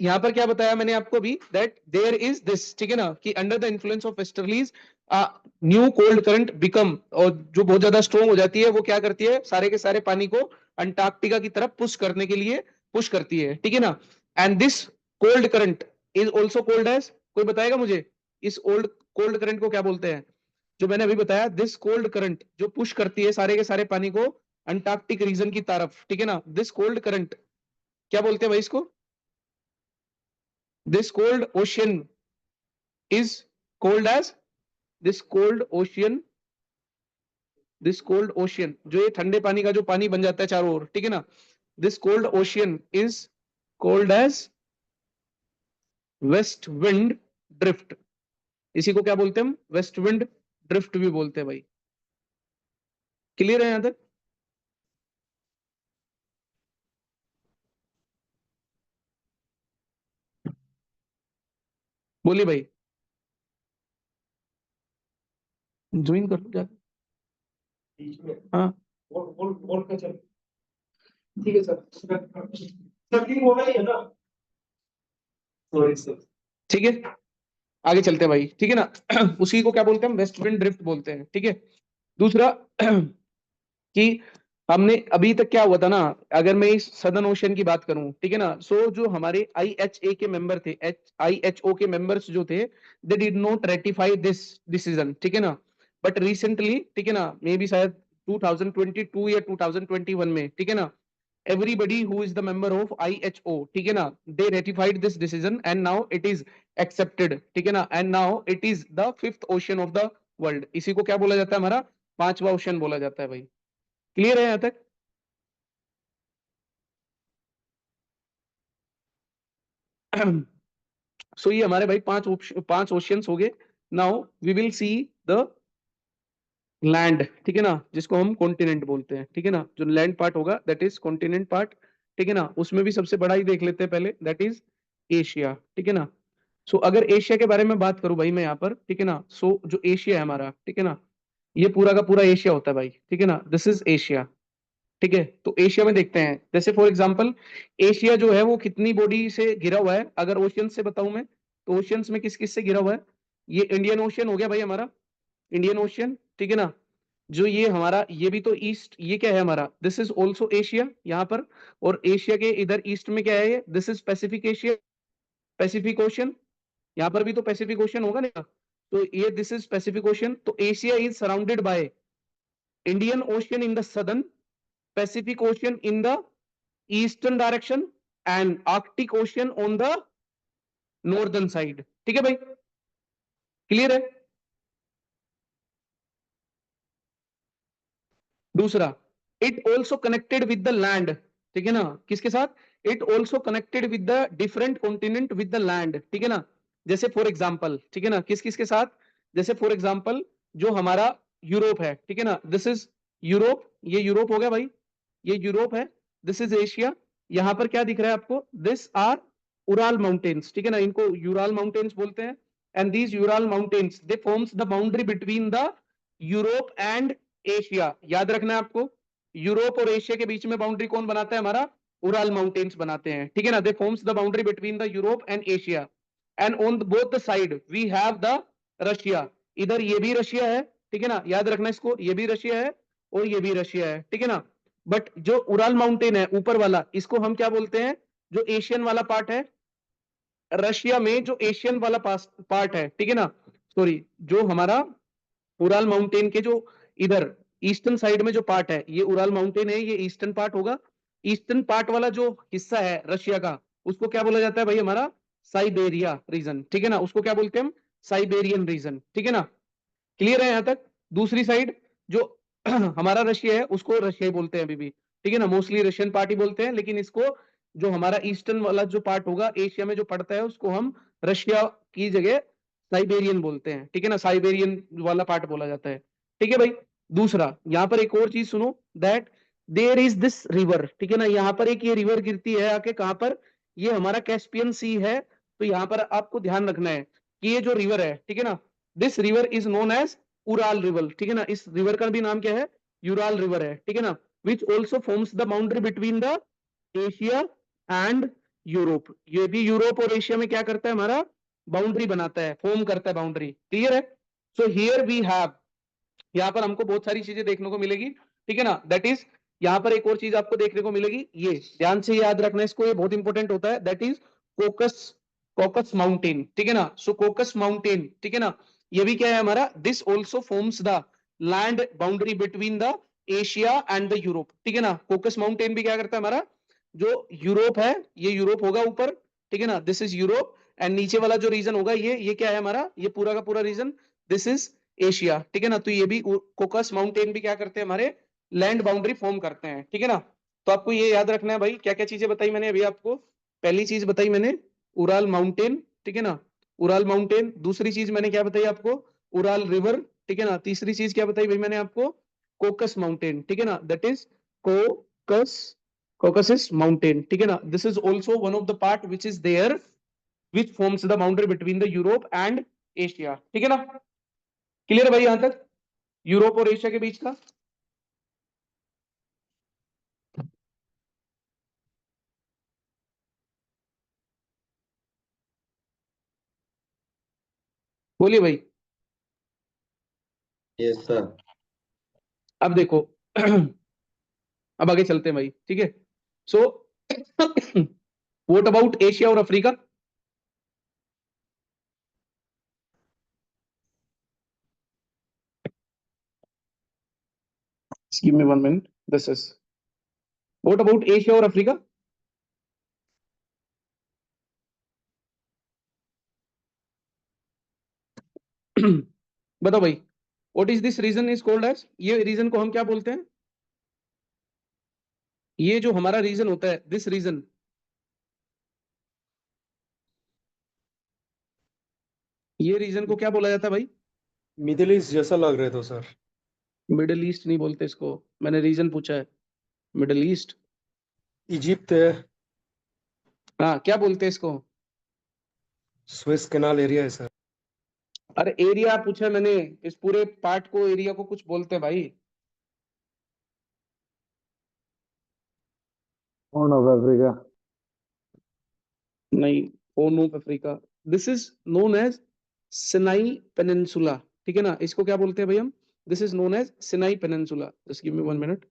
Speaker 1: यहाँ पर क्या बताया मैंने आपको भी, दैट देयर इज दिस, ठीक है ना, कि under the influence of westerlies new cold current become, और जो बहुत ज्यादा स्ट्रॉन्ग हो जाती है वो क्या करती है, सारे के सारे पानी को अंटार्कटिका की तरफ पुश करने के लिए पुश करती है, ठीक है ना। And this cold current is also cold as, कोई बताएगा मुझे इस ओल्ड कोल्ड करंट को क्या बोलते हैं, जो मैंने अभी बताया, दिस कोल्ड करंट जो पुश करती है सारे के सारे पानी को अंटार्कटिक रीजन की तरफ, ठीक है ना, दिस कोल्ड करंट क्या बोलते हैं भाई इसको, this cold ocean is cold as, this cold ocean, this cold ocean, जो ये ठंडे पानी का जो पानी बन जाता है चारों ओर, ठीक है ना, this cold ocean is cold as west wind drift, इसी को क्या बोलते हैं हम, वेस्ट विंड ड्रिफ्ट भी बोलते हैं भाई। क्लियर है यहां तक। बोलिए भाई, ज्वाइन कर लो जाके। हाँ
Speaker 4: बोल के चल। ठीक है सर, सर की मोबाइल है ना, सॉरी सर।
Speaker 1: ठीक है, आगे चलते हैं भाई, ठीक है ना। उसी को क्या बोलते हैं हम, वेस्ट विंड ड्रिफ्ट बोलते हैं, ठीक है। दूसरा कि हमने अभी तक क्या हुआ था ना, अगर मैं इस सदर्न ओशन की बात करूं, ठीक है ना, सो जो हमारे IHA के मेंबर थे, IHO के मेंबर्स जो थे, they did not ratify this decision, ठीक है ना। बट रिसेंटली, ठीक है ना, मे बी शायद 2022 या 2021 में, ठीक है ना, everybody who is the member of IHO, ठीक है ना, they ratified this decision and now it is accepted, ठीक है ना, and now it is the fifth ocean of the world। इसी को क्या बोला जाता है, हमारा पांचवा ओशन बोला जाता है भाई। क्लियर है यहां तक? सो ये हमारे भाई पांच ओशियंस हो गए। Now we will see the land, ठीक है ना, जिसको हम कॉन्टिनेंट बोलते हैं, ठीक है ना, जो लैंड पार्ट होगा दैट इज कॉन्टिनेंट पार्ट, ठीक है ना। उसमें भी सबसे बड़ा ही देख लेते हैं पहले, दैट इज एशिया, ठीक है ना। सो अगर एशिया के बारे में बात करूं भाई मैं यहाँ पर, ठीक है ना, सो जो एशिया है हमारा, ठीक है ना, ये पूरा का पूरा एशिया होता है भाई, ठीक है ना, दिस इज एशिया, ठीक है। तो एशिया में देखते हैं, जैसे फॉर एग्जांपल एशिया जो है वो कितनी बॉडी से घिरा हुआ है, अगर ओशियन से बताऊं मैं, तो ओशियंस में किस किस से घिरा हुआ है। ये इंडियन ओशियन हो गया भाई हमारा, इंडियन ओशियन, ठीक है ना। जो ये हमारा, ये भी तो ईस्ट, ये क्या है हमारा, दिस इज ऑल्सो एशिया यहाँ पर। और एशिया के इधर ईस्ट में क्या है ये, this is Pacific Asia, Pacific ocean. यहाँ पर भी तो पैसिफिक ओशियन होगा ना, तो ये दिस इज पैसिफिक ओशियन। तो Asia is surrounded by Indian ocean in the southern, Pacific ocean in the eastern direction, and Arctic ocean on the northern side, ठीक है भाई, क्लियर है। दूसरा, it also connected with the land, ठीक है ना, किसके साथ, it also connected with the different continent with the land, ठीक है ना। जैसे फॉर एग्जाम्पल, ठीक है ना, किस किस के साथ, जैसे फॉर एग्जाम्पल जो हमारा यूरोप है, ठीक है ना, दिस इज यूरोप, ये यूरोप हो गया भाई, ये यूरोप है। दिस इज एशिया, यहां पर क्या दिख रहा है आपको, दिस आर उराल माउंटेन्स, ठीक है ना, इनको यूराल माउंटेन्स बोलते हैं। And these Ural mountains they forms the boundary between the Europe and Asia. याद रखना है आपको, यूरोप और एशिया के बीच में बाउंड्री कौन बनाता है, हमारा उराल माउंटेन्स बनाते हैं, ठीक है ना। They forms the boundary between the Europe and Asia, and on both the side we have the Russia. इधर ये भी रशिया है, ठीक है ना, याद रखना इसको, ये भी रशिया है और ये भी रशिया है, ठीक है ना। बट जो उराल माउंटेन है ऊपर वाला, इसको हम क्या बोलते हैं, जो एशियन वाला पार्ट है, रशिया में जो एशियन वाला पार्ट है, ठीक है ना, सॉरी, जो हमारा उराल माउंटेन के जो इधर ईस्टर्न साइड में जो पार्ट है, ये उराल माउंटेन है, ये ईस्टर्न पार्ट होगा। ईस्टर्न पार्ट वाला जो हिस्सा है रशिया का, उसको क्या बोला जाता है भाई, हमारा साइबेरिया रीजन, ठीक है ना, उसको क्या बोलते हैं हम, साइबेरियन रीजन, ठीक है ना। क्लियर है यहां तक। दूसरी साइड जो हमारा रशिया है, उसको रशिया ही बोलते हैं अभी भी, ठीक है ना, मोस्टली रशियन पार्ट ही बोलते हैं, लेकिन इसको जो हमारा ईस्टर्न वाला जो पार्ट होगा एशिया में जो पड़ता है, उसको हम रशिया की जगह साइबेरियन बोलते हैं, ठीक है ना, साइबेरियन वाला पार्ट बोला जाता है, ठीक है भाई। दूसरा, यहाँ पर एक और चीज सुनो, that there is this river, ठीक है ना, यहाँ पर एक ये रिवर गिरती है आके कहां पर, ये हमारा कैस्पियन सी है। तो यहाँ पर आपको ध्यान रखना है कि ये जो रिवर है, ठीक है ना, this river is known as Ural river, ठीक है ना, इस रिवर का भी नाम क्या है, यूराल रिवर है, ठीक है ना। Which also forms the boundary between the Asia and Europe. ये भी यूरोप और एशिया में क्या करता है, हमारा बाउंड्री बनाता है, फॉर्म करता है बाउंड्री, क्लियर है। सो हियर वी हैव, यहाँ पर हमको बहुत सारी चीजें देखने को मिलेगी, ठीक है ना, दैट इज, यहाँ पर एक और चीज आपको देखने को मिलेगी, ये ध्यान से याद रखना इसको, ये बहुत इंपॉर्टेंट होता है, दैट इज कोकस, कोकस माउंटेन, ठीक है ना। सो कोकस माउंटेन, ठीक है ना, ये भी क्या है हमारा, this also forms the land boundary between the Asia and the Europe, ठीक है ना। कोकस माउंटेन भी क्या करता है, हमारा जो यूरोप है, ये यूरोप होगा ऊपर, ठीक है ना, दिस इज यूरोप, एंड नीचे वाला जो रीजन होगा, ये क्या है हमारा, ये पूरा का पूरा रीजन, दिस इज एशिया, ठीक है ना। तो ये भी कोकस माउंटेन भी क्या करते हैं, हमारे लैंड बाउंड्री फॉर्म करते हैं, ठीक है ना। तो आपको ये याद रखना है भाई, क्या क्या चीजें बताई मैंने अभी आपको। पहली चीज बताई मैंने उराल माउंटेन, ठीक है ना, उराल माउंटेन। दूसरी चीज मैंने क्या बताई आपको, उराल रिवर, ठीक है ना। तीसरी चीज क्या बताई भाई मैंने आपको, कोकस माउंटेन, ठीक है ना, दैट इज कोकस, Caucasus mountain, ठीक है ना। This is also one of the part which is there, which forms the boundary between the Europe and Asia, ठीक है ना। क्लियर भाई यहां तक, यूरोप और एशिया के बीच का। बोलिए भाई।
Speaker 2: Yes, sir.
Speaker 1: अब देखो अब आगे चलते हैं भाई, ठीक है। सो व्हाट अबाउट एशिया और Africa? Give me 1 minute, this is what about Asia और अफ्रीका? बताओ भाई, what is this region is called as, ये रीजन को हम क्या बोलते हैं? ये जो हमारा रीजन होता है, दिस रीजन, ये रीजन को क्या बोला जाता है भाई?
Speaker 5: मिडिल ईस्ट जैसा लग रहे थे सर।
Speaker 1: मिडिल ईस्ट नहीं बोलते इसको, मैंने रीजन पूछा है। मिडिल ईस्ट,
Speaker 5: इजिप्ट है,
Speaker 1: हाँ क्या बोलते हैं इसको?
Speaker 5: स्वेज कैनाल एरिया है सर।
Speaker 1: अरे एरिया पूछा मैंने, इस पूरे पार्ट को, एरिया को कुछ बोलते हैं भाई।
Speaker 5: Horn of Africa.
Speaker 1: नहीं, horn of Africa, this is known as Sinai peninsula, ठीक है ना। इसको क्या बोलते हैं भाई हम? This is known as Sinai peninsula. Just give me 1 minute,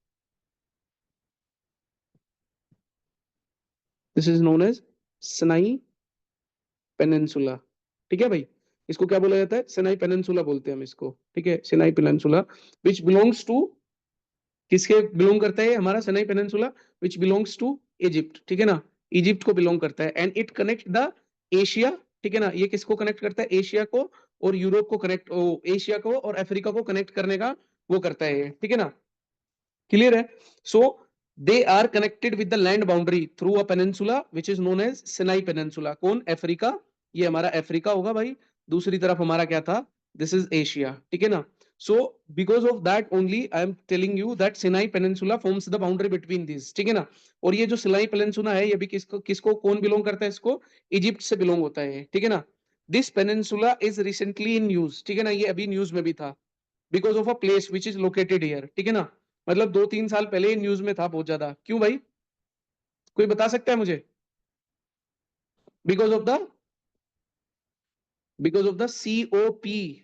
Speaker 1: this is known as Sinai peninsula, ठीक है भाई। इसको क्या बोला जाता है? सिनाई पेनिनसुला बोलते हैं हम इसको, ठीक है। Sinai peninsula which belongs to, किसके बिलोंग करता है ये हमारा Sinai peninsula? Which belongs to Egypt, ठीक है ना। इजिप्ट को बिलोंग करता है and it connect the Asia, ठीक है ना। ये किसको कनेक्ट करता है? एशिया को और यूरोप को कनेक्ट, एशिया को और अफ्रीका को कनेक्ट करने का वो करता है ये, ठीक है ना। क्लियर है? So they are connected with the land boundary through a peninsula which is known as Sinai peninsula. कौन? अफ्रीका, ये हमारा अफ्रीका होगा भाई। दूसरी तरफ हमारा क्या था? दिस इज एशिया, ठीक है ना। So because of that only I am telling you that Sinai peninsula forms the boundary between this, ठीक है ना। और ये जो सिनाई पेनिनसुला है, ये भी किसको किसको कौन बिलोंग करता है? इसको इजिप्ट से बिलोंग होता है, ठीक है ना। This peninsula is recently in news, ठीक है ना। ये अभी न्यूज में भी था because of a place which is located here, ठीक है ना। मतलब 2-3 साल पहले ही न्यूज में था बहुत ज्यादा। क्यों भाई, कोई बता सकता है मुझे? Because of the, because of the COP,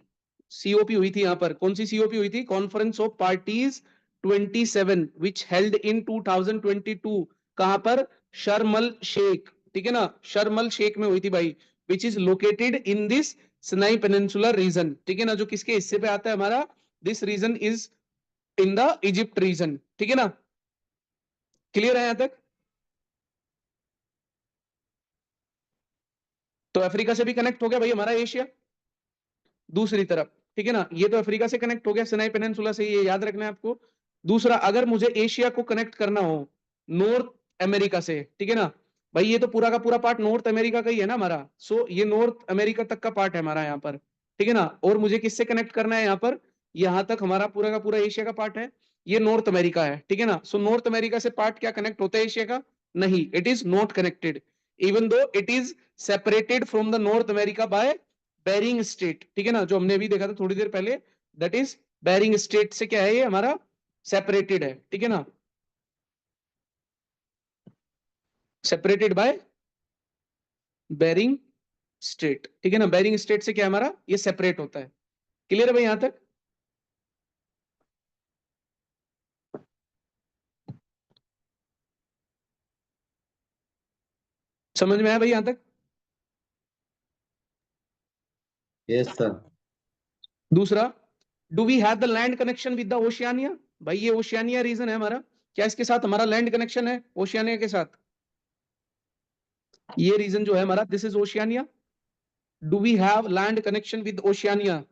Speaker 1: COP हुई थी यहाँ पर। कौन सी सीओपी हुई थी? Conference of parties 27 which held in 2022। कहां पर? शर्मल शेख, ठीक है ना। शर्मल शेख में हुई थी भाई, which is located in this Sinai peninsular reason, ठीक है ना। जो किसके हिस्से पे आता है हमारा? This region is in the Egypt region, ठीक है ना। क्लियर है यहां तक? तो अफ्रीका से भी कनेक्ट हो गया भाई हमारा एशिया दूसरी तरफ, ठीक है ना। ये तो अफ्रीका से कनेक्ट हो गया सिनाई पेनिनसुला से, ये याद रखना है आपको। दूसरा, अगर मुझे एशिया को कनेक्ट करना हो नॉर्थ अमेरिका से, ठीक है ना। भाई ये तो पूरा का पूरा पार्ट नॉर्थ अमेरिका का ही है ना हमारा। सो ये नॉर्थ अमेरिका तक का पार्ट है हमारा यहाँ पर, ठीक है ना। और मुझे किससे कनेक्ट करना है यहाँ पर? यहाँ तक हमारा पूरा का पूरा एशिया का पार्ट है, ये नॉर्थ अमेरिका है, ठीक है ना। सो नॉर्थ अमेरिका से पार्ट क्या कनेक्ट होता है एशिया का? नहीं, it is not connected, even though it is separated from the North America by Bering state, ठीक है ना। जो हमने अभी देखा था थोड़ी देर पहले, दैट इज बेरिंग स्टेट से क्या है ये हमारा सेपरेटेड है, ठीक है ना। सेपरेटेड बाय बेरिंग स्टेट, ठीक है ना। बेरिंग स्टेट से क्या है हमारा? ये सेपरेट होता है। क्लियर है भाई यहां तक? समझ में आया भाई यहां तक?
Speaker 2: Yes, sir.
Speaker 1: दूसरा, do we have the land connection with the Oceania? भाई ये ओशियानिया रीजन है हमारा, क्या इसके साथ हमारा लैंड कनेक्शन है ओशियानिया के साथ? ये रीजन जो है हमारा, this is Oceania. Do we have land connection with Oceania?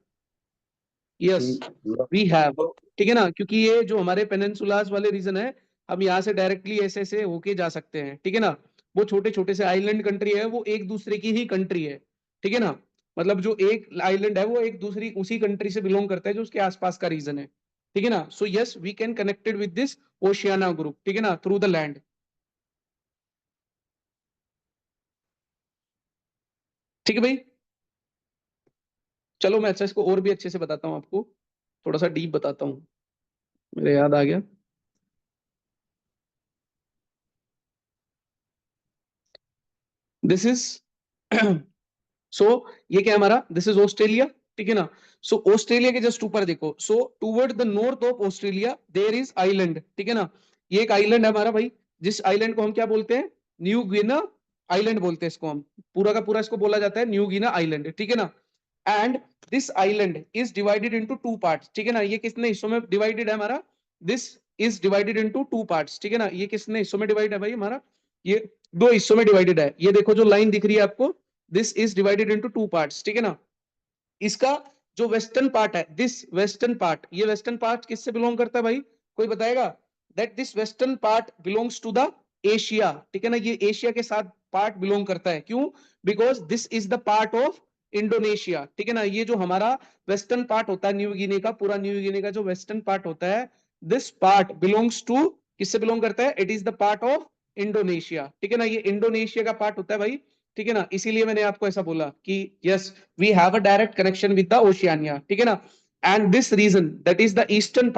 Speaker 1: Yes
Speaker 2: No,
Speaker 1: we have, ठीक है ना। क्योंकि ये जो हमारे पेनिनसुलास वाले रीजन है, हम यहाँ से डायरेक्टली ऐसे ऐसे होके जा सकते हैं, ठीक है ना। वो छोटे छोटे से आइलैंड कंट्री है, वो एक दूसरे की ही कंट्री है, ठीक है ना। मतलब जो एक आइलैंड है वो एक दूसरी उसी कंट्री से बिलोंग करता है जो उसके आसपास का रीजन है, ठीक है ना। So yes we can connected with this Oceania group, ठीक है ना, थ्रू द लैंड। ठीक है भाई, चलो मैं अच्छा इसको और भी अच्छे से बताता हूँ आपको, थोड़ा सा डीप बताता हूँ, मेरे याद आ गया। दिस इज सो ये क्या है हमारा? दिस इज ऑस्ट्रेलिया, ठीक है ना। सो ऑस्ट्रेलिया के जस्ट ऊपर देखो, so toward the north of Australia there is island, ठीक है ना। ये एक आइलैंड है हमारा भाई, जिस आइलैंड को हम क्या बोलते हैं, न्यू गिना आइलैंड बोलते हैं इसको हम, पूरा का पूरा इसको बोला जाता है न्यू गिना आइलैंड, ठीक है ना। And this island is divided into two parts, ठीक है ना। ये कितने हिस्सों में डिवाइडेड है हमारा, this is divided into two parts, ठीक है ना। ये कितने हिस्सों में डिवाइड है भाई हमारा, ये दो हिस्सों में डिवाइडेड है। ये देखो जो लाइन दिख रही है आपको, this is divided into two parts, ठीक है ना। इसका जो वेस्टर्न पार्ट है, दिस वेस्टर्न पार्ट, ये वेस्टर्न पार्ट किससे बिलोंग करता है भाई, कोई बताएगा, that this western part belongs to the Asia, ठीक है ना। ये एशिया के साथ पार्ट बिलोंग करता है, क्यों, because this is the part of Indonesia, ठीक है ना। ये जो हमारा वेस्टर्न पार्ट होता है न्यू गिनी का, पूरा न्यू गिनी का जो वेस्टर्न पार्ट होता है, दिस पार्ट बिलोंग्स टू, किससे बिलोंग करता है, it is the part of Indonesia, ठीक है ना। ये इंडोनेशिया का पार्ट होता है भाई, ठीक है ना। इसीलिए मैंने आपको ऐसा बोला कि yes we have a direct connection with the Oceania, ठीक है ना। And this region that is the eastern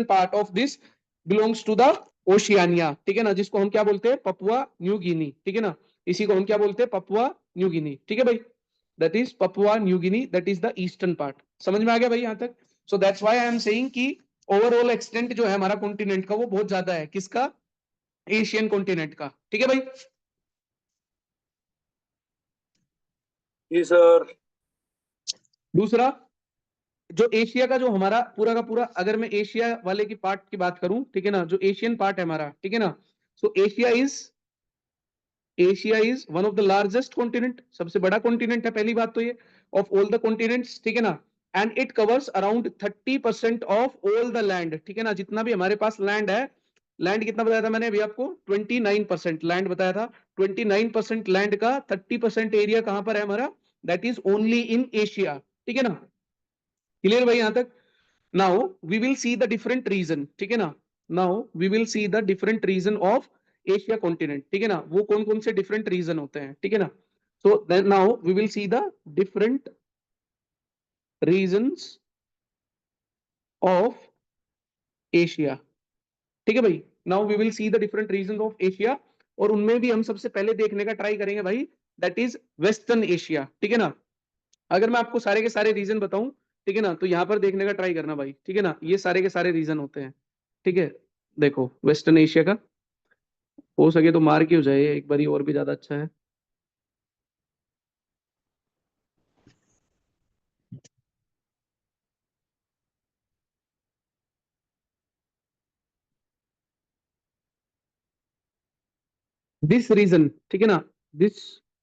Speaker 1: part of this belongs to the Oceania, ठीक है ना, जिसको हम क्या बोलते हैं, पपुआ न्यू गिनी, ठीक है ना। इसी को हम क्या बोलते हैं, पपुआ न्यू गिनी, ठीक है भाई, that is Papua New Guinea, that is the eastern part. समझ में आ गया भाई यहां तक। So that's why I am saying कि ओवरऑल एक्सटेंट जो है हमारा कॉन्टिनेंट का वो बहुत ज्यादा है, किसका, एशियन कॉन्टिनेंट का, ठीक है भाई।
Speaker 5: जी सर।
Speaker 1: दूसरा, जो एशिया का जो हमारा पूरा का पूरा, अगर मैं एशिया वाले की पार्ट की बात करूं, ठीक है ना, जो एशियन पार्ट है हमारा, ठीक है ना। सो Asia is one of the largest continent, सबसे बड़ा कॉन्टिनेंट है, पहली बात तो ये, ऑफ ऑल द कॉन्टिनेंट्स, ठीक है ना। And it covers around 30% of all the land, ठीक है ना। जितना भी हमारे पास लैंड है, लैंड कितना बताया था मैंने अभी आपको, 29% लैंड बताया था। 29% लैंड का 30% एरिया कहां पर है हमारा, that is only in Asia, ठीक है ना। क्लियर भाई यहां तक। Now we will see the different region, ठीक है ना। Now we will see the different region of Asia continent, ठीक है ना। वो कौन कौन से डिफरेंट रीजन होते हैं, ठीक है ना। So then now we will see the different regions of Asia, ठीक है भाई। Now we will see the different region of Asia, और उनमें भी हम सबसे पहले देखने का ट्राई करेंगे भाई, दैट इज वेस्टर्न एशिया, ठीक है ना। अगर मैं आपको सारे के सारे रीजन बताऊं, ठीक है ना, तो यहां पर देखने का ट्राई करना भाई, ठीक है ना। ये सारे के सारे रीजन होते हैं, ठीक है। देखो वेस्टर्न एशिया का, हो सके तो मार के हो जाए एक बारी और भी ज्यादा अच्छा है। दिस रीजन, ठीक है ना, दिस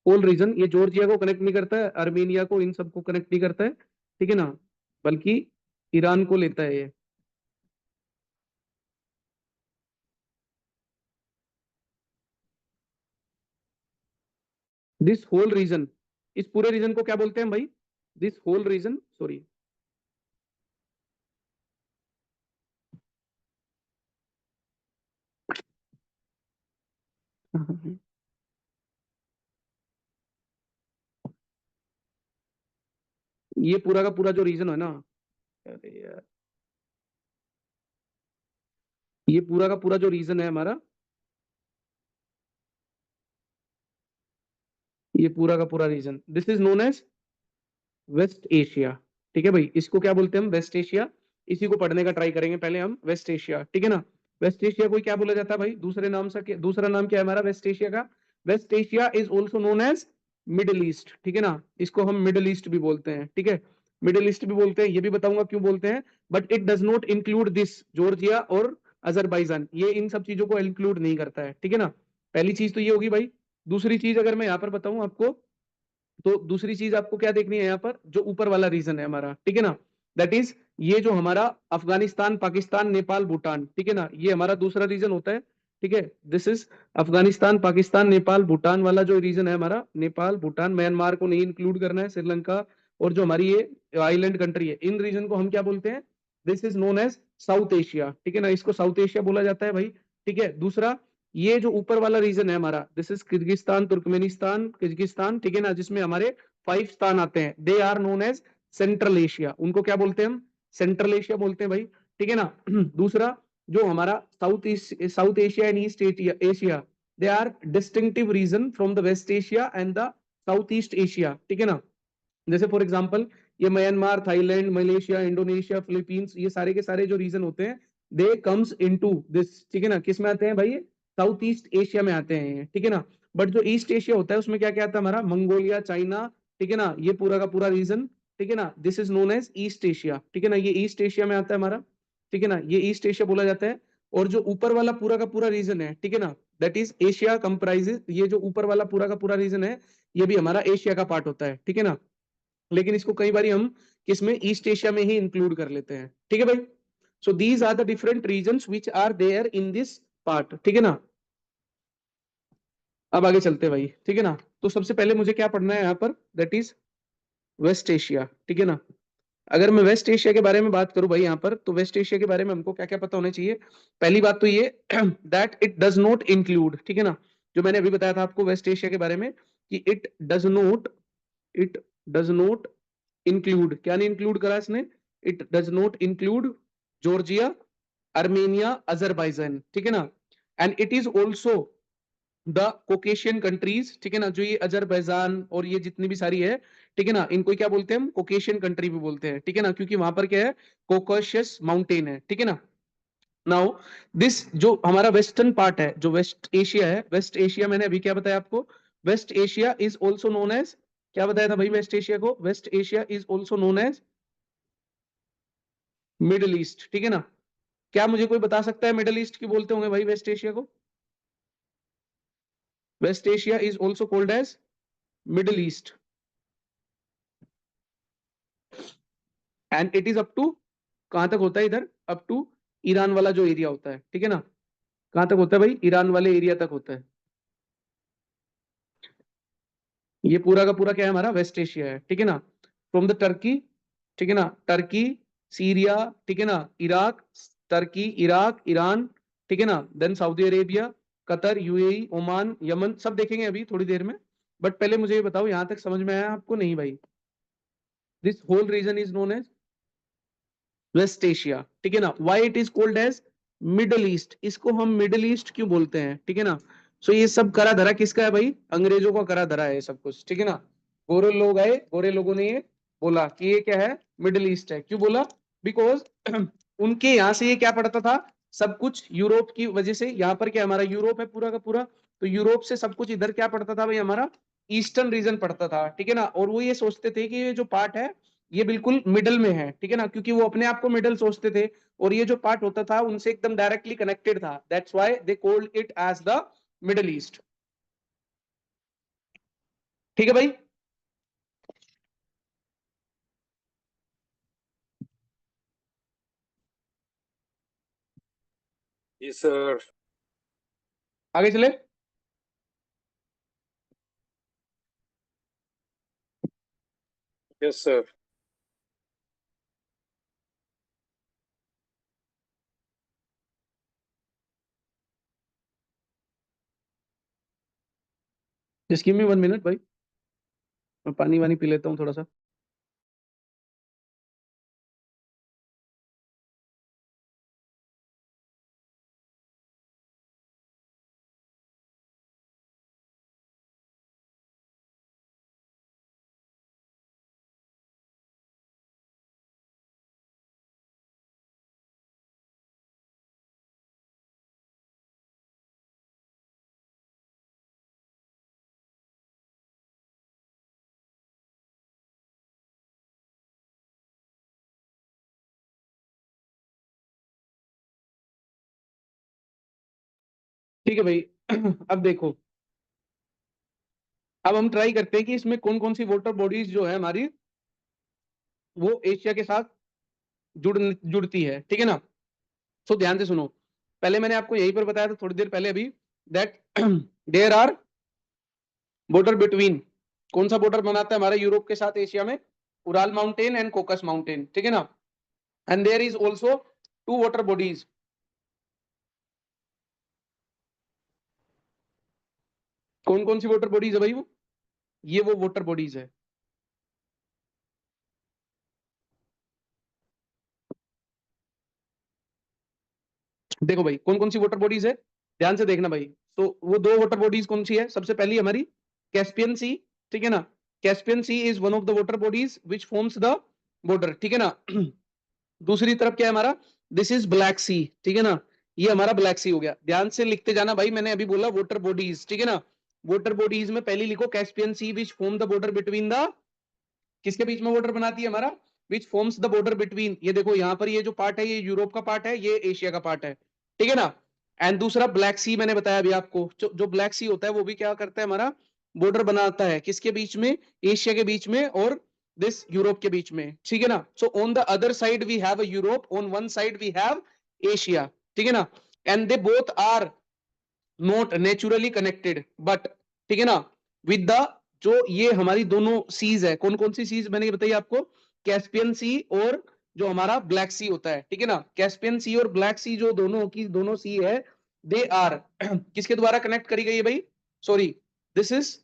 Speaker 1: होल रीजन, ये जॉर्जिया को कनेक्ट नहीं करता है, आर्मेनिया को, इन सबको कनेक्ट नहीं करता है, ठीक है ना, बल्कि ईरान को लेता है ये। दिस होल रीजन, इस पूरे रीजन को क्या बोलते हैं भाई, दिस होल रीजन, सॉरी, ये पूरा का पूरा जो रीजन है ना, अरे यार, ये पूरा का पूरा जो रीजन है हमारा, ये पूरा का पूरा region, this is known as West Asia, ठीक है भाई। इसको क्या बोलते हैं हम, वेस्ट एशिया। इसी को पढ़ने का ट्राई करेंगे पहले हम, वेस्ट एशिया, ठीक है ना। वेस्ट एशिया को क्या बोला जाता है भाई, दूसरे नाम से, दूसरा नाम क्या है हमारा वेस्ट एशिया का, West Asia is also known as Middle East, ठीक है ना। इसको हम मिडिल ईस्ट भी बोलते हैं, ठीक है, मिडिल ईस्ट भी बोलते हैं, ये भी बताऊंगा क्यों बोलते हैं। But it does not include this Georgia और अजरबैजान, ये इन सब चीजों को इंक्लूड नहीं करता है, ठीक है ना। पहली चीज तो ये होगी भाई। दूसरी चीज अगर मैं यहाँ पर बताऊं आपको, तो दूसरी चीज आपको क्या देखनी है यहाँ पर, जो ऊपर वाला रीजन है हमारा, ठीक है ना, दैट इज ये जो हमारा अफगानिस्तान, पाकिस्तान, नेपाल, भूटान, ठीक है ना, ये हमारा दूसरा रीजन होता है, ठीक है। दिस इज अफगानिस्तान, पाकिस्तान, नेपाल, भूटान वाला जो रीजन है हमारा, नेपाल, भूटान, म्यांमार को नहीं इंक्लूड करना है, श्रीलंका, और जो हमारी ये आइलैंड कंट्री है, इन रीजन को हम क्या बोलते हैं, this is known as South Asia, ठीक है ना। इसको साउथ एशिया बोला जाता है भाई, ठीक है। दूसरा, ये जो ऊपर वाला रीजन है हमारा, this is Kyrgyzstan, Turkmenistan, Kyrgyzstan, ठीक है ना, जिसमें हमारे 5 स्थान आते हैं, they are known as Central Asia, उनको क्या बोलते हैं हम, सेंट्रल एशिया बोलते हैं भाई, ठीक है ना। दूसरा, जो हमारा South Asia and East Asia, they are distinctive region from the West Asia and the South East Asia, ठीक है ना। जैसे फॉर एग्जांपल ये Myanmar, Thailand, Malaysia, Indonesia, Philippines, ये सारे के सारे जो रीजन होते हैं दे कम्स इनटू दिस, ठीक है ना, किस में आते हैं भाई, साउथ ईस्ट एशिया में आते हैं, ठीक है ना। बट जो ईस्ट एशिया होता है उसमें क्या क्या आता है हमारा, मंगोलिया, चाइना, ठीक है ना, ये पूरा का पूरा रीजन, ठीक है ना, this is known as East Asia, ठीक है ना, ये ईस्ट एशिया में आता है हमारा, ठीक है ना, ये ईस्ट एशिया बोला जाता है। और जो ऊपर वाला पूरा का पूरा रीजन है, ठीक है ना, दैट इज एशिया कंप्राइजेस, ये जो ऊपर वाला पूरा का पूरा रीजन है ये भी हमारा एशिया का पार्ट होता है, ठीक है ना। लेकिन इसको कई बार हम किसमें, ईस्ट एशिया में ही इंक्लूड कर लेते हैं, ठीक है भाई। So these are the different regions which are there in this part, ठीक है ना। अब आगे चलते हैं भाई, ठीक है ना। तो सबसे पहले मुझे क्या पढ़ना है यहाँ पर, दैट इज वेस्ट एशिया, ठीक है ना। अगर मैं वेस्ट एशिया के बारे में बात करूं भाई यहाँ पर, तो वेस्ट एशिया के बारे में हमको क्या क्या पता होना चाहिए। पहली बात तो ये that it does not include, ठीक है ना, जो मैंने अभी बताया था आपको वेस्ट एशिया के बारे में कि इट डज नॉट इंक्लूड, क्या नहीं इंक्लूड करा इसने, it does not include Georgia, Armenia, Azerbaijan, ठीक है ना। And it is also the Caucasian countries, ठीक है ना, जो ये अजरबैजान और ये जितनी भी सारी है, ठीक है ना, इनको क्या बोलते हैं हम, कोकेशियन कंट्री भी बोलते हैं, ठीक है ना, क्योंकि वहां पर क्या है, कोकशियस माउंटेन है, ठीक है ना। नाउ दिस जो हमारा वेस्टर्न पार्ट है, जो वेस्ट एशिया है, वेस्ट एशिया मैंने अभी क्या बताया आपको, West Asia is also known as, क्या बताया था भाई वेस्ट एशिया को, West Asia is also known as Middle East, ठीक है ना। क्या मुझे कोई बता सकता है मिडल ईस्ट क्यों बोलते होंगे भाई वेस्ट एशिया को, West Asia is also called as Middle East and it is up to, कहां तक होता है इधर, अप टू ईरान वाला जो एरिया होता है, ठीक है ना, कहां तक होता है भाई, ईरान वाले एरिया तक होता है। ये पूरा का पूरा क्या है हमारा वेस्ट एशिया है, ठीक है ना, फ्रॉम द टर्की, ठीक है ना, टर्की, सीरिया, ठीक है ना, इराक, टर्की, इराक, ईरान, ठीक है ना, then Saudi Arabia, Qatar, UAE, Oman, Yemen, सब देखेंगे अभी थोड़ी देर में। बट पहले मुझे ये बताओ यहां तक समझ में आया आपको, नहीं भाई, this whole region is known as West Asia, ठीक है ना। Why it is called as Middle East, इसको हम मिडल ईस्ट क्यों बोलते हैं, ठीक है ना। सो ये सब करा धरा किसका है भाई, अंग्रेजों का करा धरा है सब कुछ, ठीक है ना। गोरे लोग आए, गोरे लोगों ने ये बोला कि ये क्या है, मिडल ईस्ट है, क्यों बोला, बिकॉज उनके यहाँ से ये क्या पड़ता था, सब कुछ यूरोप की वजह से, यहाँ पर क्या हमारा यूरोप है पूरा का पूरा, तो यूरोप से सब कुछ इधर क्या पड़ता था भाई, हमारा ईस्टर्न रीजन पड़ता था, ठीक है ना। और वो ये सोचते थे कि ये जो पार्ट है ये बिल्कुल मिडल में है, ठीक है ना, क्योंकि वो अपने आप को मिडल सोचते थे, और ये जो पार्ट होता था उनसे एकदम डायरेक्टली कनेक्टेड था, that's why they called it as the Middle East, ठीक है भाई।
Speaker 5: Yes, sir.
Speaker 1: आगे चले,
Speaker 5: Yes, sir.
Speaker 1: Just give me 1 minute भाई, मैं पानी वानी पी लेता हूँ थोड़ा सा। ठीक है भाई अब देखो, अब हम ट्राई करते हैं कि इसमें कौन कौन सी वाटर बॉडीज जो है हमारी वो एशिया के साथ जुड़ती है, ठीक है ना। सो ध्यान से सुनो, पहले मैंने आपको यहीं पर बताया था थोड़ी देर पहले अभी, that there are border between, कौन सा बॉर्डर बनाता है हमारे यूरोप के साथ एशिया में, Ural mountain and Caucasus mountain, ठीक है ना। And there is also two water bodies, कौन कौन सी वाटर बॉडीज है भाई, वो ये वो वाटर बॉडीज है, देखो भाई कौन कौन सी वाटर बॉडीज है, ध्यान से देखना भाई। तो वो दो वाटर बॉडीज कौन सी है, सबसे पहली हमारी कैस्पियन सी, ठीक है ना, Caspian sea is one of the water bodies which forms the border, ठीक है ना। दूसरी तरफ क्या है हमारा, दिस इज ब्लैक सी, ठीक है ना, ये हमारा ब्लैक सी हो गया। ध्यान से लिखते जाना भाई, मैंने अभी बोला वाटर बॉडीज, ठीक है ना। वाटर बॉडीज में पहले लिखो Caspian sea which form the border between the, किसके बीच में बॉर्डर बनाती है हमारा, which forms the border between, ये देखो यहाँ पर ये जो पार्ट है ये यूरोप का पार्ट है, ये एशिया का पार्ट है, ठीक है ना। एंड दूसरा ब्लैक सी, मैंने बताया अभी आपको, जो ब्लैक सी होता है वो भी क्या करता है हमारा, बॉर्डर बनाता है किसके बीच में, एशिया के बीच में और दिस यूरोप के बीच में, ठीक है ना। So on the other side we have a Europe, on one side we have Asia, ठीक है ना। And they both are not naturally connected but, ठीक है ना, विद द, जो ये हमारी दोनों सीज है, कौन कौन सी सीज मैंने बताई आपको, कैस्पियन सी और जो हमारा ब्लैक सी होता है, ठीक है ना। कैस्पियन सी और ब्लैक सी जो दोनों की दोनों सी है, दे आर किसके द्वारा कनेक्ट करी गई है भाई, sorry this is,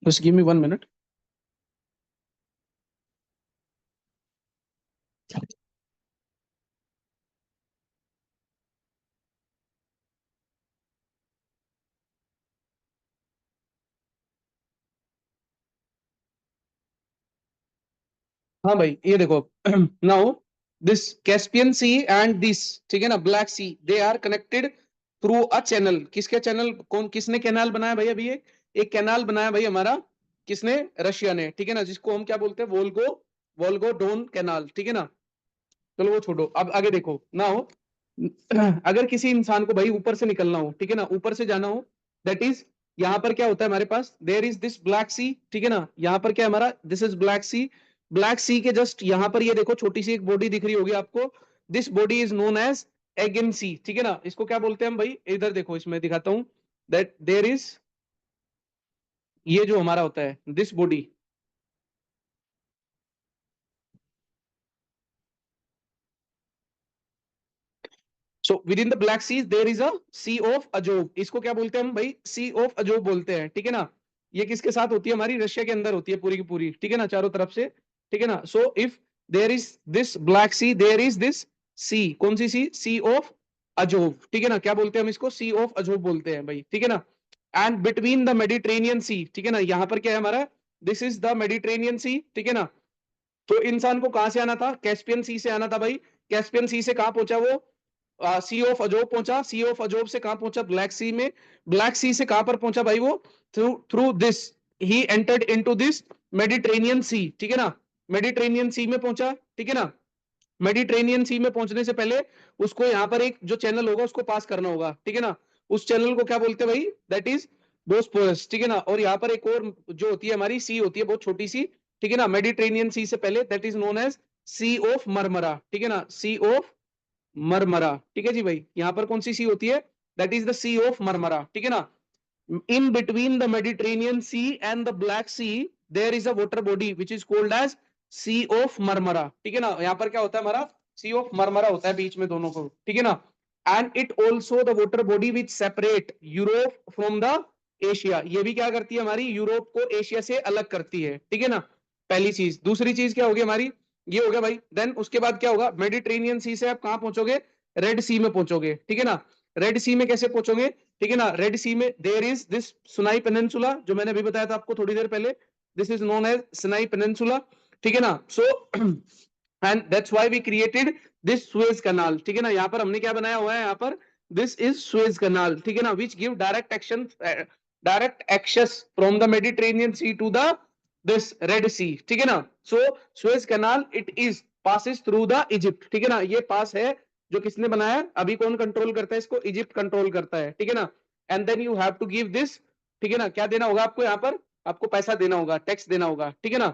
Speaker 1: just give me 1 minute. हाँ भाई ये देखो now this Caspian sea and this, ठीक है ना, black sea, they are connected through a channel, किसके चैनल, कौन किसने कैनाल बनाया भाई, अभी एक कैनाल बनाया भाई हमारा, किसने, रशिया ने, ठीक है ना, जिसको हम क्या बोलते हैं, वोल्गो, वोल्गो डोन कैनाल, ठीक है ना। चलो वो छोड़ो, अब आगे देखो नाउ अगर किसी इंसान को भाई ऊपर से निकलना हो, ठीक है ना, ऊपर से जाना हो, दैट इज, यहाँ पर क्या होता है हमारे पास, there is this black Sea, ठीक है ना, यहाँ पर क्या है हमारा, this is Black Sea, Black Sea के जस्ट यहाँ पर ये देखो छोटी सी एक बॉडी दिख रही होगी आपको, this body is known as Aegean Sea, ठीक है ना। इसको क्या बोलते हैं हम भाई, इधर देखो इसमें दिखाता हूं, दैट देयर इज, ये जो हमारा होता है this body, so within the black C there is a sea of Azov, इसको क्या बोलते हैं हम भाई, सी ऑफ अजोब बोलते हैं, ठीक है ना। ये किसके साथ होती है हमारी, रशिया के अंदर होती है पूरी की पूरी, ठीक है ना, चारों तरफ से, ठीक है ना। So if there is this black C, there is this sea, कौन सी सी ऑफ अजोब, ठीक है ना, क्या बोलते हैं हम इसको, सी ऑफ अजोब बोलते हैं भाई, ठीक है ना। And between the Mediterranean sea, ठीक है ना, यहाँ पर क्या है हमारा, this is the Mediterranean sea, ठीक है ना। तो इंसान को कहां से आना था, कैस्पियन सी से आना था भाई, कैस्पियन सी से कहां पहुंचा वो, सी ऑफ अजोब पहुंचा, सी ऑफ अजोब से कहां पहुंचा, ब्लैक सी में, ब्लैक सी से कहां पर पहुंचा भाई वो, through through this he entered into this Mediterranean sea, ठीक है ना, मेडिटेरेनियन सी में पहुंचा, ठीक है ना। मेडिटेरेनियन सी में पहुंचने से पहले उसको यहाँ पर एक जो चैनल होगा उसको पास करना होगा, ठीक है ना, उस चैनल को क्या बोलते हैं भाई, दैट इज बोस्पोरस, ठीक है ना। और यहाँ पर एक और जो होती है हमारी सी होती है बहुत छोटी सी, ठीक है ना, मेडिटेरेनियन सी से पहले, that is known as sea of Marmara, ठीक है ना, सी ऑफ मरमरा, ठीक है जी भाई, यहाँ पर कौन सी सी होती है, that is the sea of Marmara, ठीक है ना। In between the Mediterranean sea and the black C there is a water body which is called as sea of Marmara, ठीक है ना। यहाँ पर क्या होता है हमारा, सी ऑफ मरमरा होता है बीच में दोनों को, ठीक है ना। And it also the water body which separate Europe from the Asia, ये भी क्या करती है हमारी, यूरोप को एशिया से अलग करती है, ठीक है ना, पहली चीज। दूसरी चीज क्या होगी हमारी, ये हो गया भाई। देन उसके बाद क्या होगा, मेडिटेरेनियन सी से आप कहां पहुंचोगे, रेड सी में पहुंचोगे, ठीक है ना। रेड सी में कैसे पहुंचोगे, ठीक है ना, रेड सी में there is this Sinai peninsula, जो मैंने अभी बताया था आपको थोड़ी देर पहले, this is known as Sinai peninsula, ठीक है ना। So and that's why we created this Suez canal, ठीक है ना। यहाँ पर हमने क्या बनाया हुआ है, यहाँ पर दिस इज सुएज कैनाल, ठीक है ना, which give direct action, direct access from the Mediterranean sea to the this red sea, ठीक है ना। So Suez canal it is passes through the Egypt, ठीक है ना, ये पास है जो किसने बनाया, अभी कौन कंट्रोल करता है इसको, इजिप्ट कंट्रोल करता है, ठीक है ना। And then you have to give this, ठीक है ना, क्या देना होगा आपको, यहाँ पर आपको पैसा देना होगा, टैक्स देना होगा, ठीक है ना।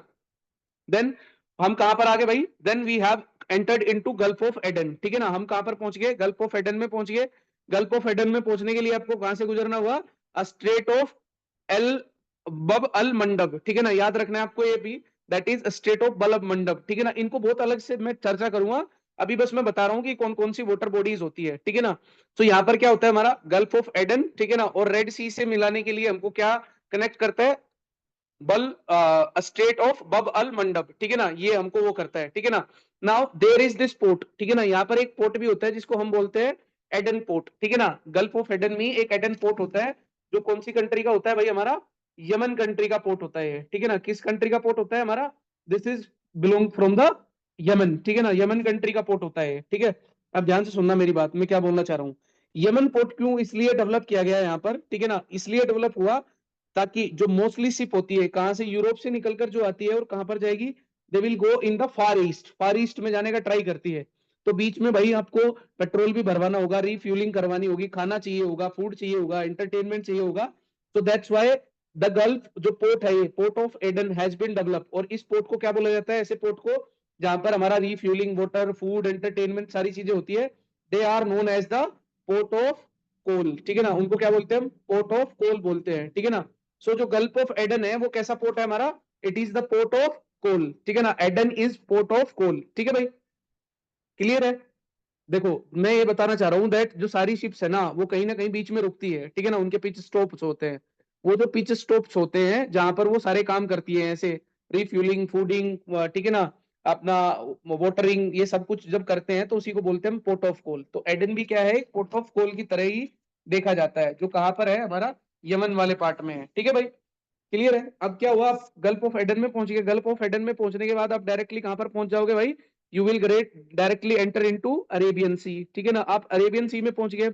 Speaker 1: देन हम कहां पर आ गए भाई, then we have entered into Gulf of Aden, ठीक है ना। हम कहां पर पहुंच गए, गल्फ ऑफ एडन में पहुंच गए। गल्फ ऑफ एडन में पहुंचने के लिए आपको कहां से गुजरना हुआ, स्ट्रेट ऑफ एल बब अल मंडब, ठीक है ना, याद रखना है आपको ये भी, that is strait of Bab el Mandeb, ठीक है ना। इनको बहुत अलग से मैं चर्चा करूंगा, अभी बस मैं बता रहा हूं कि कौन कौन सी वाटर बॉडीज होती है, ठीक है ना। तो यहाँ पर क्या होता है हमारा गल्फ ऑफ एडन, ठीक है ना, और रेड सी से मिलाने के लिए हमको क्या कनेक्ट करता है, बल स्टेट ऑफ बब अल मंडब, ठीक है ना, ये हमको वो करता है, ठीक है ना। Now there is this port, ठीक है ना, यहाँ पर एक पोर्ट भी होता है जिसको हम बोलते हैं एडन पोर्ट, ठीक है ना। गल्फ ऑफ एडन में एक एडन पोर्ट होता है जो कौन सी कंट्री का होता है भाई, हमारा यमन कंट्री का पोर्ट होता है, ठीक है ना। किस कंट्री का पोर्ट होता है हमारा, this is belong from the Yemen, ठीक है ना, यमन कंट्री का पोर्ट होता है, ठीक है। अब ध्यान से सुनना मेरी बात, मैं क्या बोलना चाह रहा हूँ। यमन पोर्ट क्यों इसलिए डेवलप किया गया है यहाँ पर, ठीक है ना, इसलिए डेवलप हुआ ताकि जो मोस्टली शिप होती है कहां से, यूरोप से निकलकर जो आती है और कहां पर जाएगी, they will go in the far east में जाने का ट्राई करती है। तो बीच में भाई आपको पेट्रोल भी भरवाना होगा, रिफ्यूलिंग करवानी होगी, खाना चाहिए होगा, फूड चाहिए होगा, एंटरटेनमेंट चाहिए होगा। तो दैट्स व्हाई द गल्फ जो पोर्ट है, ये port of Aden has been develop. और इस पोर्ट को क्या बोला जाता है, ऐसे पोर्ट को जहां पर हमारा रिफ्यूलिंग, वाटर, फूड, एंटरटेनमेंट सारी चीजें होती है, they are known as the port of coal, ठीक है ना। उनको क्या बोलते हैं हम, पोर्ट ऑफ कोल बोलते हैं, ठीक है ना। सो जो गल्फ ऑफ एडन है वो कैसा पोर्ट है हमारा, it is the port of coal, ठीक है ना। Aden is port of coal, ठीक है भाई, क्लियर है। देखो मैं ये बताना चाह रहा हूँ दैट जो सारी शिप्स है ना वो कहीं ना कहीं बीच में रुकती है, ठीक है ना, उनके पिच स्टॉप्स होते हैं। वो जो पिच स्टॉप्स होते हैं जहां पर वो सारे काम करती है, ऐसे रिफ्यूलिंग, फूडिंग, ठीक है ना, अपना वाटरिंग, ये सब कुछ जब करते हैं तो उसी को बोलते हैं पोर्ट ऑफ कोल। तो एडन भी क्या है, पोर्ट ऑफ कोल की तरह ही देखा जाता है, जो कहां पर है हमारा यमन वाले पार्ट में है, ठीक है भाई, क्लियर है। अब क्या हुआ, आप गल्फ ऑफ एडन में पहुंच गए। गल्फ ऑफ एडन में पहुंचने के बाद आप डायरेक्टली कहां पर पहुंच जाओगे भाई, you will great directly enter into Arabian sea, ठीक है ना। आप अरेबियन सी में पहुंच गए,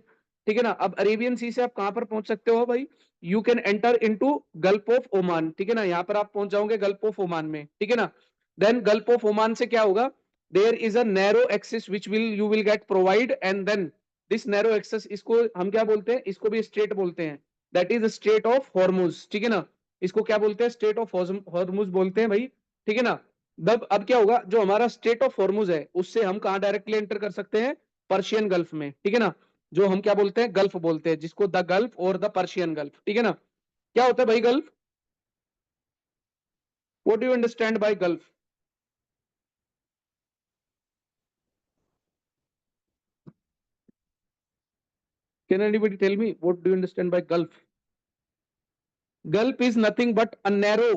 Speaker 1: ठीक है ना। अब अरेबियन सी से आप कहां पर पहुंच सकते हो भाई, you can enter into Gulf of Oman, ठीक है ना। यहाँ पर आप पहुंच जाओगे गल्फ ऑफ ओमान में, ठीक है ना। देन गल्फ ऑफ ओमान से क्या होगा, there is a narrow axis which will you will get provide, and then this narrow axis, इसको हम क्या बोलते हैं, इसको भी स्ट्रेट बोलते हैं, that is straight of Hormuz, ठीक है ना। इसको क्या बोलते हैं, स्टेट ऑफ हॉर्मुज बोलते हैं भाई, ठीक है ना। अब क्या होगा, जो हमारा स्टेट ऑफ हॉर्मुज है उससे हम कहां डायरेक्टली एंटर कर सकते हैं, पर्शियन गल्फ में, ठीक है ना। जो हम क्या बोलते हैं, गल्फ बोलते हैं, जिसको द गल्फ और द पर्शियन गल्फ, ठीक है ना। क्या होता है भाई gulf, what do you understand by gulf, can anybody tell me what do you understand by gulf. Gulf is nothing but a narrow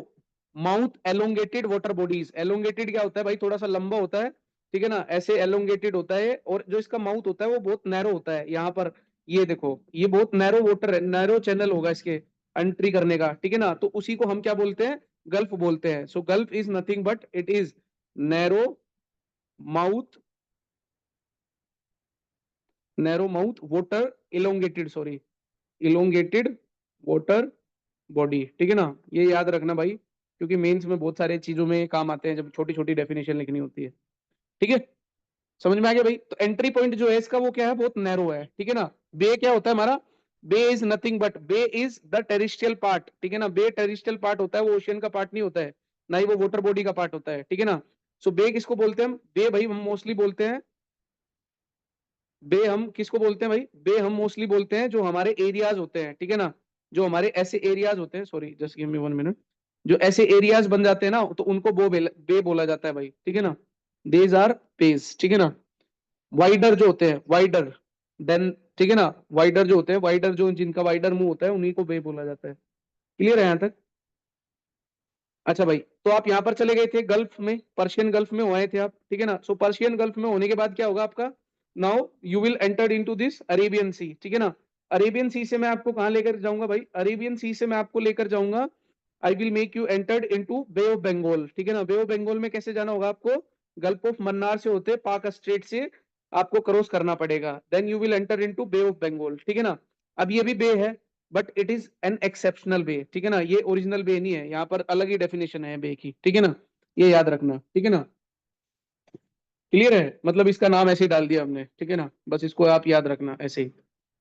Speaker 1: mouth elongated water bodies. Elongated क्या होता है भाई, थोड़ा सा लंबा होता है, ठीक है ना, ऐसे एलोंगेटेड होता है। और जो इसका माउथ होता है वो बहुत नैरो होता है, यहाँ पर ये देखो, ये बहुत नैरो वाटर है, नैरो चैनल होगा इसके एंट्री करने का, ठीक है ना। तो उसी को हम क्या बोलते हैं, गल्फ बोलते हैं। So gulf is nothing but it is narrow mouth, narrow mouth water elongated, sorry, elongated water body, ठीक है ना। ये याद रखना भाई, क्योंकि मेंस में बहुत सारे चीजों में काम आते हैं जब छोटी छोटी डेफिनेशन लिखनी होती है, ठीक है। समझ में आ गया भाई। तो एंट्री पॉइंट जो है इसका वो क्या है, बहुत नैरो है, ठीक है ना। बे क्या होता है हमारा, bay is nothing but, bay is the terrestrial part, ठीक है ना। बे टेरिस्ट्रियल पार्ट होता है, वो ओशियन का पार्ट नहीं होता है, ना ही वो वाटर बॉडी का पार्ट होता है, ठीक है ना। सो बे किसको बोलते हैं हम, बे भाई हम मोस्टली बोलते हैं, बे हम किसको बोलते हैं भाई, बे हम मोस्टली बोलते हैं जो हमारे एरियाज होते हैं, ठीक है ना। जो हमारे ऐसे एरियाज होते हैं, sorry just give me 1 minute, जो ऐसे एरियाज बन जाते हैं ना तो उनको बे बोला जाता है भाई, ठीक है ना। देज आर पेज, ठीक है ना। वाइडर जो होते हैं, वाइडर देन, ठीक है ना, वाइडर जो होते हैं, वाइडर जो जिनका वाइडर मुंह होता है उन्हीं को बे बोला जाता है, क्लियर है यहाँ तक। अच्छा भाई, तो आप यहाँ पर चले गए थे गल्फ में, पर्शियन गल्फ में हुए थे आप, ठीक है ना। सो पर्शियन गल्फ में होने के बाद क्या होगा आपका, now you will enter into this Arabian sea, ठीक है ना। अरेबियन सी से मैं आपको कहाँ लेकर जाऊंगा भाई, अरेबियन सी से मैं आपको लेकर जाऊंगा, I will make you entered into bay of Bengal, ठीक है ना। बे ऑफ बंगाल में कैसे जाना होगा आपको, गल्फ ऑफ मन्नार से होते पाक स्ट्रेट से आपको क्रॉस करना पड़ेगा, then you will enter into bay of Bengal, ठीक है ना। अब ये भी बे है but it is an exceptional bay, ठीक है ना, ये ओरिजिनल बे नहीं है, यहाँ पर अलग ही डेफिनेशन है बे की, ठीक है ना, ये याद रखना, ठीक है ना, क्लियर है। मतलब इसका नाम ऐसे ही डाल दिया हमने, ठीक है ना, बस इसको आप याद रखना ऐसे ही।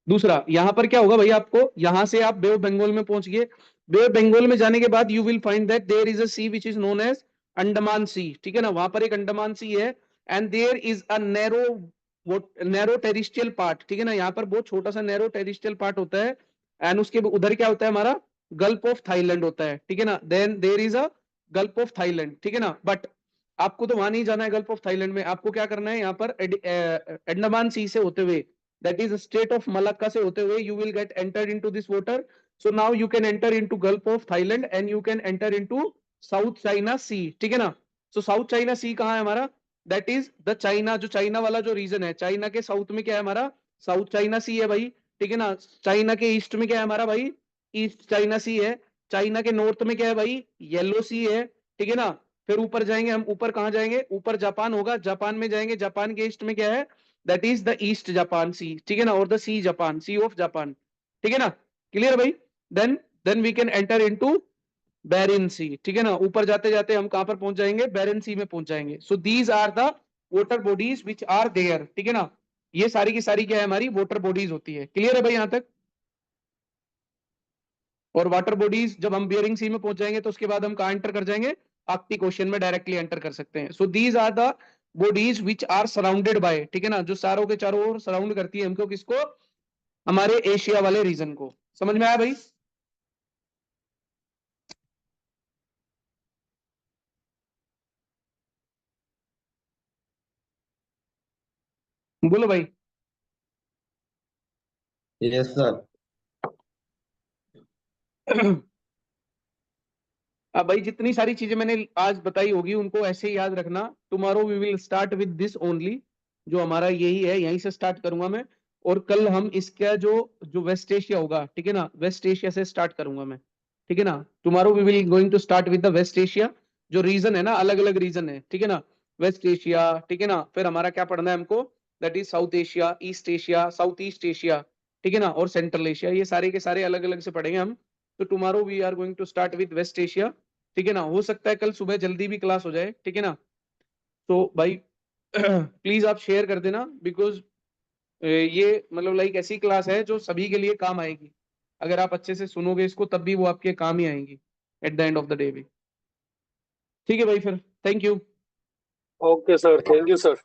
Speaker 1: दूसरा यहाँ पर क्या होगा भाई, आपको यहाँ से आप बे ऑफ बंगाल में पहुंच गए, बे ऑफ बंगाल में जाने के बाद you will find that there is a sea which is known as Andaman sea, ठीक है ना, वहां पर एक अंडमान सी है, and there is a narrow terrestrial part, ठीक है ना, यहाँ पर बहुत छोटा सा नैरो टेरिस्ट्रियल पार्ट होता है, एंड उसके उधर क्या होता है हमारा, गल्फ ऑफ थाईलैंड होता है, ठीक है ना। Then there is a Gulf of Thailand, ठीक है ना। बट आपको तो वहां नहीं जाना है गल्फ ऑफ थाईलैंड में, आपको क्या करना है यहाँ पर अंडमान सी से होते हुए, that is state of Malacca से होते हुए you will get entered into this water, so now you can enter into Gulf of Thailand and you can enter into South China Sea, ठीक है ना। so South China Sea कहाँ है हमारा, that is the China, जो China वाला जो region है, चाइना के साउथ में क्या है हमारा, साउथ चाइना सी है भाई, ठीक है ना। चाइना के ईस्ट में क्या है हमारा भाई, ईस्ट चाइना सी है, चाइना के नॉर्थ में क्या है भाई, येलो सी है, ठीक है ना। फिर ऊपर जाएंगे हम, ऊपर कहाँ जाएंगे, ऊपर जापान होगा, जापान में जाएंगे, जापान के ईस्ट में क्या है, that is the east Japan sea, ठीक है ना, और the sea Japan, sea of Japan, ठीक है ना, क्लियर भाई। Then we can enter into Bering sea, ठीक है ना। ऊपर जाते जाते हम कहां पर पहुंच जाएंगे, बेरिन सी में पहुंच जाएंगे। So these are the water bodies which are there, ठीक है ना। ये सारी की सारी क्या है, हमारी वाटर बॉडीज होती है, क्लियर है भाई यहां तक। और वाटर बॉडीज जब हम बियरिंग सी में पहुंच जाएंगे तो उसके बाद हम कहां एंटर कर जाएंगे, आर्कटिक ओशन में डायरेक्टली एंटर कर सकते हैं। So these are the bodies which are surrounded by, ठीक है ना, जो चारों के चारों ओर सराउंड करती है हमको, किसको, हमारे एशिया वाले रीजन को। समझ में आया भाई। बोलो भाई।
Speaker 2: Yes, sir.
Speaker 1: अब भाई जितनी सारी चीजें मैंने आज बताई होगी उनको ऐसे ही याद रखना। Tomorrow we will start with this only, जो हमारा यही है, यहीं से स्टार्ट करूंगा मैं। और कल हम इसका जो जो वेस्ट एशिया होगा, ठीक है ना, वेस्ट एशिया से स्टार्ट करूंगा मैं, ठीक है ना। Tomorrow we will going to start with the West Asia, जो रीजन है ना, अलग अलग रीजन है, ठीक है ना, वेस्ट एशिया, ठीक है ना। फिर हमारा क्या पढ़ना है हमको, that is south Asia, east Asia, south East Asia, ठीक है ना, और सेंट्रल एशिया, ये सारे के सारे अलग अलग से पढ़ेंगे हम। तो tomorrow we are going to start with West Asia, ठीक है ना। हो सकता है कल सुबह जल्दी भी क्लास हो जाए, ठीक है ना। तो भाई प्लीज आप शेयर कर देना, बिकॉज ये मतलब लाइक ऐसी क्लास है जो सभी के लिए काम आएगी। अगर आप अच्छे से सुनोगे इसको तब भी वो आपके काम ही आएंगी at the end of the day भी। ठीक है भाई, फिर thank you.
Speaker 5: Okay, sir. Thank you, sir.